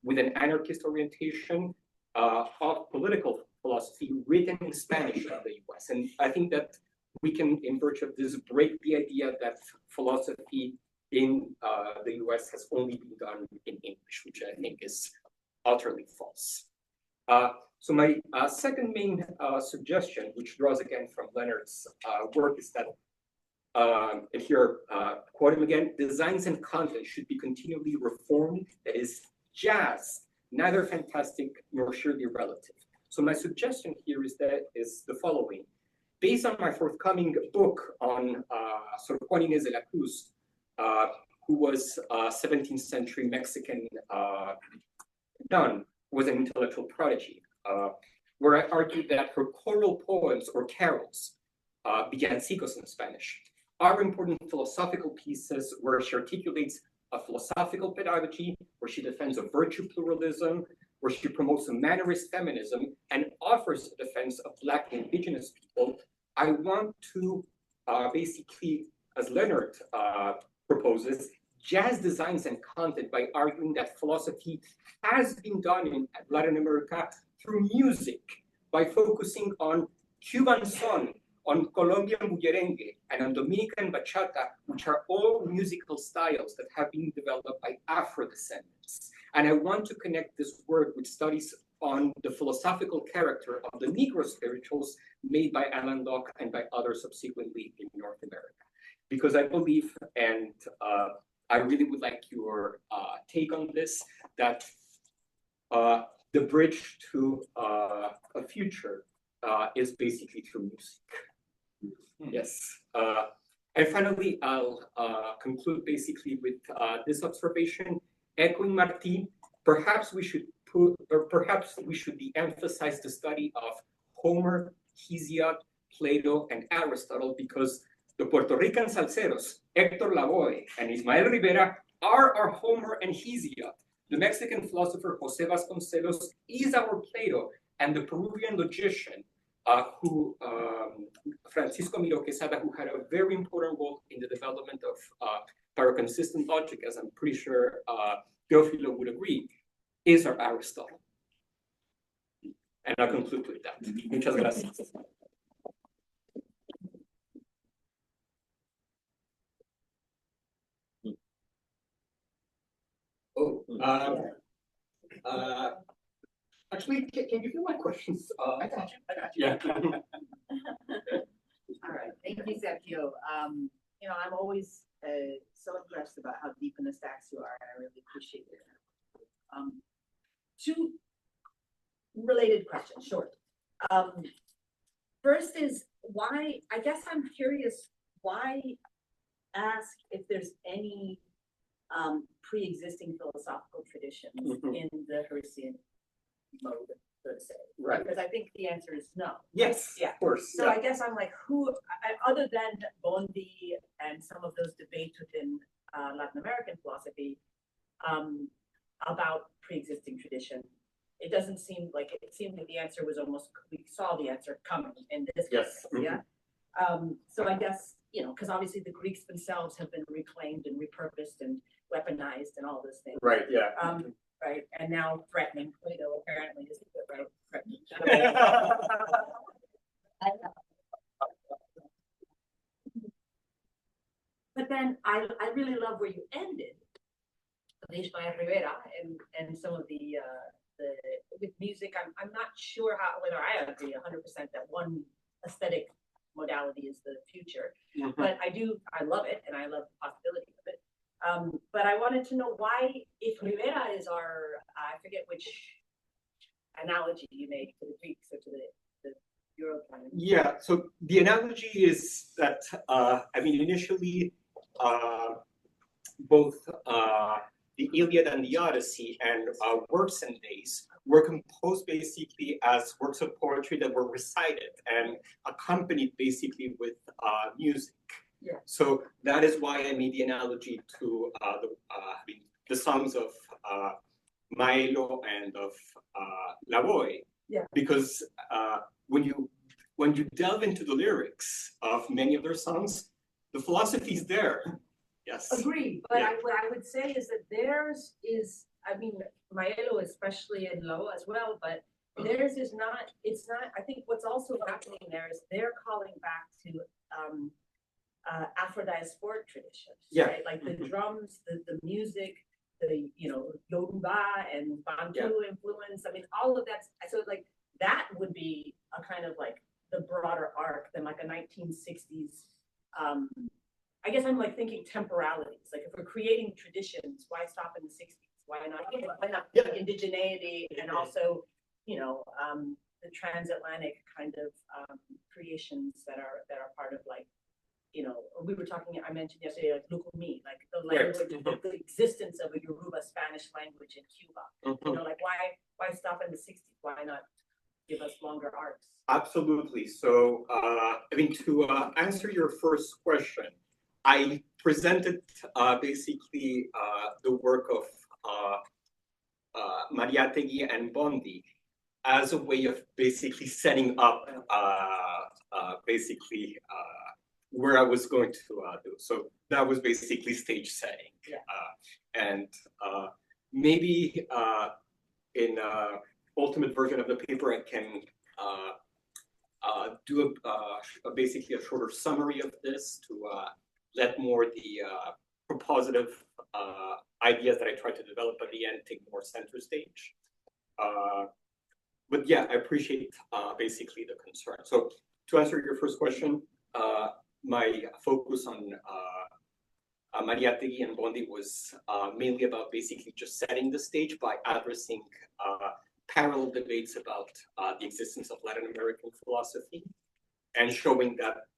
S14: with an anarchist orientation of political philosophy written in Spanish in the US. And I think that we can, in virtue of this, break the idea that philosophy in the US has only been done in English, which I think is utterly false. So my second main suggestion, which draws again from Leonard's work, is that, and here, quote him again, designs and content should be continually reformed, that is, jazz, neither fantastic nor surely relative. So my suggestion here is the following. Based on my forthcoming book on Sor Juana Inés de la Cruz, who was a 17th century Mexican nun, was an intellectual prodigy, where I argued that her choral poems or carols, villancicos in Spanish, are important philosophical pieces where she articulates a philosophical pedagogy, where she defends a virtue pluralism, where she promotes a mannerist feminism and offers a defense of Black and Indigenous people. I want to basically, as Leonard proposes, jazz designs and content by arguing that philosophy has been done in Latin America through music, by focusing on Cuban son, on Colombian bullerengue, and on Dominican bachata, which are all musical styles that have been developed by Afro-descendants. And I want to connect this work with studies on the philosophical character of the Negro spirituals made by Alan Locke and by others subsequently in North America. Because I believe, and I really would like your take on this, that the bridge to a future is basically through music. Yes. And finally, I'll conclude basically with this observation, echoing Martin. Perhaps we should de-emphasize the study of Homer, Hesiod, Plato, and Aristotle, because the Puerto Rican salseros, Héctor Lavoe and Ismael Rivera, are our Homer and Hesiod. The Mexican philosopher Jose Vasconcelos is our Plato, and the Peruvian logician, Francisco Miro Quesada, who had a very important role in the development of paraconsistent logic, as I'm pretty sure Teófilo would agree, is our Aristotle. And I'll conclude with that. Muchas gracias. Oh, actually, can you hear my questions? I got you. Yeah.
S8: All right, thank you, Sergio. You know, I'm always so impressed about how deep in the stacks you are, and I really appreciate it. Two related questions, short. First is why, I guess I'm curious, why ask if there's any pre-existing philosophical traditions in the Harrisian mode, so to say.
S14: Right.
S8: Because I think the answer is no.
S14: Yes,
S8: yeah,
S14: of course.
S8: So I guess I'm like, who, other than Bondi and some of those debates within Latin American philosophy about pre-existing tradition, it doesn't seem like, it seemed like the answer was almost, we saw the answer coming in this case, yeah? So I guess, you know, because obviously the Greeks themselves have been reclaimed and repurposed and weaponized and all those things.
S14: Right, yeah.
S8: Right, and now threatening Plato apparently is right. But then I really love where you ended, Ismael Rivera, and some of the with music. I'm not sure whether I agree 100% that one aesthetic modality is the future, but I love it, and I love the possibility of it. But I wanted to know why, if Rivera is our, I forget which analogy you made to the Greeks or to the European.
S14: Yeah, so the analogy is that, I mean, initially, both the Iliad and the Odyssey and Works and Days were composed basically as works of poetry that were recited and accompanied basically with music.
S8: Yeah.
S14: So that is why I made the analogy to the songs of Maelo and of Lavoe.
S8: Yeah.
S14: Because when you delve into the lyrics of many of their songs, the philosophy is there. Yes.
S8: Agree, but
S14: Yeah.
S8: what I would say is that theirs is, I mean, Maelo especially and Lo as well, but theirs is not, it's not, I think what's also happening there is they're calling back to Afro-diasporic traditions,
S14: Yeah.
S8: right? Like the drums, the music, the, you know, Yoruba and Bantu influence. I mean, all of that's, so like that would be a kind of like the broader arc than like a 1960s, I guess I'm like thinking temporalities. Like if we're creating traditions, why stop in the 60s? Why not indigeneity and also, you know, the transatlantic kind of creations that are part of like, you know, we were talking, I mentioned yesterday, like Lukumi, like the language, the existence of a Yoruba Spanish language in Cuba. You know, like why stop in the 60s? Why not give us longer arcs?
S14: Absolutely. So, I mean, to answer your first question, I presented basically the work of Mariátegui and Bondi as a way of basically setting up where I was going to do. So that was basically stage setting.
S8: Yeah.
S14: And maybe in ultimate version of the paper, I can do basically a shorter summary of this to let more the propositive ideas that I tried to develop at the end take more center stage. But yeah, I appreciate basically the concern. So to answer your first question, my focus on Mariátegui and Bondi was mainly about basically just setting the stage by addressing parallel debates about the existence of Latin American philosophy and showing that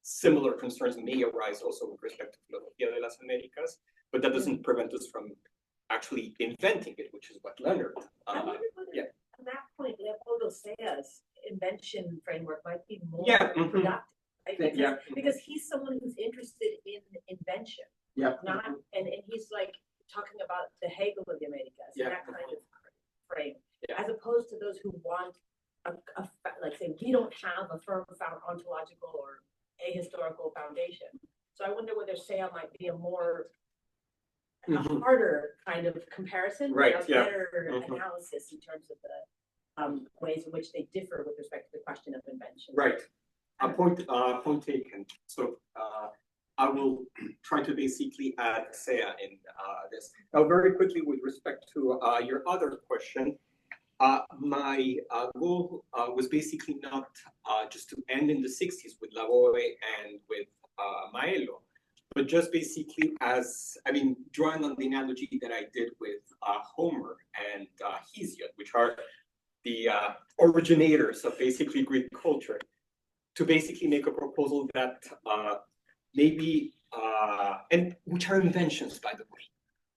S14: similar concerns may arise also with respect to Filosofía de las Américas, but that doesn't prevent us from actually inventing it, which is what Leonard.
S8: I wonder whether
S14: Yeah.
S8: at that point, Leopoldo Sea's invention framework might be more
S14: Yeah,
S8: productive. Right? Because,
S14: Yeah.
S8: because he's someone who's interested in invention,
S14: Yeah.
S8: not and he's like talking about the Hegel of the Americas,
S14: Yeah.
S8: that kind of frame,
S14: Yeah.
S8: as opposed to those who want like say we don't have a firm ontological or ahistorical foundation. So I wonder whether Sea might be a more a harder kind of comparison,
S14: Right,
S8: but a
S14: yeah.
S8: better analysis in terms of the ways in which they differ with respect to the question of invention.
S14: Right. Point taken. So I will try to basically add Sea in this. Now, very quickly with respect to your other question, my goal was basically not just to end in the 60s with Lavoie and with Maelo, but just basically as, I mean, drawing on the analogy that I did with Homer and Hesiod, which are the originators of basically Greek culture, to basically make a proposal that maybe, and which are inventions, by the way.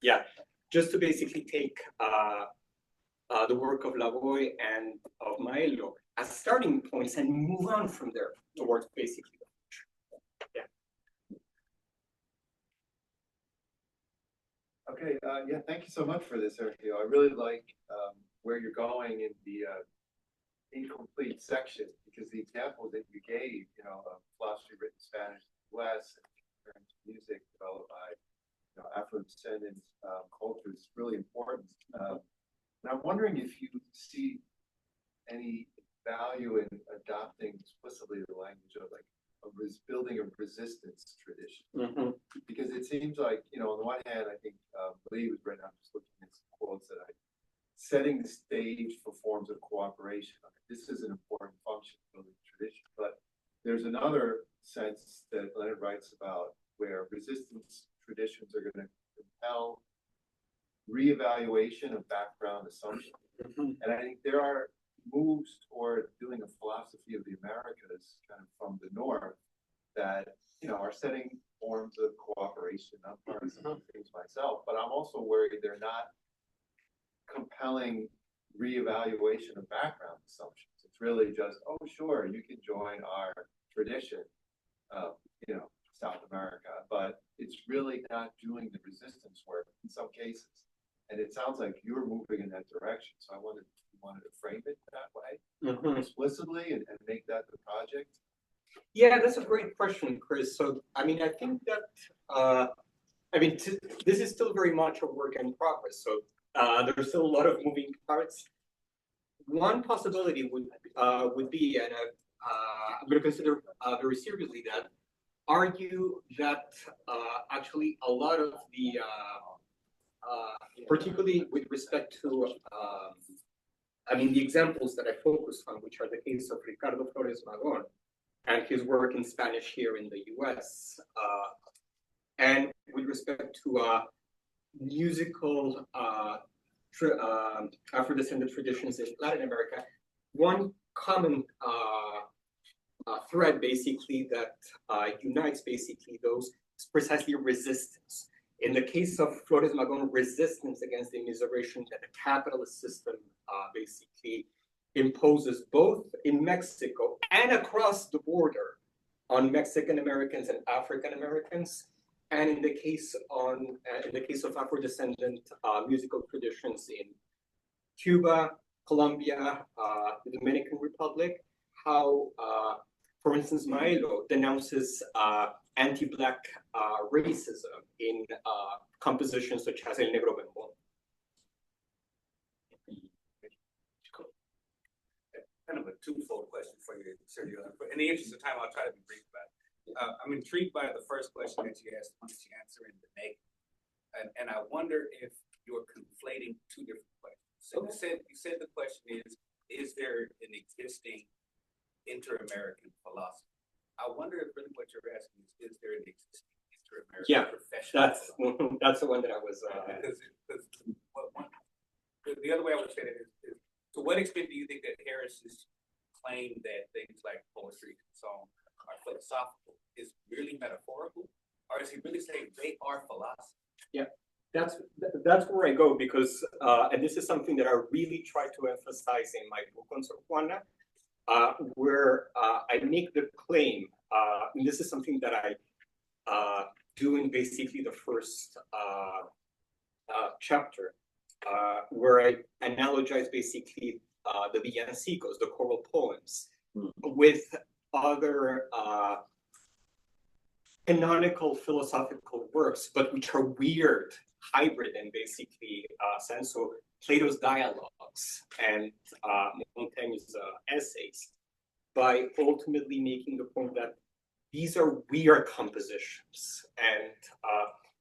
S14: Yeah, just to basically take the work of Lavoie and of Maelo as starting points and move on from there towards basically the future. Yeah.
S3: Okay, yeah, thank you so much for this, Sergio. I really like where you're going in the incomplete section, because the examples that you gave, you know, philosophy written in Spanish in the US, and music developed by, you know, Afro-descendant culture is really important. And I'm wondering if you see any value in adopting explicitly the language of like building a resistance tradition. Because it seems like, you know, on the one hand, I think Lee was right now just looking at some quotes that setting the stage for forms of cooperation. I mean, this is an important function of building tradition, but there's another sense that Leonard writes about where resistance traditions are going to compel reevaluation of background assumptions. And I think there are moves toward doing a philosophy of the Americas kind of from the north that, you know, are setting forms of cooperation. I'm part of some things myself, but I'm also worried they're not compelling reevaluation of background assumptions. It's really just, oh, sure, you can join our tradition of, you know, South America, but it's really not doing the resistance work in some cases. And it sounds like you're moving in that direction. So I wanted to frame it that way explicitly and make that the project.
S14: Yeah, that's a great question, Chris. So, I mean, I think that, this is still very much a work in progress. So there's still a lot of moving parts. One possibility would be, and I'm going to consider very seriously that, argue that actually a lot of the, particularly with respect to, the examples that I focused on, which are the case of Ricardo Flores Magón and his work in Spanish here in the US, and with respect to musical Afro-descendant traditions in Latin America, one common thread basically that unites basically those is precisely resistance. In the case of Flores Magón, resistance against the immiseration that the capitalist system basically imposes both in Mexico and across the border on Mexican Americans and African Americans, and in the case of Afro-descendant musical traditions in Cuba, Colombia, the Dominican Republic, how, for instance, Maelo denounces anti-Black racism in compositions such as El Negro Bembón.
S15: Kind of a twofold question for you, Sergio. In the interest of time, I'll try to be brief about it. I'm intrigued by the first question that you asked, one that you answer in the negative. And I wonder if you're conflating two different questions. So you said the question is there an existing inter-American philosophy? I wonder if really what you're asking is there an existing inter-American professional?
S14: That's the one that I was.
S15: Because the other way I would say it is, to what extent do you think that Harris's claim that things like poetry and song are philosophical is really metaphorical, or is he really saying they are philosophy?
S14: Yeah, that's where I go, because and this is something that I really try to emphasize in my book on Sor Juana, where I make the claim, and this is something that I do in basically the first chapter, where I analogize basically the villancicos, the choral poems, with other canonical philosophical works, but which are weird, hybrid in basically sense. So Plato's dialogues and Montaigne's essays, by ultimately making the point that these are weird compositions, and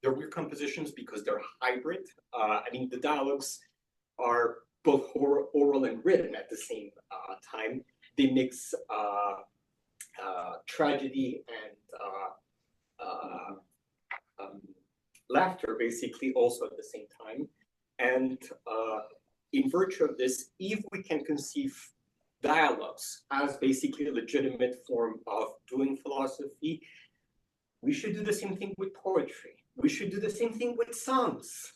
S14: they're weird compositions because they're hybrid. I mean, the dialogues are both oral and written at the same time. They mix tragedy and laughter, basically, also at the same time. And in virtue of this, if we can conceive dialogues as basically a legitimate form of doing philosophy, we should do the same thing with poetry. We should do the same thing with songs.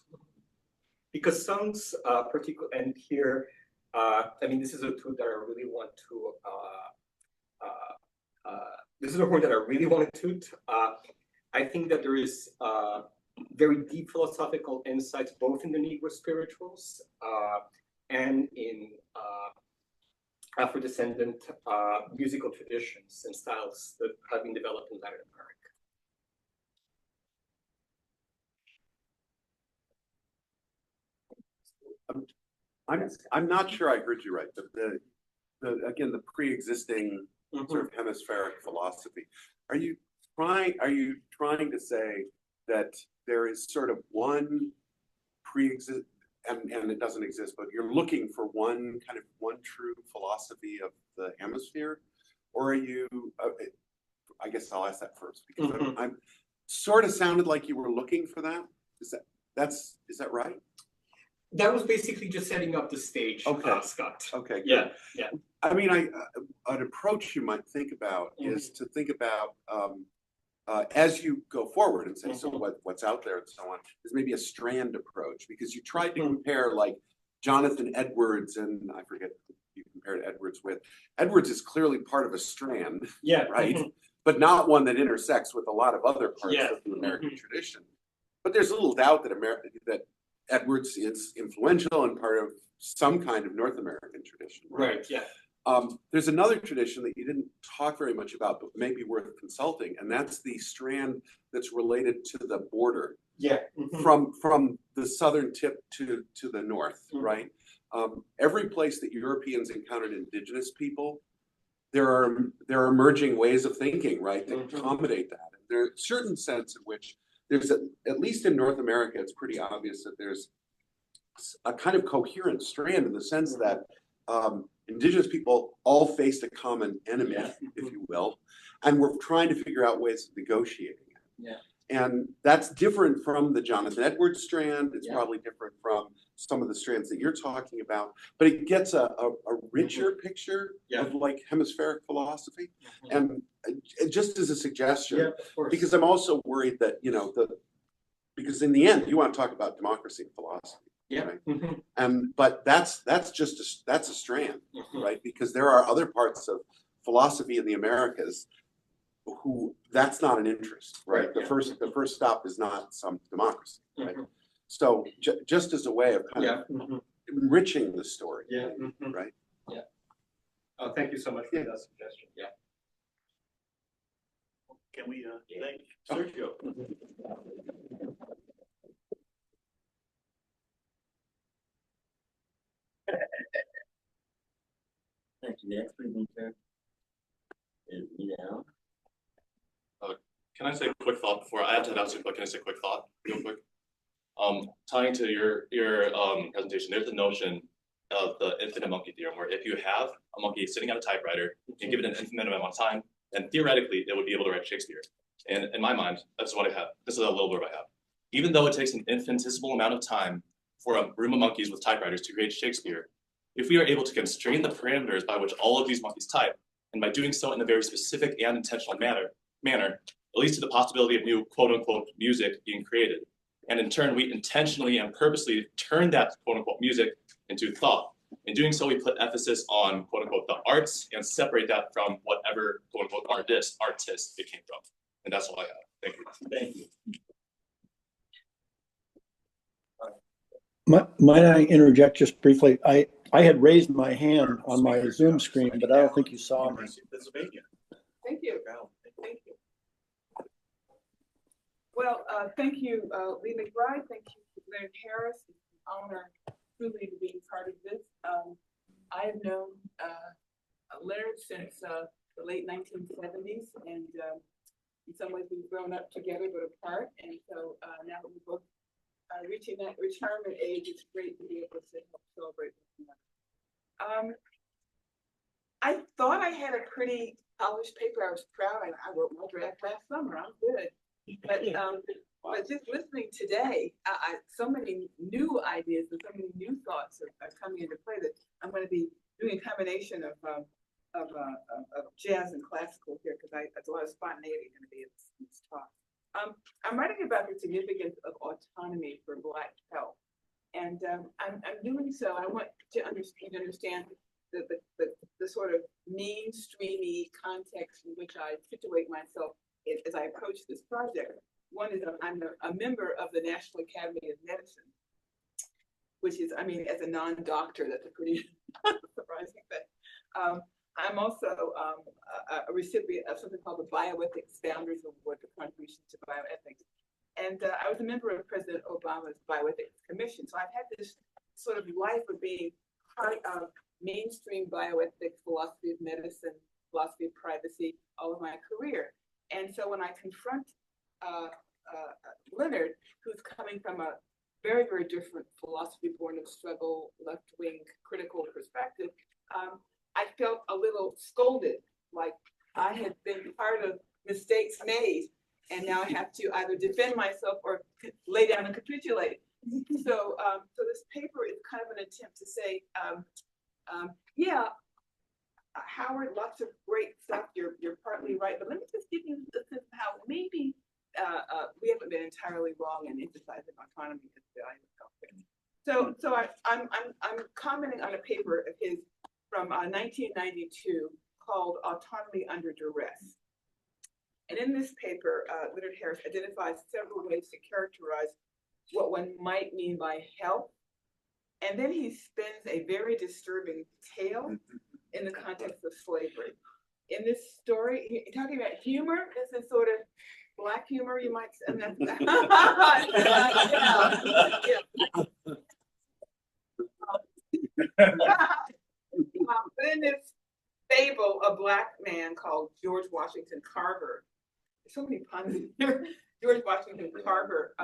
S14: Because songs, particularly, and here, I mean, this is a tool that I really want to, this is a point that I really want to toot. I think that there is very deep philosophical insights, both in the Negro spirituals and in Afro-descendant musical traditions and styles that have been developed in Latin
S16: America. I'm not sure I heard you right, but again, the pre-existing sort of hemispheric philosophy. Are you trying to say that there is sort of one pre-exist and it doesn't exist, but you're looking for one true philosophy of the hemisphere? Or are you, I guess I'll ask that first, because I'm sort of sounded like you were looking for that. Is that right?
S14: That was basically just setting up the stage, Scott.
S16: Okay, good.
S14: Yeah.
S16: I mean, an approach you might think about is to think about as you go forward and say, so what's out there and so on, is maybe a strand approach, because you tried to compare like Jonathan Edwards, and I forget who you compared Edwards with. Edwards is clearly part of a strand, right? But not one that intersects with a lot of other parts of the American tradition. But there's little doubt that Edwards is influential and part of some kind of North American tradition.
S14: Right, yeah.
S16: There's another tradition that you didn't talk very much about, but may be worth consulting, and that's the strand that's related to the border.
S14: Yeah.
S16: From the southern tip to the north, right? Every place that Europeans encountered indigenous people, there are emerging ways of thinking, right, that accommodate that. And there's a certain sense in which there's, at least in North America, it's pretty obvious that there's a kind of coherent strand in the sense that indigenous people all faced a common enemy, if you will, and we're trying to figure out ways of negotiating it.
S14: Yeah.
S16: And that's different from the Jonathan Edwards strand. It's probably different from some of the strands that you're talking about, but it gets a richer picture of like hemispheric philosophy. And just as a suggestion, because I'm also worried that, because in the end, you want to talk about democracy and philosophy.
S14: Yeah.
S16: Right? But that's a strand, right? Because there are other parts of philosophy in the Americas who that's not an interest, right? The first stop is not some democracy, right? So just as a way of kind of enriching the story, right?
S14: Yeah. Oh, thank you so much for that suggestion. Yeah.
S4: Can we thank Sergio?
S6: Thank you. Next presenter is Ina.
S1: Can I say a quick thought before I have to announce it, but can I say a quick thought real quick? Tying to your presentation, there's the notion of the infinite monkey theorem, where if you have a monkey sitting at a typewriter and give it an infinite amount of time, then theoretically it would be able to write Shakespeare. And in my mind, that's what I have. This is a little blurb I have. Even though it takes an infinitesimal amount of time for a room of monkeys with typewriters to create Shakespeare, if we are able to constrain the parameters by which all of these monkeys type, And by doing so in a very specific and intentional manner, it leads to the possibility of new quote unquote music being created. And in turn, we intentionally and purposely turn that quote unquote music into thought. In doing so, we put emphasis on quote unquote the arts and separate that from whatever quote unquote artist it came from. And that's all I have. Thank you.
S14: Thank you.
S11: Might I interject just briefly? I had raised my hand on my Zoom screen, but I don't think you saw me.
S7: Thank you. Thank you. Well, thank you, Lee McBride. Thank you, Leonard Harris. It's an honor truly to be part of this. I have known Leonard since the late 1970s, and in some ways we've grown up together but apart. And so now that we're both reaching that retirement age, it's great to be able to help celebrate with them. I thought I had a pretty polished paper. I was proud. I wrote my draft last summer. I'm good. But just listening today, so many new ideas and so many new thoughts are coming into play that I'm going to be doing a combination of jazz and classical here because there's a lot of spontaneity going to be in this talk. I'm writing about the significance of autonomy for Black health, and I'm doing so. I want to understand the sort of mainstreamy context in which I situate myself as I approach this project. One is I'm a member of the National Academy of Medicine, which is, I mean, as a non-doctor, that's a pretty surprising thing. I'm also a recipient of something called the Bioethics Founders Award for contributions to bioethics. And I was a member of President Obama's Bioethics Commission. So I've had this sort of life of being part of mainstream bioethics, philosophy of medicine, philosophy of privacy, all of my career. And so when I confront Leonard, who's coming from a very, very different philosophy born of struggle, left-wing critical perspective, I felt a little scolded, like I had been part of mistakes made, and now I have to either defend myself or lay down and capitulate. So this paper is kind of an attempt to say, yeah, Howard, lots of great stuff. You're partly right, but let me just give you a sense of how maybe we haven't been entirely wrong in emphasizing autonomy as the value of healthcare. So I'm commenting on a paper of his from 1992 called Autonomy Under Duress. And in this paper, Leonard Harris identifies several ways to characterize what one might mean by health. And then he spins a very disturbing tale in the context of slavery. In this story, talking about humor, this is sort of Black humor, you might say. But in this fable, a Black man called George Washington Carver, so many puns here, George Washington Carver,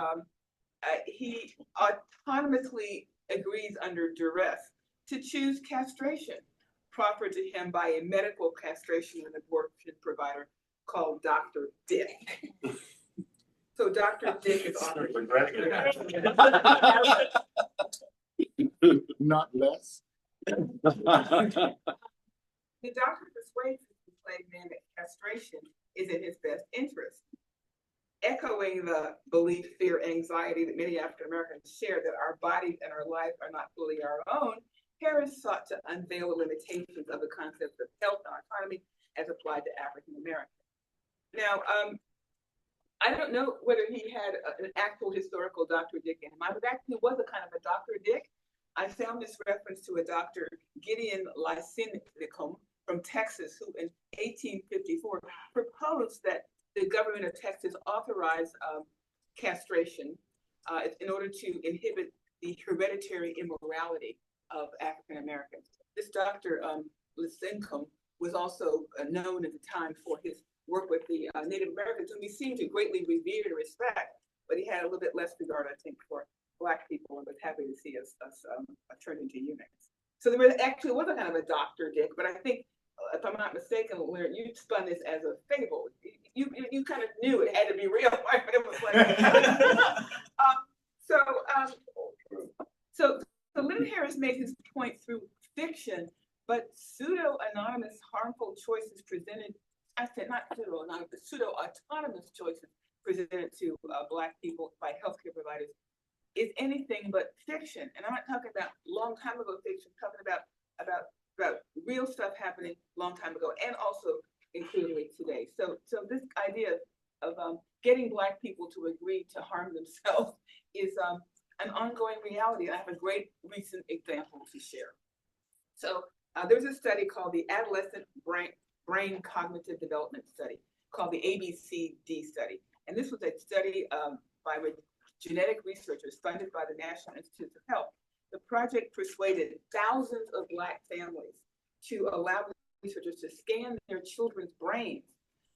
S7: he autonomously agrees under duress to choose castration, proffered to him by a medical castration and abortion provider called Dr. Dick. So Dr. Dick is offered.
S10: Not less.
S7: The doctor persuades the enslaved man that castration is in his best interest. Echoing the belief, fear, anxiety that many African Americans share that our bodies and our lives are not fully our own, Harris sought to unveil the limitations of the concept of health and autonomy as applied to African Americans. Now, I don't know whether he had an actual historical Dr. Dick in him. I was a kind of a Dr. Dick. I found this reference to a Dr. Gideon Lysinicum from Texas, who in 1854 proposed that the government of Texas authorize castration in order to inhibit the hereditary immorality of African Americans. This Dr. Lysinicum was also known at the time for his work with the Native Americans, whom he seemed to greatly revere and respect, but he had a little bit less regard, I think, for Black people, and was happy to see us turn into eunuchs. So there was a kind of a Dr. Dick, but I think, if I'm not mistaken, when you spun this as a fable, you kind of knew it had to be real. It was like, so Leonard Harris made his point through fiction, but pseudo-anonymous harmful choices pseudo-autonomous choices presented to Black people by healthcare providers is anything but fiction. And I'm not talking about long time ago fiction, I'm talking about real stuff happening long time ago, and also including today. So this idea of getting Black people to agree to harm themselves is an ongoing reality. I have a great recent example to share. So there's a study called the Adolescent Brain Cognitive Development Study, called the ABCD study. And this was a study by genetic researchers funded by the National Institutes of Health. The project persuaded thousands of Black families to allow the researchers to scan their children's brains,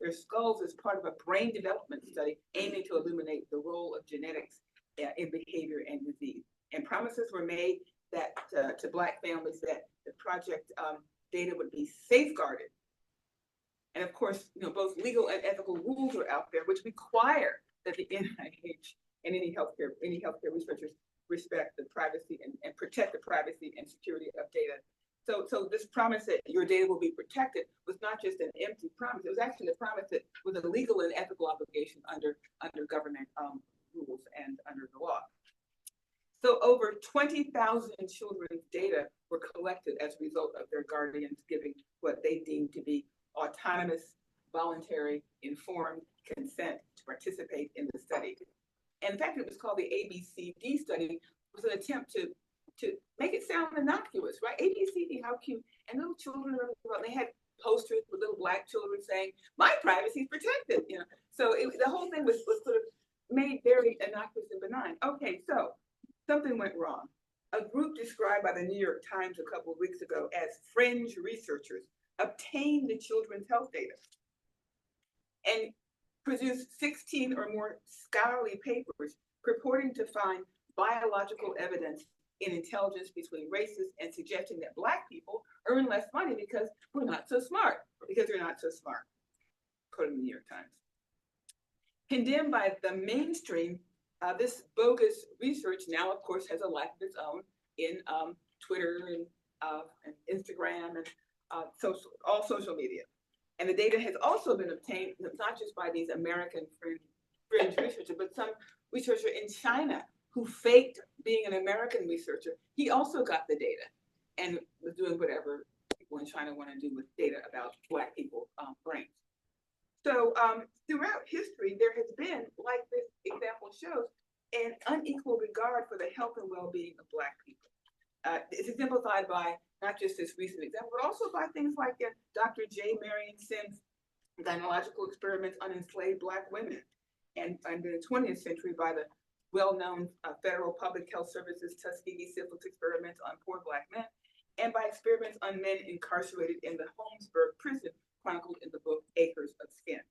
S7: their skulls, as part of a brain development study aiming to illuminate the role of genetics in behavior and disease. And promises were made that to Black families that the project data would be safeguarded. And of course, both legal and ethical rules are out there which require that the NIH and any healthcare researchers respect the privacy and protect the privacy and security of data. So this promise that your data will be protected was not just an empty promise. It was actually a promise that was a legal and ethical obligation under government rules and under the law. So over 20,000 children's data were collected as a result of their guardians giving what they deemed to be autonomous, voluntary, informed consent to participate in the study. And in fact, it was called the ABCD study. It was an attempt to make it sound innocuous, right? ABCD, how cute. And little children, they had posters with little Black children saying, "My privacy is protected," So the whole thing was sort of made very innocuous and benign. Okay, so something went wrong. A group described by the New York Times a couple of weeks ago as fringe researchers obtained the children's health data and produced 16 or more scholarly papers purporting to find biological evidence in intelligence between races and suggesting that Black people earn less money because we're not so smart, according to the New York Times. Condemned by the mainstream, this bogus research now, of course, has a life of its own in Twitter and Instagram and all social media. And the data has also been obtained not just by these American fringe researchers, but some researcher in China who faked being an American researcher. He also got the data and was doing whatever people in China want to do with data about Black people's brains. So throughout history, there has been, like this example shows, an unequal regard for the health and well-being of Black people. It's exemplified by not just this recent example, but also by things like Dr. J. Marion Sims' gynecological experiments on enslaved Black women, and in the 20th century by the well-known Federal Public Health Services Tuskegee syphilis experiments on poor Black men, and by experiments on men incarcerated in the Holmesburg prison, chronicled in the book Acres of Skin.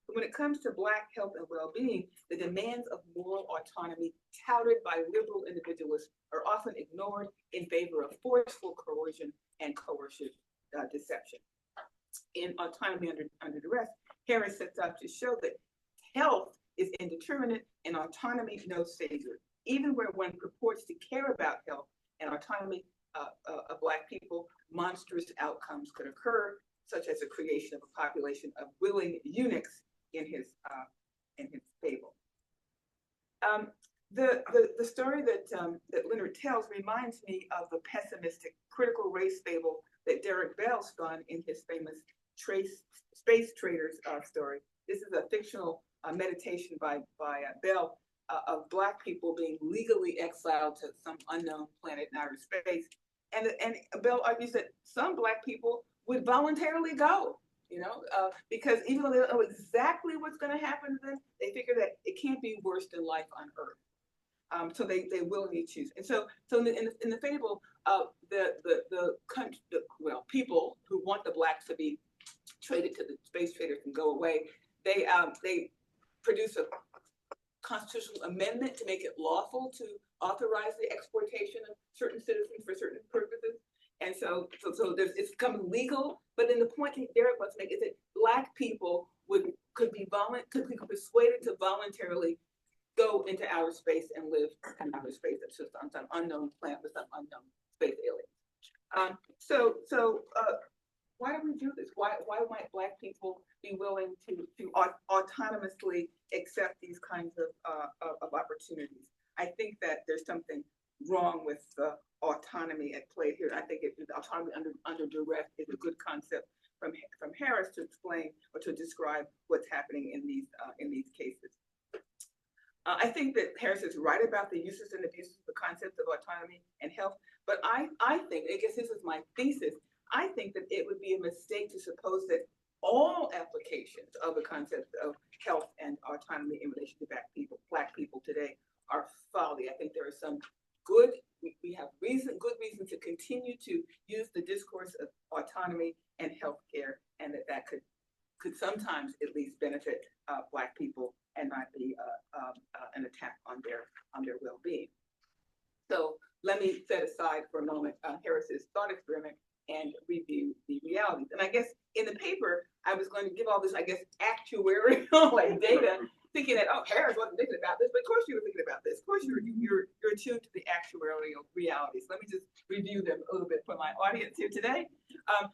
S7: But when it comes to Black health and well-being, the demands of moral autonomy touted by liberal individualists are often ignored in favor of forceful coercion and coercive deception. In Autonomy Under Duress, Harris sets out to show that health is indeterminate and autonomy no savior. Even where one purports to care about health and autonomy of Black people, monstrous outcomes could occur, such as the creation of a population of willing eunuchs in his fable. The story that Leonard tells reminds me of the pessimistic critical race fable that Derek Bell spun in his famous Space Traders story. This is a fictional meditation by Bell of Black people being legally exiled to some unknown planet in outer space. And Bell argues that some Black people would voluntarily go, because even though they don't know exactly what's going to happen to them, they figure that it can't be worse than life on Earth. So they willingly choose. And so in the fable, people who want the Blacks to be traded to the space traders and go away, they produce a constitutional amendment to make it lawful to authorize the exportation of certain citizens for certain purposes. And so it's becoming legal. But then the point Derek wants to make is that Black people could be persuaded to voluntarily go into outer space and live in outer space. That's just on some unknown planet with some unknown space aliens. why do we do this? Why might Black people be willing to autonomously accept these kinds of opportunities? I think that there's something wrong with the autonomy at play here. I think the autonomy under duress is a good concept from Harris to explain or to describe what's happening in these cases. I think that Harris is right about the uses and abuses of the concepts of autonomy and health, but I think, I guess this is my thesis, I think that it would be a mistake to suppose that all applications of the concepts of health and autonomy in relation to Black people today are folly. I think there are some we have good reason to continue to use the discourse of autonomy and healthcare, and that could sometimes at least benefit Black people and not be an attack on their well-being. So let me set aside for a moment Harris's thought experiment and review the realities. And I guess in the paper, I was going to give all this, I guess, actuarial like data, thinking that, oh, Harris wasn't thinking about this, but of course you were thinking about this. Of course you're attuned to the actuarial realities. Let me just review them a little bit for my audience here today.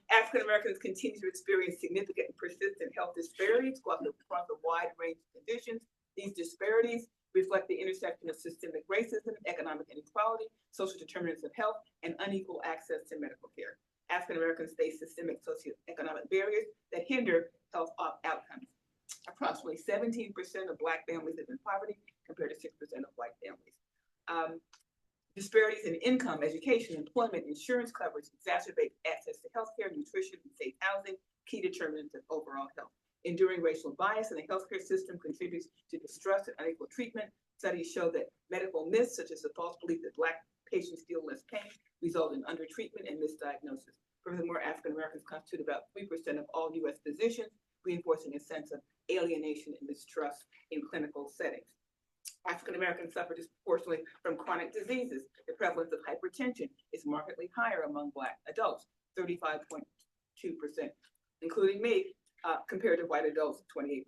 S7: African Americans continue to experience significant and persistent health disparities across a wide range of conditions. These disparities reflect the intersection of systemic racism, economic inequality, social determinants of health, and unequal access to medical care. African Americans face systemic socioeconomic barriers that hinder health outcomes. Approximately 17% of Black families live in poverty compared to 6% of White families. Disparities in income, education, employment, insurance coverage exacerbate access to healthcare, nutrition, and safe housing, key determinants of overall health. Enduring racial bias in the healthcare system contributes to distrust and unequal treatment. Studies show that medical myths, such as the false belief that Black patients feel less pain, result in undertreatment and misdiagnosis. Furthermore, African Americans constitute about 3% of all U.S. physicians, reinforcing a sense of alienation and mistrust in clinical settings. African Americans suffer disproportionately from chronic diseases. The prevalence of hypertension is markedly higher among Black adults, 35.2%, including me, compared to white adults, 28%.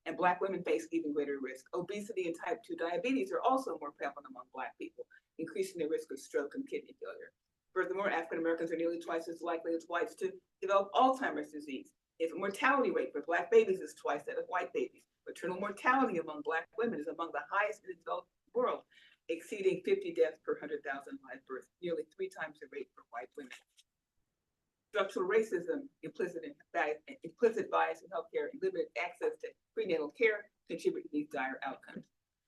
S7: And Black women face even greater risk. Obesity and type 2 diabetes are also more prevalent among Black people, increasing the risk of stroke and kidney failure. Furthermore, African Americans are nearly twice as likely as whites to develop Alzheimer's disease. The mortality rate for Black babies is twice that of white babies. Maternal mortality among Black women is among the highest in the developed world, exceeding 50 deaths per 100,000 live births, nearly 3 times the rate for white women. Structural racism, implicit bias in healthcare, and limited access to prenatal care contribute to these dire outcomes.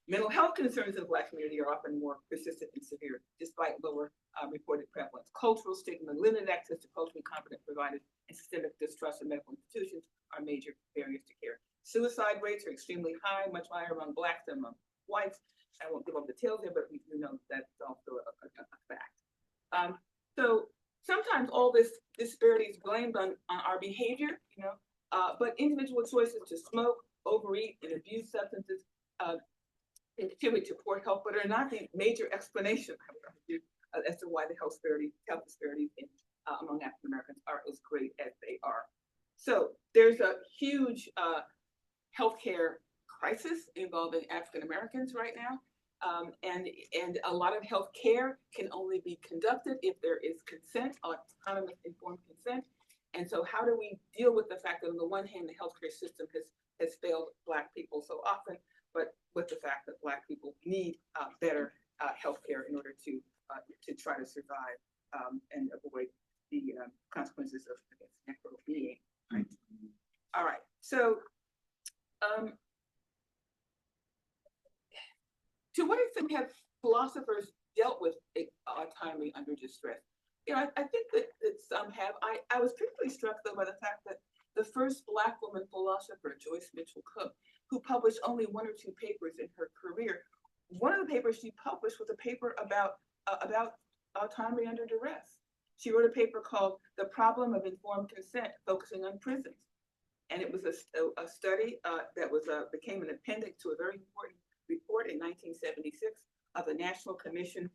S7: Mental health concerns in the Black community are often more persistent and severe, despite lower reported prevalence. Cultural stigma, limited access to culturally competent providers, and systemic distrust of medical institutions are major barriers to care. Suicide rates are extremely high, much higher among Blacks than among whites. I won't give all the details here, but we do know that's also a fact. So sometimes all this disparity is blamed on our behavior, but individual choices to smoke, overeat, and abuse substances contribute to poor health, but are not the major explanation as to why the health disparities among African Americans are as great as they are. So there's a huge healthcare crisis involving African Americans right now, and a lot of healthcare can only be conducted if there is consent, autonomous informed consent. And so how do we deal with the fact that on the one hand, the healthcare system has failed Black people so often, but with the fact that Black people need better healthcare in order to try to survive and avoid the consequences of inequitable being. Right? All right. So, to what extent have philosophers dealt with autonomy under distress? I think that some have. I was particularly struck though by the fact that the first Black woman philosopher, Joyce Mitchell Cook, who published only 1 or 2 papers in her career, one of the papers she published was a paper about autonomy under duress. She wrote a paper called "The Problem of Informed Consent," focusing on prisons, and it was a study that became an appendix to a very important report in 1976 of the National Commission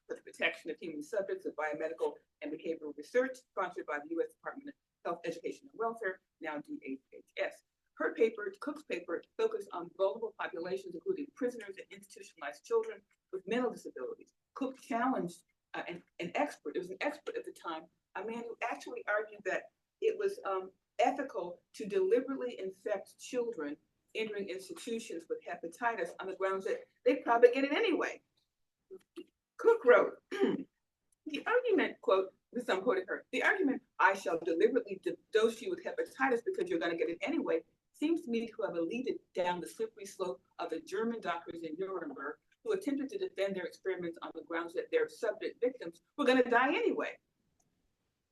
S7: for the Protection of Human Subjects of Biomedical and Behavioral Research, sponsored by the U.S. Department of Health, Education, and Welfare, now DHHS. Her paper, Cook's paper, focused on vulnerable populations, including prisoners and institutionalized children with mental disabilities. Cook challenged an expert, it was an expert at the time, a man who actually argued that it was ethical to deliberately infect children entering institutions with hepatitis on the grounds that they'd probably get it anyway. Cook wrote, the argument, quote, this I'm quoting her, the argument, I shall deliberately dose you with hepatitis because you're going to get it anyway, seems to me to have eluded down the slippery slope of the German doctors in Nuremberg who attempted to defend their experiments on the grounds that their subject victims were going to die anyway.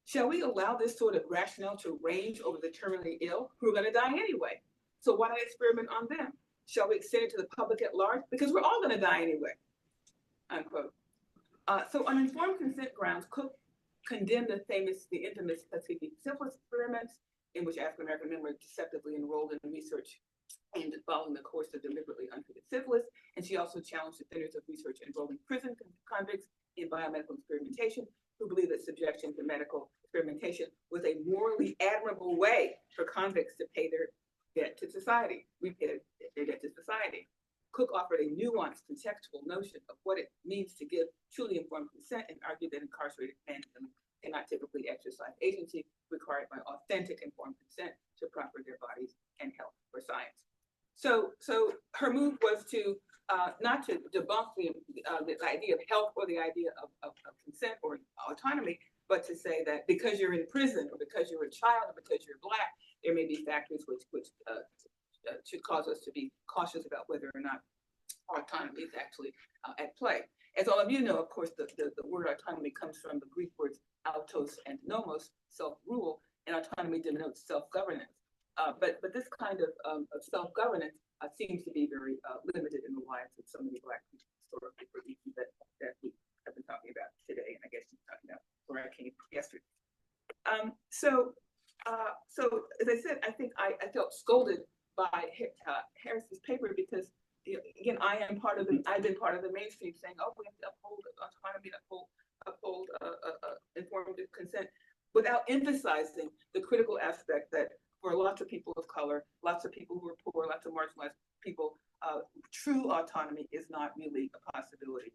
S7: Shall we allow this sort of rationale to range over the terminally ill who are going to die anyway? So why not experiment on them? Shall we extend it to the public at large? Because we're all going to die anyway, unquote. So on informed consent grounds, Cook condemned the infamous syphilis experiments in which African-American men were deceptively enrolled in research aimed at following the course of deliberately untreated syphilis. And she also challenged defenders of research enrolling prison convicts in biomedical experimentation who believe that subjection to medical experimentation was a morally admirable way for convicts to pay their debt to society, repay their debt to society. Cook offered a nuanced contextual notion of what it means to give truly informed consent and argued that incarcerated men cannot typically exercise agency required by authentic informed consent to proffer their bodies and health for science. So her move was to not to debunk the idea of health or the idea of consent or autonomy, but to say that because you're in prison or because you're a child or because you're Black, there may be factors which should cause us to be cautious about whether or not autonomy is actually at play. As all of you know, of course, the word autonomy comes from the Greek words autos and nomos, self-rule, and autonomy denotes self-governance. But this kind of self-governance seems to be very limited in the lives of so many Black people historically for reasons that we have been talking about today, and I guess you're talking about where I came yesterday. So as I said, I think I felt scolded by Harris's paper because, again, I've been part of the mainstream saying, oh, we have to uphold autonomy, uphold informed consent, without emphasizing the critical aspect that for lots of people of color, lots of people who are poor, lots of marginalized people, true autonomy is not really a possibility.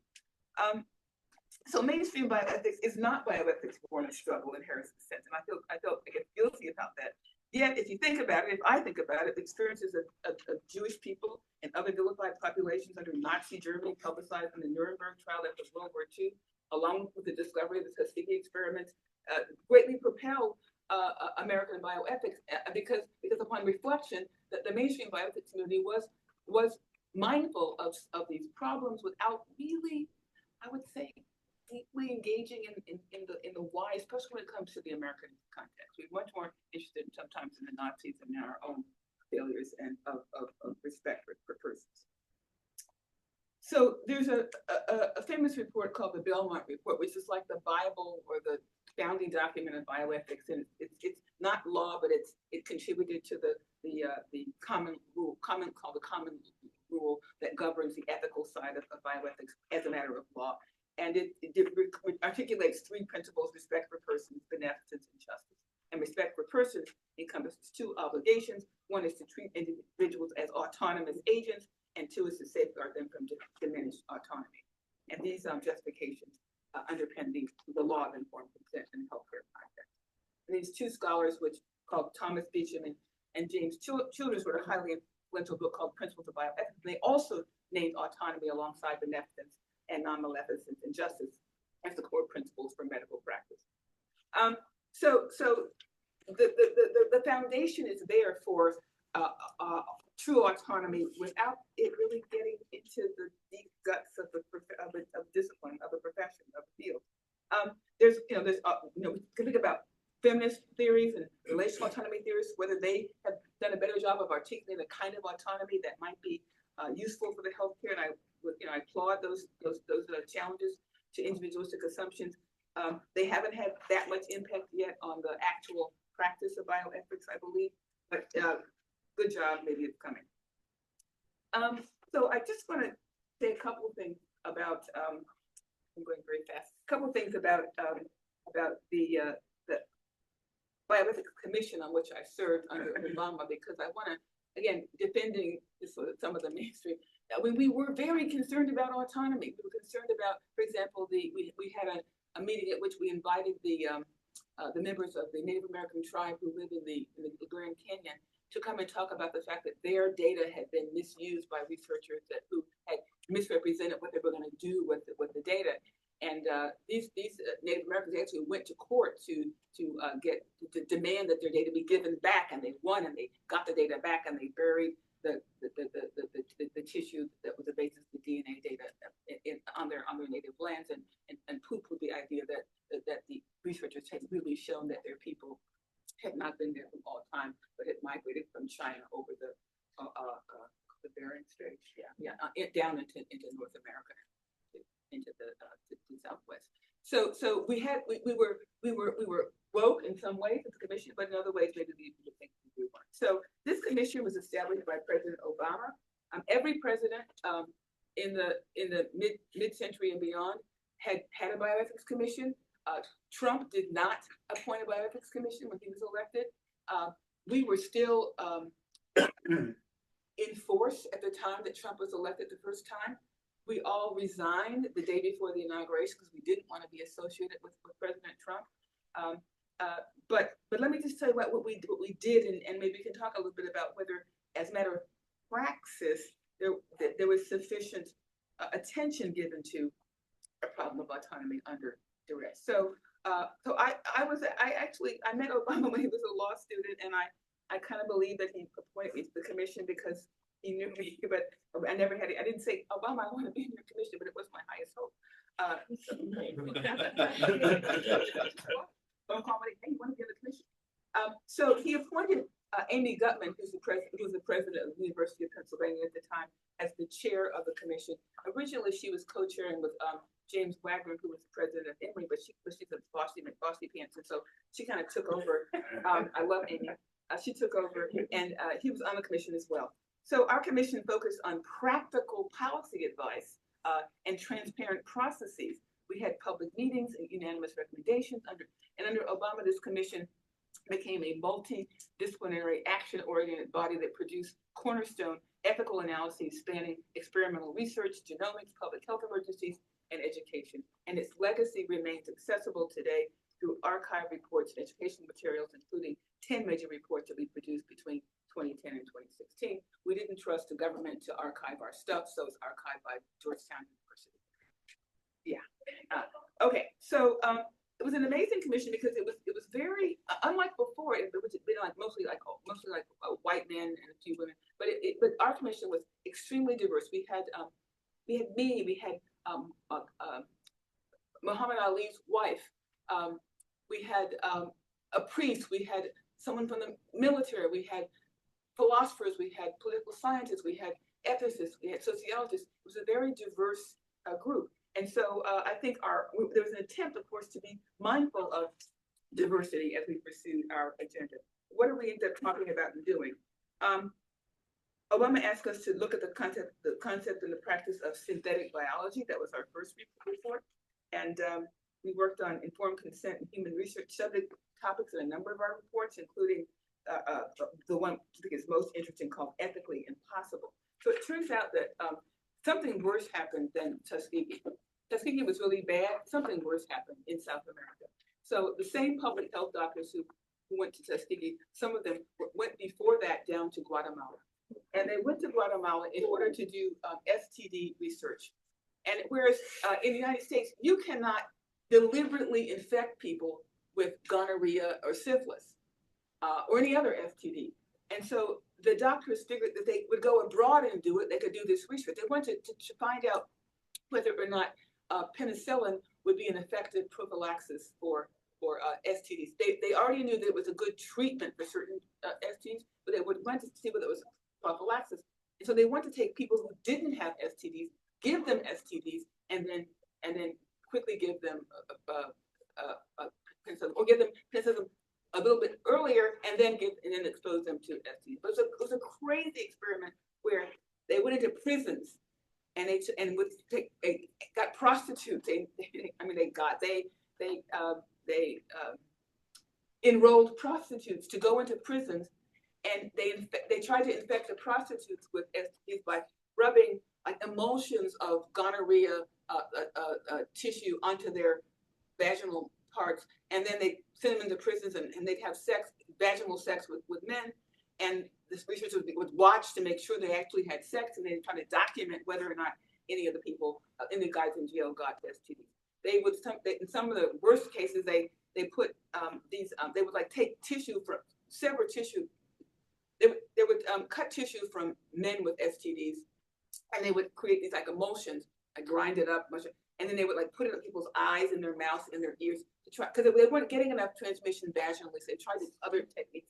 S7: So mainstream bioethics is not bioethics born of struggle in Harris's sense, and I felt guilty about that. Yet, if you think about it, if I think about it, the experiences of Jewish people and other vilified populations under Nazi Germany, publicized in the Nuremberg trial after World War II, along with the discovery of the Tuskegee experiments, greatly propelled American bioethics because upon reflection, the mainstream bioethics community was mindful of these problems without really, I would say, deeply engaging in the why, especially when it comes to the American context. We're much more interested sometimes in the Nazis and in our own failures and of respect for persons. So there's a famous report called the Belmont Report, which is like the Bible or the founding document of bioethics, and it's not law, but it contributed to the common rule that governs the ethical side of bioethics as a matter of law. And it articulates three principles: respect for persons, beneficence, and justice. And respect for persons encompasses two obligations. One is to treat individuals as autonomous agents, and two is to safeguard them from diminished autonomy. And these justifications underpin the law of informed consent in the healthcare context. And these two scholars, which called Thomas Beecham and James Childers, wrote a highly influential book called Principles of Bioethics. They also named autonomy alongside beneficence and non-maleficence and justice as the core principles for medical practice. So the foundation is there for true autonomy without it really getting into the deep guts of discipline, of the profession, of the field. We can think about feminist theories and relational autonomy theorists, whether they have done a better job of articulating the kind of autonomy that might be useful for the healthcare, and I applaud those challenges to individualistic assumptions. They haven't had that much impact yet on the actual practice of bioethics, I believe, but good job, maybe it's coming. So I just want to say a couple of things about, I'm going very fast, a couple of things about the Bioethics Commission on which I served under Obama, because I want to, again, defending some of the mainstream. We were very concerned about autonomy. We were concerned about, for example, we had a meeting at which we invited the the members of the Native American tribe who live in the Grand Canyon to come and talk about the fact that their data had been misused by researchers who had misrepresented what they were going to do with the data. And these Native Americans actually went to court to demand that their data be given back, and they won, and they got the data back, and they buried the tissue that was the basis of the DNA data on their native lands, and poo-pooed the idea that the researchers had really shown that their people had not been there from all time, but had migrated from China over the Bering Strait, down into North America, into the Southwest. So we were woke in some ways at the commission, but in other ways maybe we think we weren't. So this commission was established by President Obama. Every president in the mid-century and beyond had a bioethics commission. Trump did not appoint a bioethics commission when he was elected. We were still in force at the time that Trump was elected the first time. We all resigned the day before the inauguration because we didn't want to be associated with President Trump. But let me just tell you what we did, and maybe we can talk a little bit about whether, as a matter of praxis, there was sufficient attention given to a problem of autonomy under duress. So I met Obama when he was a law student, and I kind of believe that he appointed me to the commission because he knew me, but I didn't say, Obama, I want to be in your commission, but it was my highest hope. Don't call me, hey, you want to be in the commission? So he appointed Amy Gutman, who was the president of the University of Pennsylvania at the time, as the chair of the commission. Originally, she was co-chairing with James Wagner, who was the president of Emory, but she's a bossy pants, and so she kind of took over. I love Amy. She took over, and he was on the commission as well. So our commission focused on practical policy advice and transparent processes. We had public meetings and unanimous recommendations. Under Obama, this commission became a multidisciplinary, action-oriented body that produced cornerstone ethical analyses spanning experimental research, genomics, public health emergencies, and education. And its legacy remains accessible today through archive reports and educational materials, including 10 major reports that we produced between 2010 and 2016. We didn't trust the government to archive our stuff, so it's archived by Georgetown University. Yeah. Okay. So it was an amazing commission because it was very unlike before. It was been mostly like a white man and a few women, but our commission was extremely diverse. We had Muhammad Ali's wife. We had a priest. We had someone from the military. We had philosophers. We had political scientists. We had ethicists. We had sociologists. It was a very diverse group. And so I think there was an attempt, of course, to be mindful of diversity as we pursued our agenda. What did we end up talking about and doing? Obama asked us to look at the concept and the practice of synthetic biology. That was our first report. And we worked on informed consent and human research subject topics in a number of our reports, including the one I think is most interesting called Ethically Impossible. So it turns out that something worse happened than Tuskegee. Tuskegee was really bad. Something worse happened in South America. So the same public health doctors who went to Tuskegee, some of them went before that down to Guatemala. And they went to Guatemala in order to do STD research. And whereas in the United States, you cannot deliberately infect people with gonorrhea or syphilis or any other STD. And so the doctors figured that they would go abroad and do it. They could do this research. They wanted to find out whether or not penicillin would be an effective prophylaxis for STDs. They already knew that it was a good treatment for certain STDs, but they would want to see whether it was prophylaxis. And so they want to take people who didn't have STDs, give them STDs, and then quickly give them penicillin, or give them penicillin a little bit earlier, and then expose them to STDs. But it was a crazy experiment where they went into prisons and got prostitutes. They enrolled prostitutes to go into prisons, and they tried to infect the prostitutes with STDs by rubbing like emulsions of gonorrhea tissue onto their vaginal parts, and then they send them into prisons and they'd have vaginal sex with men. And this research would watch to make sure they actually had sex, and they'd try to document whether or not any of the people, any guys in jail got STDs. They would, in some of the worst cases, they put they would like take tissue from, sever tissue. They would cut tissue from men with STDs, and they would create these like emulsions, like grind it up, and then they would like put it in people's eyes and their mouths and their ears to try, because they weren't getting enough transmission vaginally, so they tried these other techniques.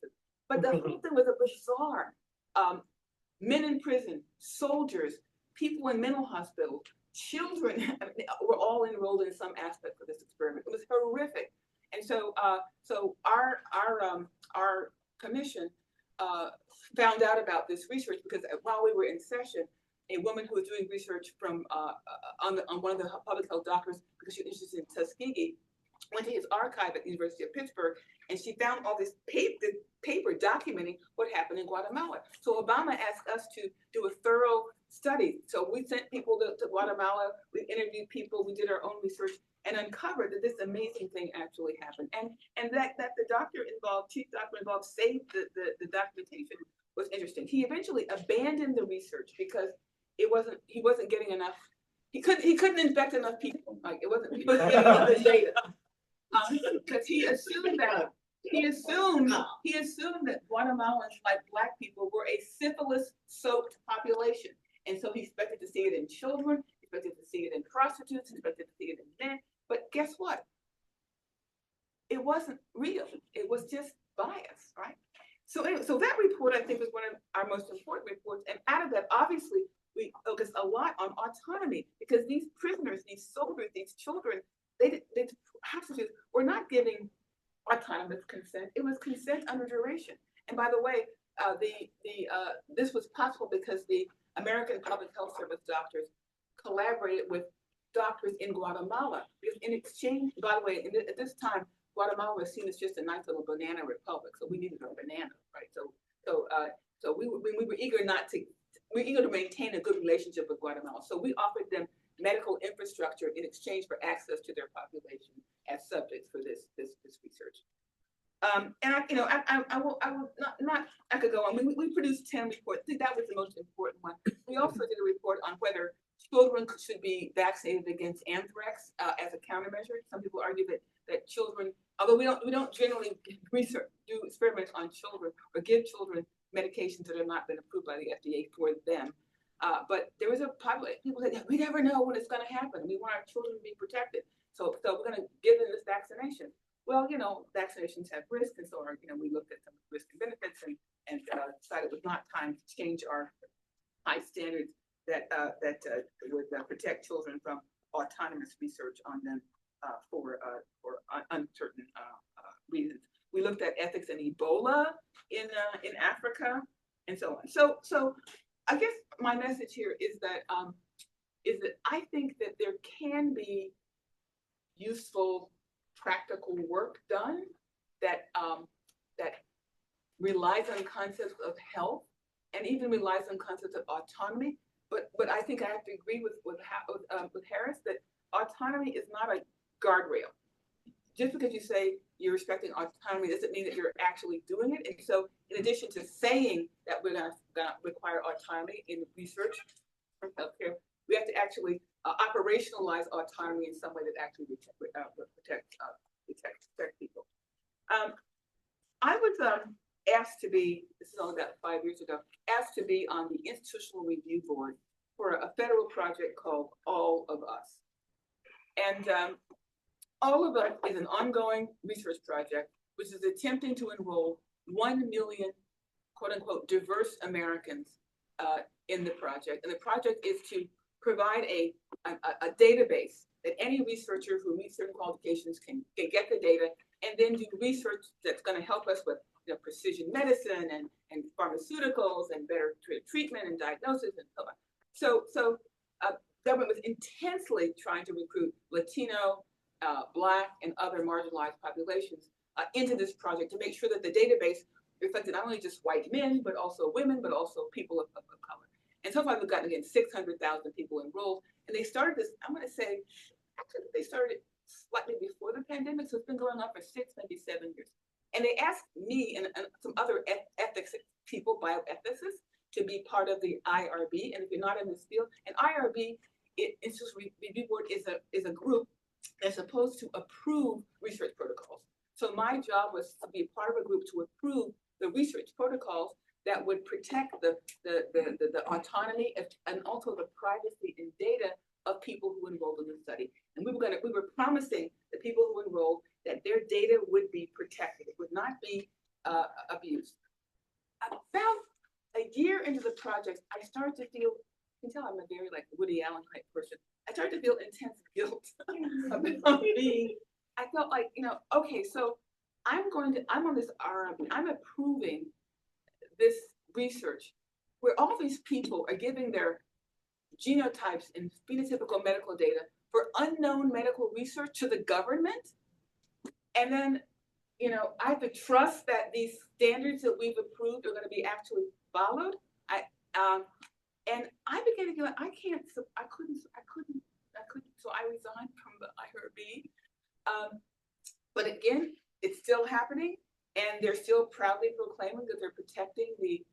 S7: But the whole thing was a bizarre. Men in prison, soldiers, people in mental hospitals, children were all enrolled in some aspect of this experiment. It was horrific. And so, our commission found out about this research because while we were in session, a woman who was doing research from on one of the public health doctors, because she was interested in Tuskegee, went to his archive at the University of Pittsburgh, and she found all this paper documenting what happened in Guatemala. So Obama asked us to do a thorough study. So we sent people to Guatemala, we interviewed people, we did our own research, and uncovered that this amazing thing actually happened. And that the chief doctor involved, saved the documentation was interesting. He eventually abandoned the research because he wasn't getting enough. He couldn't infect enough people. Like he wasn't getting enough data. Because he assumed that Guatemalans, like Black people, were a syphilis-soaked population, and so he expected to see it in children, expected to see it in prostitutes, expected to see it in men. But guess what? It wasn't real. It was just bias, right? So anyway, so that report, I think, was one of our most important reports. And out of that, obviously, we focused a lot on autonomy, because these prisoners, these soldiers, these children, they hostages were not giving autonomous consent. It was consent under duration. And by the way, this was possible because the American Public Health Service doctors collaborated with doctors in Guatemala. Because in exchange, by the way, at this time, Guatemala was seen as just a nice little banana republic, so we needed a banana, right? So we were eager to maintain a good relationship with Guatemala. So we offered them medical infrastructure in exchange for access to their population as subjects for this research. And I will not I could go on. We produced 10 reports. I think that was the most important one. We also did a report on whether children should be vaccinated against anthrax as a countermeasure. Some people argue that children, although we don't generally do experiments on children or give children medications that have not been approved by the FDA for them. But there was a population, people said, we never know when it's going to happen. We want our children to be protected. So we're going to give them this vaccination. Well, vaccinations have risk. And so, we looked at some risk and benefits and decided it was not time to change our high standards that would protect children from autonomous research on them for uncertain reasons. We looked at ethics in Ebola in Africa and so on. So I guess my message here is that I think that there can be useful, practical work done that relies on concepts of health and even relies on concepts of autonomy. But I think I have to agree with Harris that autonomy is not a guardrail. Just because you say you're respecting autonomy doesn't mean that you're actually doing it. And so in addition to saying that we're going to require autonomy in research from healthcare, we have to actually operationalize autonomy in some way that actually protect people. I was asked to be, this is only about 5 years ago, asked to be on the Institutional Review Board for a federal project called All of Us. And All of Us is an ongoing research project which is attempting to enroll 1 million, quote unquote, diverse Americans in the project. And the project is to provide a database that any researcher who meets certain qualifications can get the data and then do research that's going to help us with precision medicine and pharmaceuticals and better treatment and diagnosis and so on. So government was intensely trying to recruit Latino, Black, and other marginalized populations into this project to make sure that the database reflected not only just white men, but also women, but also people of color. And so far we've gotten, again, 600,000 people enrolled. And they started this, I'm going to say, actually they started it slightly before the pandemic, so it's been going on for 6, maybe 7 years. And they asked me and some other ethics people, bioethicists, to be part of the IRB. And if you're not in this field, an IRB, Institutional Review Board, is a group that's supposed to approve research protocols. So my job was to be part of a group to approve the research protocols that would protect the autonomy and also the privacy and data of people who enrolled in the study. And we were promising the people who enrolled that their data would be protected. It would not be abused. About a year into the project, I started to feel, you can tell I'm a very like Woody Allen type person. I started to feel intense guilt about being, I felt like, okay, so I'm on this RRB, I'm approving this research where all these people are giving their genotypes and phenotypical medical data for unknown medical research to the government. And then, I have to trust that these standards that we've approved are going to be actually followed. And I began to feel like I couldn't, so I resigned from the IRB. But again, it's still happening, and they're still proudly proclaiming that they're protecting the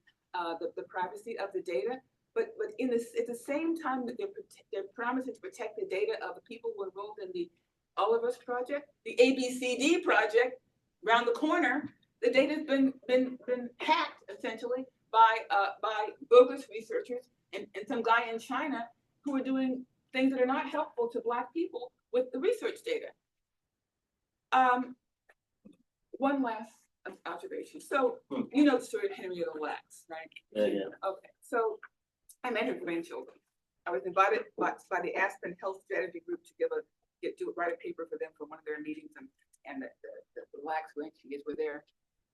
S7: privacy of the data. But at the same time that they're promising to protect the data of the people who enrolled in the All of Us project, the ABCD project, around the corner, the data's been hacked essentially by bogus researchers and some guy in China who are doing things that are not helpful to Black people with the research data. One last observation. So, the story of Henrietta Lacks, right?
S6: Yeah.
S7: Okay, so I met her grandchildren. I was invited by the Aspen Health Strategy Group to write a paper for them for one of their meetings, and the Lacks grandkids were there.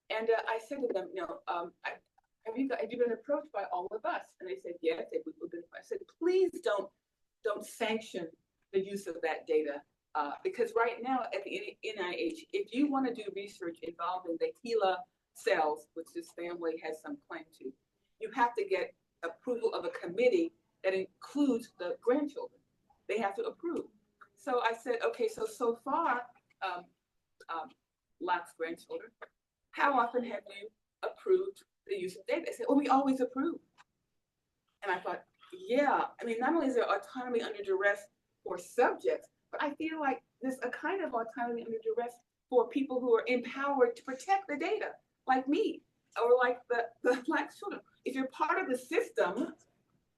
S7: And I said to them, have you been approached by All of Us? And they said, yes. I said, please don't sanction the use of that data. Because right now at the NIH, if you want to do research involving the HeLa cells, which this family has some claim to, you have to get approval of a committee that includes the grandchildren. They have to approve. So I said, okay, so far, Lacks grandchildren, how often have you approved the use of data? I said, well, we always approve. And I thought, yeah, not only is there autonomy under duress for subjects, but I feel like there's a kind of autonomy under duress for people who are empowered to protect the data, like me, or like the Black children. If you're part of the system,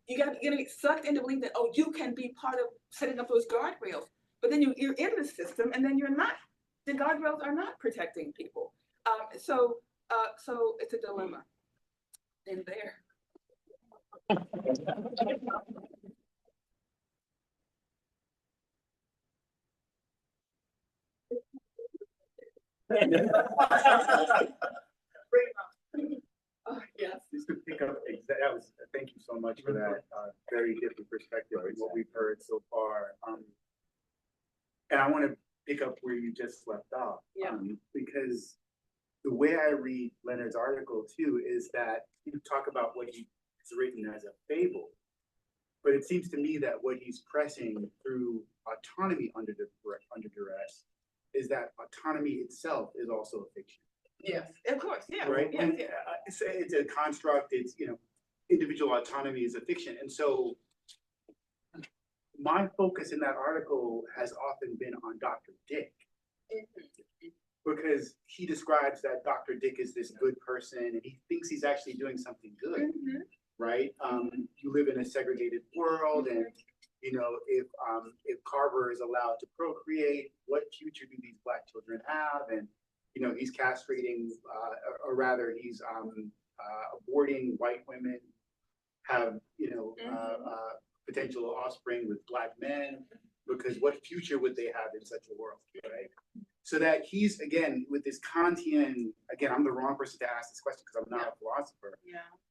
S7: you're gonna get sucked into believing that, oh, you can be part of setting up those guardrails. But then you're in the system, and then you're not. The guardrails are not protecting people. So it's a dilemma in there. Yes.
S10: Just to pick up, that was, thank you so much for that very different perspective of what we've heard so far. And I want to pick up where you just left off, because the way I read Leonard's article too is that you talk about what he's written as a fable, but it seems to me that what he's pressing through autonomy under duress is that autonomy itself is also a fiction.
S7: Yes, of course, yeah.
S10: Right?
S7: Yes,
S10: And
S7: yes.
S10: it's a construct, it's, individual autonomy is a fiction. And so my focus in that article has often been on Dr. Dick, because he describes that Dr. Dick is this good person and he thinks he's actually doing something good, right? You live in a segregated world, and if Carver is allowed to procreate, what future do these Black children have? And he's castrating, or rather, he's aborting white women, have potential offspring with Black men, because what future would they have in such a world, right? So that he's, again, with this Kantian, again, I'm the wrong person to ask this question because I'm not a philosopher,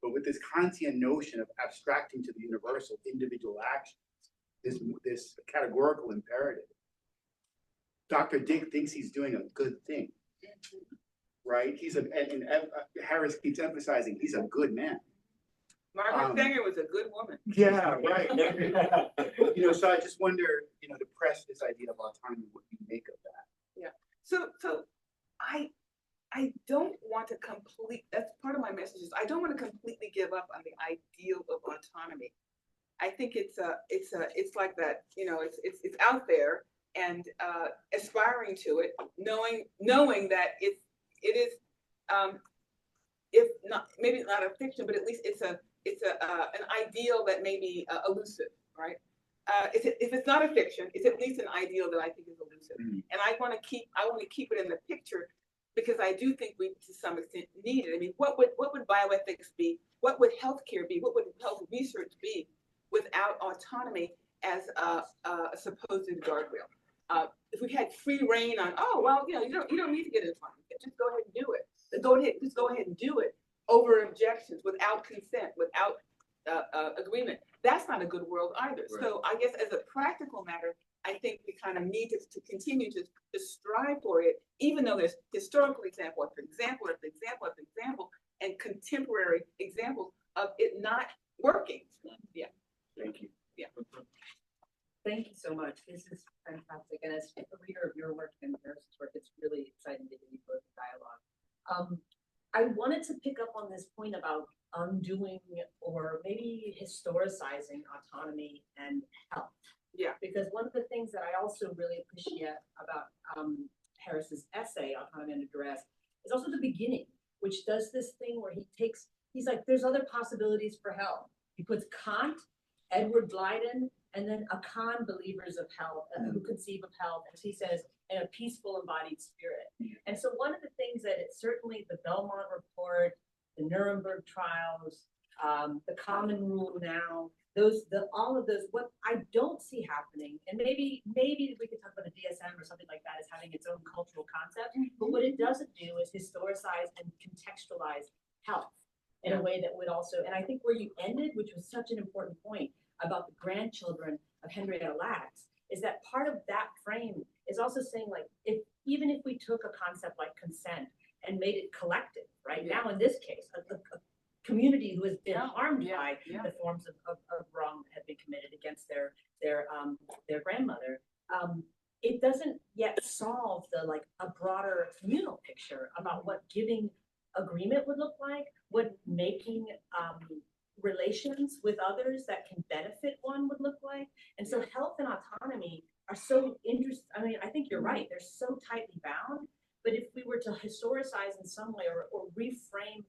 S10: but with this Kantian notion of abstracting to the universal individual actions, this categorical imperative, Dr. Dick thinks he's doing a good thing, right? And Harris keeps emphasizing he's a good man,
S7: Margaret Sanger was a good woman.
S10: Yeah, right. So I just wonder, to press this idea of autonomy, what you make of that.
S7: Yeah. So I don't want to that's part of my message is I don't want to completely give up on the ideal of autonomy. I think it's like that, it's out there and aspiring to it, knowing that it is if not maybe not a fiction, but at least it's an ideal that may be elusive, right? If it's not a fiction, it's at least an ideal that I think is elusive, and I want to keep it in the picture because I do think we to some extent need it. I mean, what would bioethics be? What would healthcare be? What would health research be without autonomy as a supposed guardrail? If we had free reign on, you don't need to get autonomy, just go ahead and do it. Just go ahead and do it over objections, without consent, without agreement. That's not a good world either. Right. So I guess as a practical matter, I think we kind of need to continue to strive for it, even though there's historical example after example after example after example, and contemporary examples of it not working. Yeah.
S10: Thank you.
S7: Yeah.
S8: Thank you so much. This is fantastic. And as a reader of your work and Harrison's work, it's really exciting to hear you both dialogue. I wanted to pick up on this point about undoing or maybe historicizing autonomy and health.
S7: Yeah.
S8: Because one of the things that I also really appreciate about Harris's essay, Autonomy Under Duress, is also the beginning, which does this thing where he's like, there's other possibilities for health. He puts Kant, Edward Blyden, and then Akan believers of health, who conceive of health, as he says, in a peaceful embodied spirit. And so one of the things that it's certainly the Belmont Report, the Nuremberg trials, the Common Rule now, all of those, what I don't see happening, and maybe we could talk about a DSM or something like that as having its own cultural concept, but what it doesn't do is historicize and contextualize health in a way that would also, and I think where you ended, which was such an important point about the grandchildren of Henrietta Lacks, is that part of that frame is also saying, like, even if we took a concept like consent and made it collective, right? Now in this case, a community who has been harmed by the forms of wrong that have been committed against their grandmother, it doesn't yet solve a broader communal picture about what giving agreement would look like, what making relations with others that can benefit one would look like. And so health and autonomy are so interesting. I mean, I think you're right, they're so tightly bound, but if we were to historicize in some way or reframe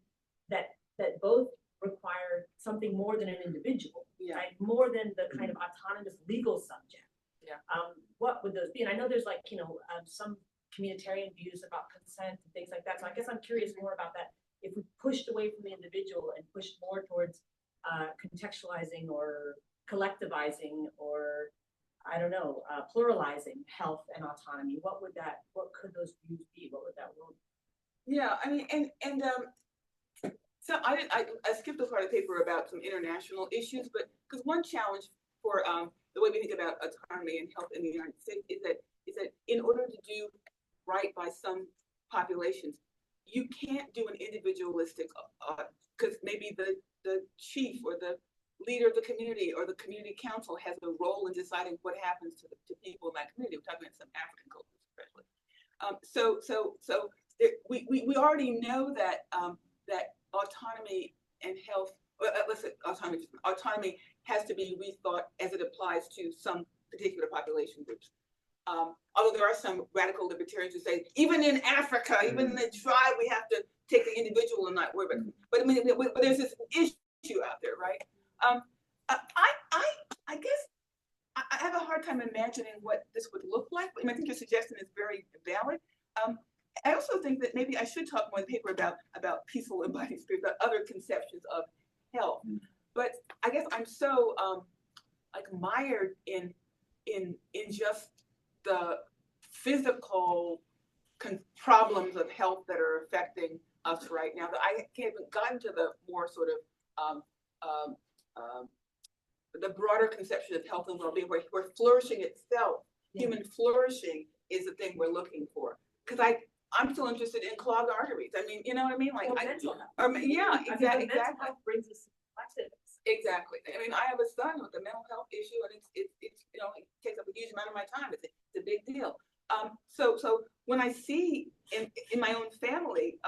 S8: that both require something more than an individual, right? More than the kind of autonomous legal subject.
S7: Yeah.
S8: What would those be? And I know there's some communitarian views about consent and things like that. So I guess I'm curious more about that. If we pushed away from the individual and pushed more towards contextualizing or collectivizing or I don't know, pluralizing health and autonomy, what could those views be? What would that world be?
S7: Yeah, I mean, and so I skipped a part of the paper about some international issues, but because one challenge for the way we think about autonomy and health in the United States is that in order to do right by some populations, you can't do an individualistic, because maybe the chief or the leader of the community or the community council has a role in deciding what happens to people in that community. We're talking about some African cultures, especially. So we already know that that autonomy and health, let's say autonomy has to be rethought as it applies to some particular population groups. Although there are some radical libertarians who say, even in Africa, even in the tribe, we have to take the individual and not worry about it. But I mean, but there's this issue out there, right? I guess I have a hard time imagining what this would look like. I think your suggestion is very valid. I also think that maybe I should talk more in the paper about peaceful embodied spirit, about other conceptions of health. But I guess I'm so mired in just the physical problems of health that are affecting us right now that I haven't gotten to the more sort of the broader conception of health and well-being, where flourishing itself, human flourishing, is the thing we're looking for. Because I'm still interested in clogged arteries. I mean, you know what I mean? Like,
S8: mental health.
S7: Yeah, exactly.
S8: Mental health brings us to
S7: Exactly. I mean, I have a son with a mental health issue, and it's you know, it takes up a huge amount of my time. It's a big deal. So when I see in my own family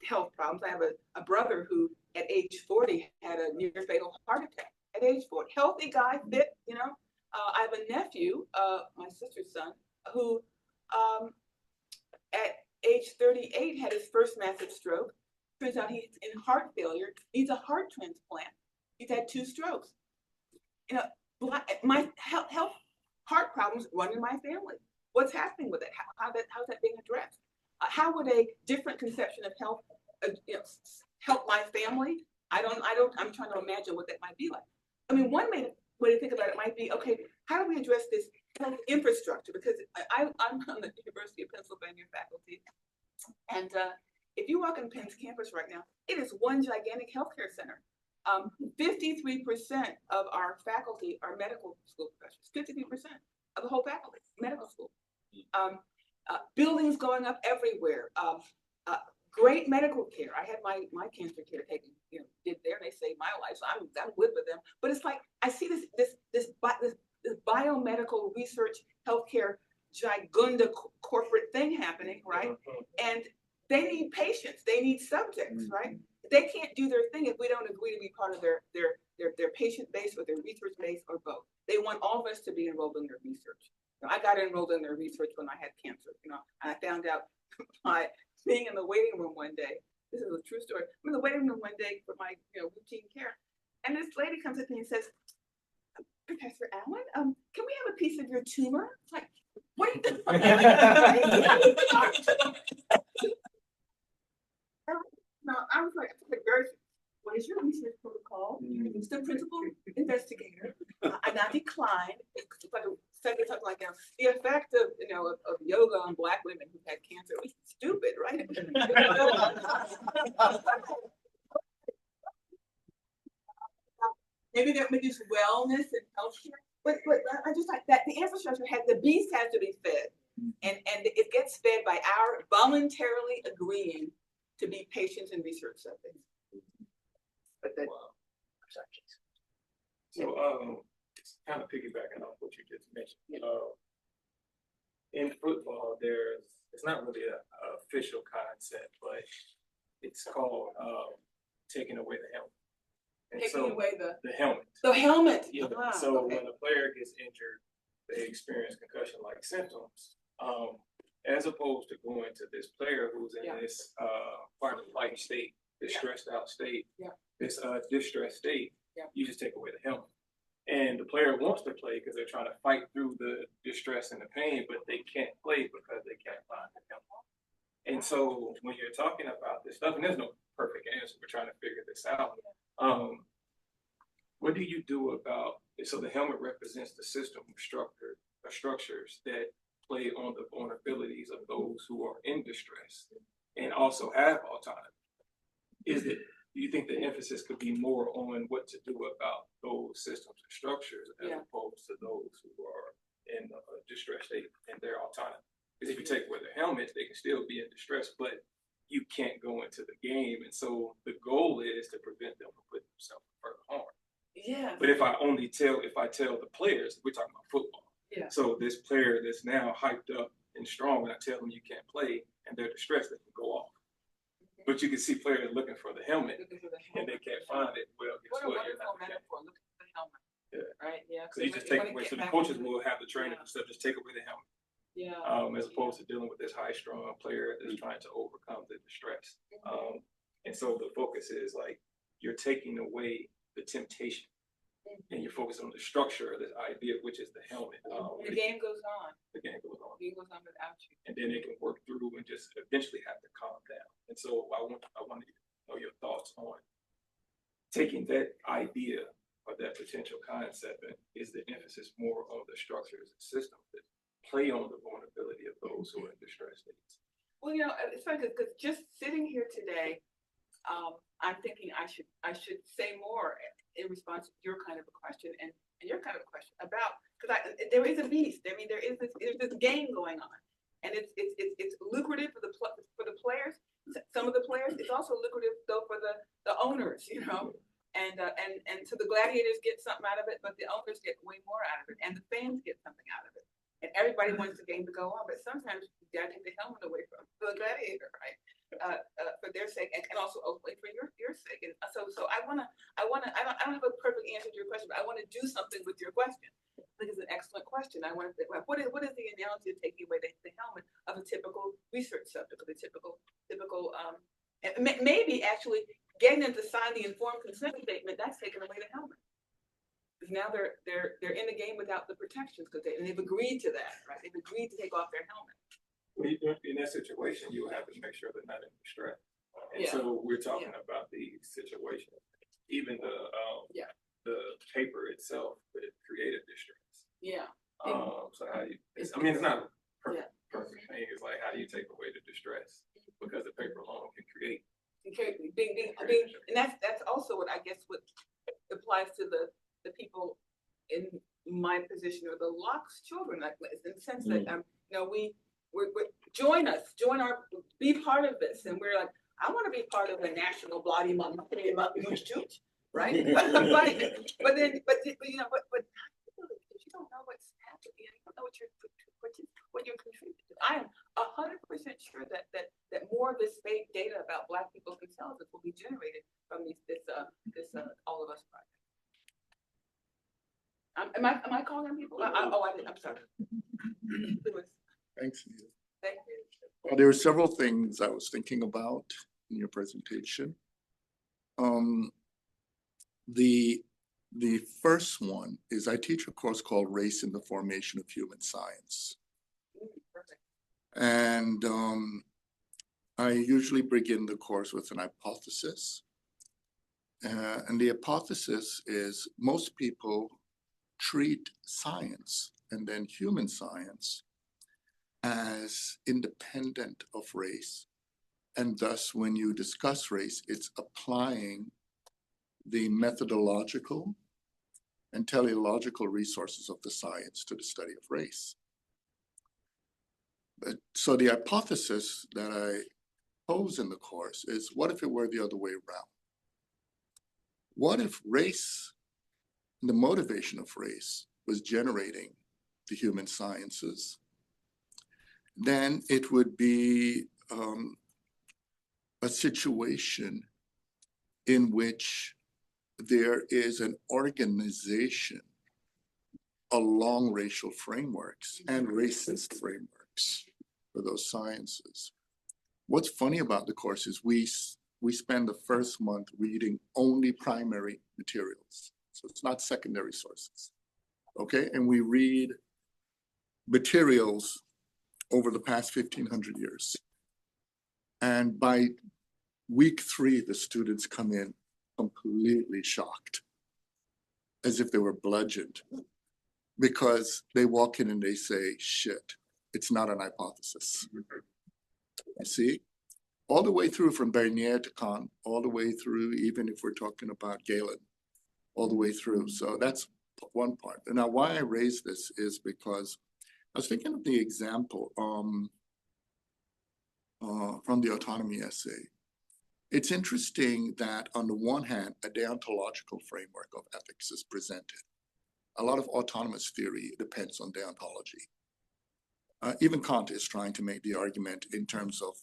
S7: health problems, I have a brother who at age 40 had a near fatal heart attack at age 40. Healthy guy, fit, you know. I have a nephew, my sister's son, who at age 38 had his first massive stroke. Turns out he's in heart failure, needs a heart transplant. He's had 2 strokes. You know, my health heart problems run in my family. What's how's that being addressed? How would a different conception of health, you know, help my family? I'm trying to imagine what that might be like. I mean, one way to think about it might be, okay, how do we address this health infrastructure? Because I'm on the University of Pennsylvania faculty, and if you walk in Penn's campus right now, it is one gigantic healthcare center. 53% of our faculty are medical school professors. 53% of the whole faculty, medical school. Buildings going up everywhere. Great medical care. I had my cancer care taken, you know, did there. They saved my life, so I'm good with them. But it's like I see this biomedical research, healthcare, gigunda corporate thing happening, right? And they need patients. They need subjects, right? They can't do their thing if we don't agree to be part of their patient base or their research base or both. They want all of us to be enrolled in their research. You know, I got enrolled in their research when I had cancer, you know, and I found out by being in the waiting room one day. This is a true story. I'm in the waiting room one day for my, you know, routine care, and this lady comes up to me and says, "Professor Allen, can we have a piece of your tumor?" It's like, what are you doing? No, I was like, what is your research protocol? It's the principal investigator. I now declined. It's like something like the effect of, you know, of yoga on Black women who had cancer. It was stupid, right? Maybe that would use wellness and healthcare, but I just like that the infrastructure the beast has to be fed, and it gets fed by our voluntarily agreeing to be patients in research subjects. But then,
S17: so kind of piggybacking off what you just mentioned. In football, it's not really an official concept, but it's called taking away the helmet. And
S7: taking away
S17: the helmet.
S7: The helmet.
S17: Yeah. So when a player gets injured, they experience concussion-like symptoms. As opposed to going to this player who's in this fight or flight state, this stressed out state, this distressed state, you just take away the helmet. And the player wants to play because they're trying to fight through the distress and the pain, but they can't play because they can't find the helmet. And so when you're talking about this stuff, and there's no perfect answer, we're trying to figure this out. What do you do about it? So the helmet represents the system of structures that play on the vulnerabilities of those who are in distress and also have autonomy. Do you think the emphasis could be more on what to do about those systems and structures as opposed to those who are in a distressed state and their autonomy? Because if you take away their helmet, they can still be in distress, but you can't go into the game. And so the goal is to prevent them from putting themselves in further harm.
S7: Yeah.
S17: But if I tell the players, we're talking about football. Yeah. So this player that's now hyped up and strong, and I tell them you can't play and they're distressed, they can go off. But you can see players looking for the helmet and they can't find it. Well, guess what?
S7: What a wonderful metaphor. Look at the helmet.
S17: Yeah.
S7: Right? Yeah.
S17: So you just take away. So the coaches will have the training and stuff. Just take away the helmet.
S7: Yeah.
S17: As opposed to dealing with this high-strung player that's trying to overcome the distress. And so the focus is like you're taking away the temptation. And you're focused on the structure of this idea, which is the helmet.
S7: The game goes on.
S17: The game goes on.
S7: The game goes on without you.
S17: And then they can work through and just eventually have to calm down. And so I want to know your thoughts on taking that idea or that potential concept, and is the emphasis more on the structures and systems that play on the vulnerability of those who are in distress states?
S7: Well, you know, it's funny because just sitting here today, I'm thinking I should say more in response to your kind of a question and your kind of a question about, because there is a beast. I mean, there's this game going on, and it's lucrative for the players. Some of the players, it's also lucrative though for the owners, you know. And so the gladiators get something out of it, but the owners get way more out of it, and the fans get something out of it. And everybody wants the game to go on, but sometimes you gotta take the helmet away from the gladiator, right? For their sake, and also hopefully for your sake. And so I don't have a perfect answer to your question, but I want to do something with your question. I think it's an excellent question. I want to think, what is the analogy of taking away the helmet of a typical research subject, of a typical and maybe actually getting them to sign the informed consent statement, that's taking away the helmet. Because now they're in the game without the protections, and they've agreed to that, right? They've agreed to take off their helmet.
S17: Well, in that situation, you have to make sure they're not in distress. And so we're talking about the situation. Even the paper itself could create a distress.
S7: Yeah.
S17: So how you? It's not a perfect thing. It's like, how do you take away the distress? Because the paper alone can create. And that's also what I guess what applies to the people in my position, or the Locke's children, like, in the sense that we be part of this, and we're like, I want to be part of a national bloody institute, right? but if you don't know what's happening, you don't know what you're contributing. I am 100% sure that more of this fake data about Black people's intelligence will be generated from this All of Us project. Am I calling on people? I'm sorry.
S18: Thanks, Anita.
S7: Thank you.
S18: Well, there were several things I was thinking about in your presentation. The first one is I teach a course called Race in the Formation of Human Science. And I usually begin the course with an hypothesis. And the hypothesis is most people treat science and then human science as independent of race. And thus, when you discuss race, it's applying the methodological and teleological resources of the science to the study of race. So the hypothesis that I pose in the course is, what if it were the other way around? What if race, the motivation of race, was generating the human sciences? Then it would be a situation in which there is an organization along racial frameworks and racist frameworks for those sciences. What's funny about the course is we spend the first month reading only primary materials. So it's not secondary sources, okay? And we read materials over the past 1,500 years. And by week 3, the students come in completely shocked, as if they were bludgeoned, because they walk in and they say, shit, it's not an hypothesis. You see? All the way through from Bernier to Kant, all the way through, even if we're talking about Galen, all the way through. So that's one part. And now why I raise this is because I was thinking of the example from the Autonomy essay. It's interesting that on the one hand, a deontological framework of ethics is presented. A lot of autonomous theory depends on deontology. Even Kant is trying to make the argument in terms of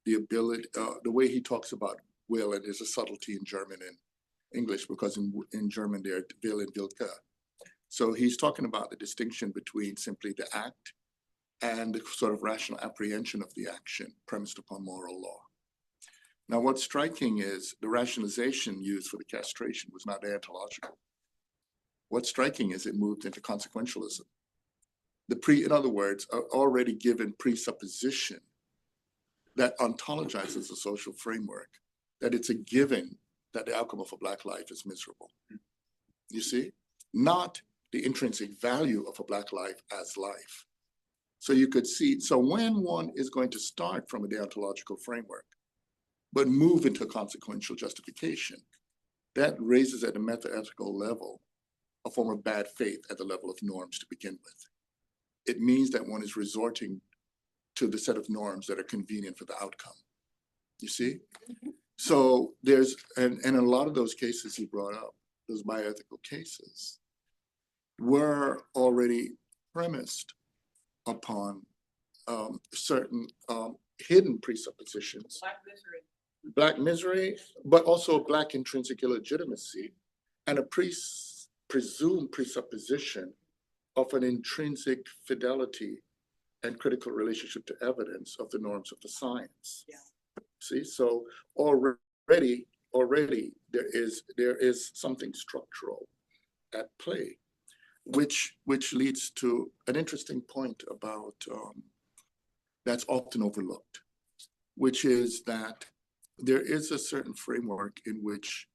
S18: the ability, the way he talks about will, and there's a subtlety in German and English, because in German they're will and Willke. So he's talking about the distinction between simply the act and the sort of rational apprehension of the action premised upon moral law. Now, what's striking is the rationalization used for the castration was not deontological. What's striking is it moved into consequentialism. In other words, an already given presupposition that ontologizes a social framework, that it's a given that the outcome of a Black life is miserable. You see? Not the intrinsic value of a Black life as life. So you could see, so when one is going to start from a deontological framework, but move into consequential justification, that raises at a metaethical level a form of bad faith at the level of norms to begin with. It means that one is resorting to the set of norms that are convenient for the outcome. You see? So there's, and a lot of those cases you brought up, those bioethical cases, were already premised upon certain hidden presuppositions. Black misery, but also Black intrinsic illegitimacy, and a presumed presupposition of an intrinsic fidelity and critical relationship to evidence of the norms of the science. Yeah. See, so already there is something structural at play, which leads to an interesting point about that's often overlooked, which is that there is a certain framework in which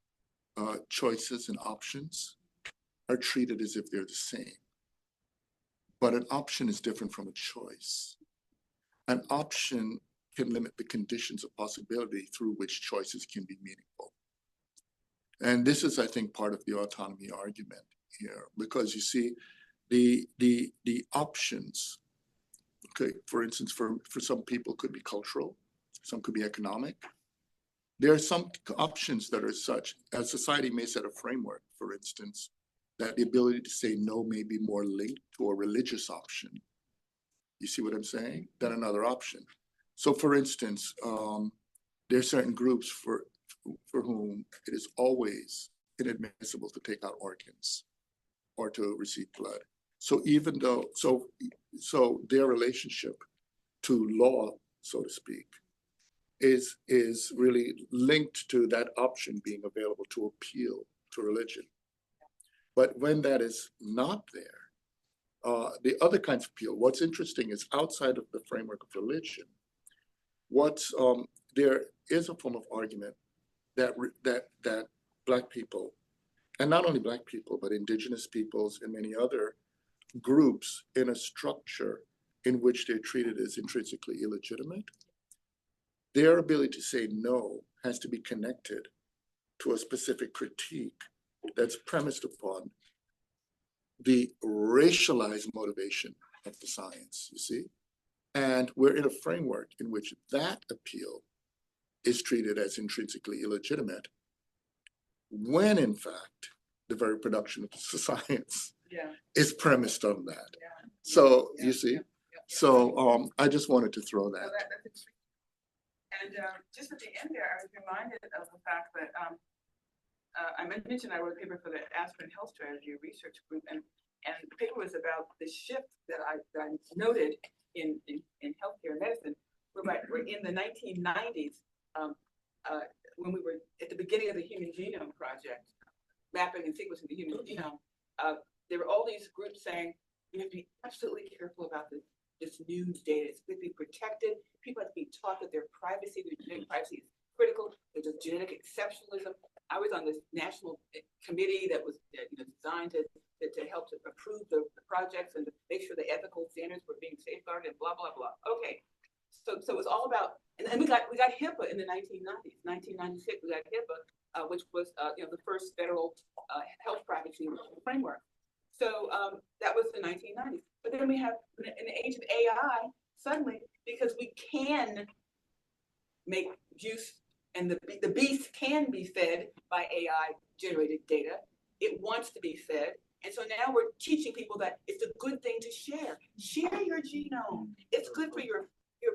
S18: choices and options are treated as if they're the same. But an option is different from a choice. An option can limit the conditions of possibility through which choices can be meaningful. And this is, I think, part of the autonomy argument here, because you see, the options, okay, for instance, for some people could be cultural, some could be economic. There are some options that are such, as society may set a framework, for instance, that the ability to say no may be more linked to a religious option. You see what I'm saying? Than another option. So for instance, there are certain groups for whom it is always inadmissible to take out organs or to receive blood. So even though, so their relationship to law, so to speak, is really linked to that option being available to appeal to religion. But when that is not there, the other kinds of appeal, what's interesting is outside of the framework of religion, there is a form of argument that Black people, and not only Black people, but indigenous peoples and many other groups in a structure in which they're treated as intrinsically illegitimate, their ability to say no has to be connected to a specific critique that's premised upon the racialized motivation of the science, you see? And we're in a framework in which that appeal is treated as intrinsically illegitimate, when in fact, the very production of the science is premised on that. Yeah. So you see, so I just wanted to throw that.
S7: And just at the end there, I was reminded of the fact that I mentioned I wrote a paper for the Aspirin Health Strategy Research Group, and the paper was about the shift that I noted in healthcare medicine, whereby in the 1990s, when we were at the beginning of the Human Genome Project, mapping and sequencing the human genome, there were all these groups saying, you have to be absolutely careful about this new data. It's going to be protected. People have to be taught that their privacy, their genetic privacy is critical. There's a genetic exceptionalism. I was on this national committee that was designed to help to approve the projects and to make sure the ethical standards were being safeguarded and blah, blah, blah. Okay. So it was all about, and we got HIPAA in the 1990s, 1996, we got HIPAA, which was the first federal health privacy framework. So that was the 1990s. But then we have, in the age of AI, suddenly, because we can make juice and the beast can be fed by AI generated data, it wants to be fed. And so now we're teaching people that it's a good thing to share. Share your genome. It's good for your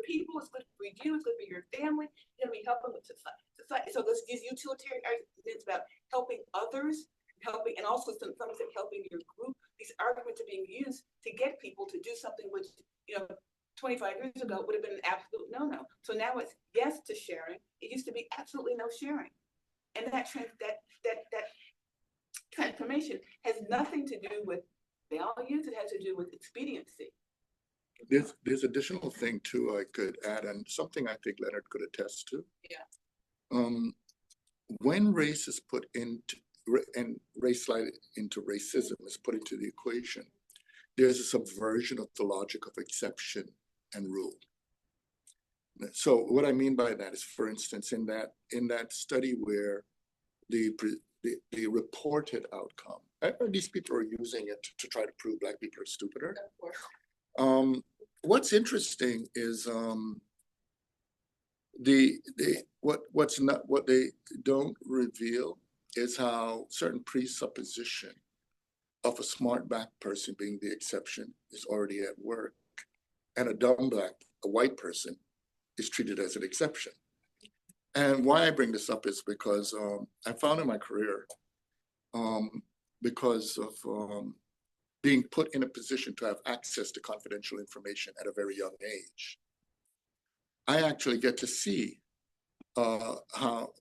S7: people, it's good for you, it's good for your family, you're gonna be helping with society. So this is utilitarian, it's about helping others, and also some say helping your group. These arguments are being used to get people to do something which, 25 years ago would have been an absolute no-no. So now it's yes to sharing. It used to be absolutely no sharing. And that transformation has nothing to do with values, it has to do with expediency.
S18: There's additional thing too I could add, and something I think Leonard could attest to. Yeah. When race is put into, and race slide into racism is put into the equation, there's a subversion of the logic of exception and rule. So what I mean by that is, for instance, in that study where the reported outcome, these people are using it to try to prove Black people are stupider. Of course. What's interesting is what they don't reveal is how certain presupposition of a smart black person being the exception is already at work, and a white person is treated as an exception. And why I bring this up is because I found in my career, because of being put in a position to have access to confidential information at a very young age, I actually get to see how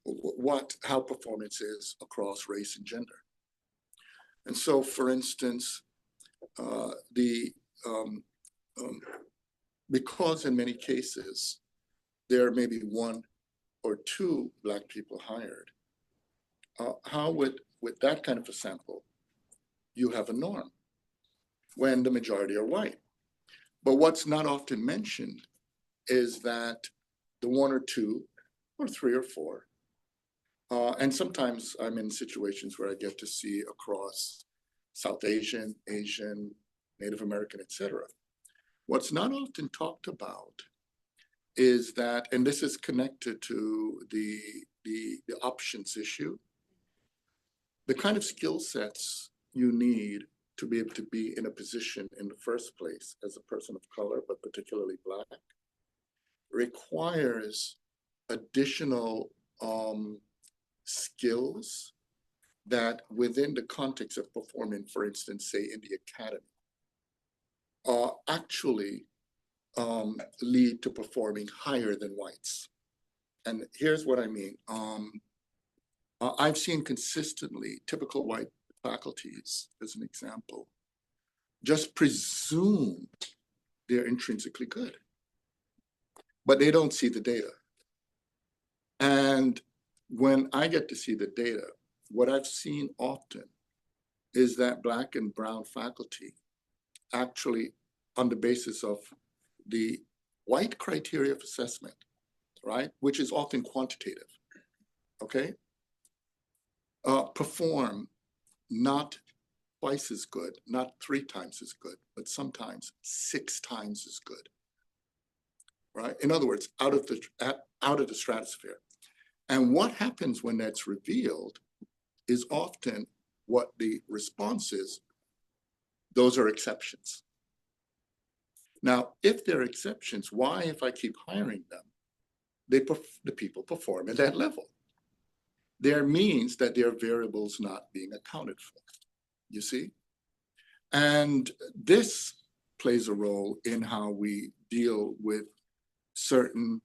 S18: performance is across race and gender. And so, for instance, because in many cases there may be one or two black people hired, how with that kind of a sample, you have a norm when the majority are white. But what's not often mentioned is that the one or two or three or four, and sometimes I'm in situations where I get to see across South Asian, Asian, Native American, etc. What's not often talked about is that, and this is connected to the options issue, the kind of skill sets you need to be able to be in a position in the first place as a person of color, but particularly black, requires additional skills that within the context of performing, for instance, say in the academy, actually lead to performing higher than whites. And here's what I mean. I've seen consistently typical white faculties, as an example, just presume they're intrinsically good, but they don't see the data. And when I get to see the data, what I've seen often is that black and brown faculty actually, on the basis of the white criteria of assessment, right, which is often quantitative, okay, perform not twice as good, not 3 times as good, but sometimes 6 times as good, right? In other words, out of the stratosphere. And what happens when that's revealed is often what the response is. Those are exceptions. Now, if they're exceptions, why, if I keep hiring them, the people perform at that level? There means that there are variables not being accounted for, you see? And this plays a role in how we deal with certain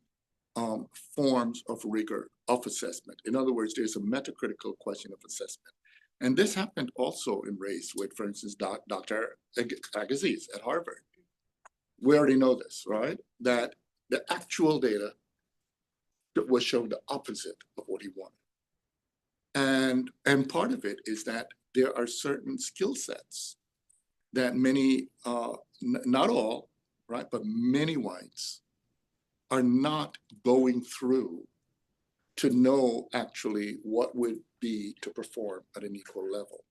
S18: forms of rigor of assessment. In other words, there's a metacritical question of assessment. And this happened also in race with, for instance, Dr. Agassiz at Harvard. We already know this, right? That the actual data was showing the opposite of what he wanted. And part of it is that there are certain skill sets that many, not all, right, but many whites are not going through to know actually what would be to perform at an equal level.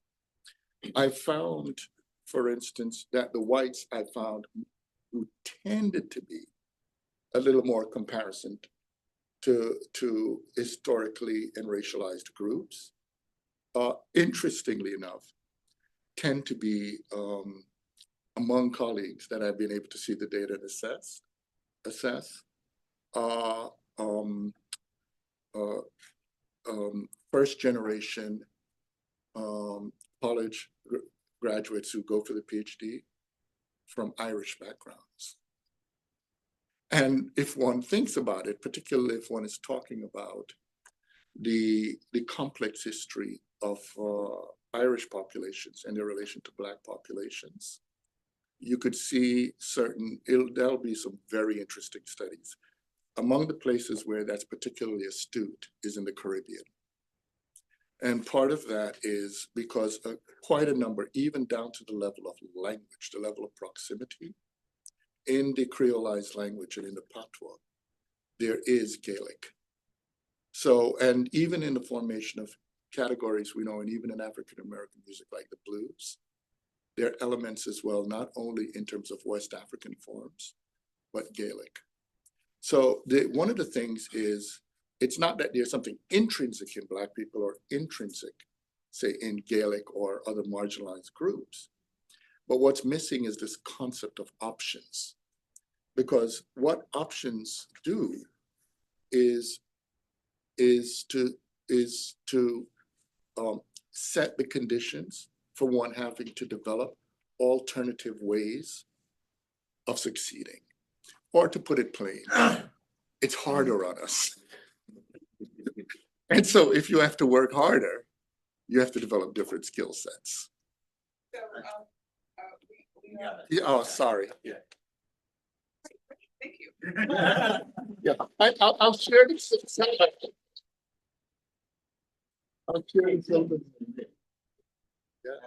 S18: I found, for instance, that the whites I found who tended to be a little more comparison to historically and racialized groups, interestingly enough, tend to be among colleagues that I've been able to see the data and assess, first generation college graduates who go for the PhD from Irish backgrounds. And if one thinks about it, particularly if one is talking about the complex history of Irish populations and their relation to Black populations, you could see there'll be some very interesting studies. Among the places where that's particularly astute is in the Caribbean. And part of that is because quite a number, even down to the level of language, the level of proximity, in the Creolized language and in the Patois, there is Gaelic. So, and even in the formation of categories we know, and even in African-American music like the blues, there are elements as well, not only in terms of West African forms, but Gaelic. So one of the things is, it's not that there's something intrinsic in Black people or intrinsic, say, in Gaelic or other marginalized groups. But what's missing is this concept of options. Because what options do is to set the conditions for one having to develop alternative ways of succeeding. Or to put it plain, it's harder on us. And so if you have to work harder, you have to develop different skill sets. Yeah, oh, sorry. Yeah.
S7: Thank you.
S18: Yeah, I'll share this. I'll share this.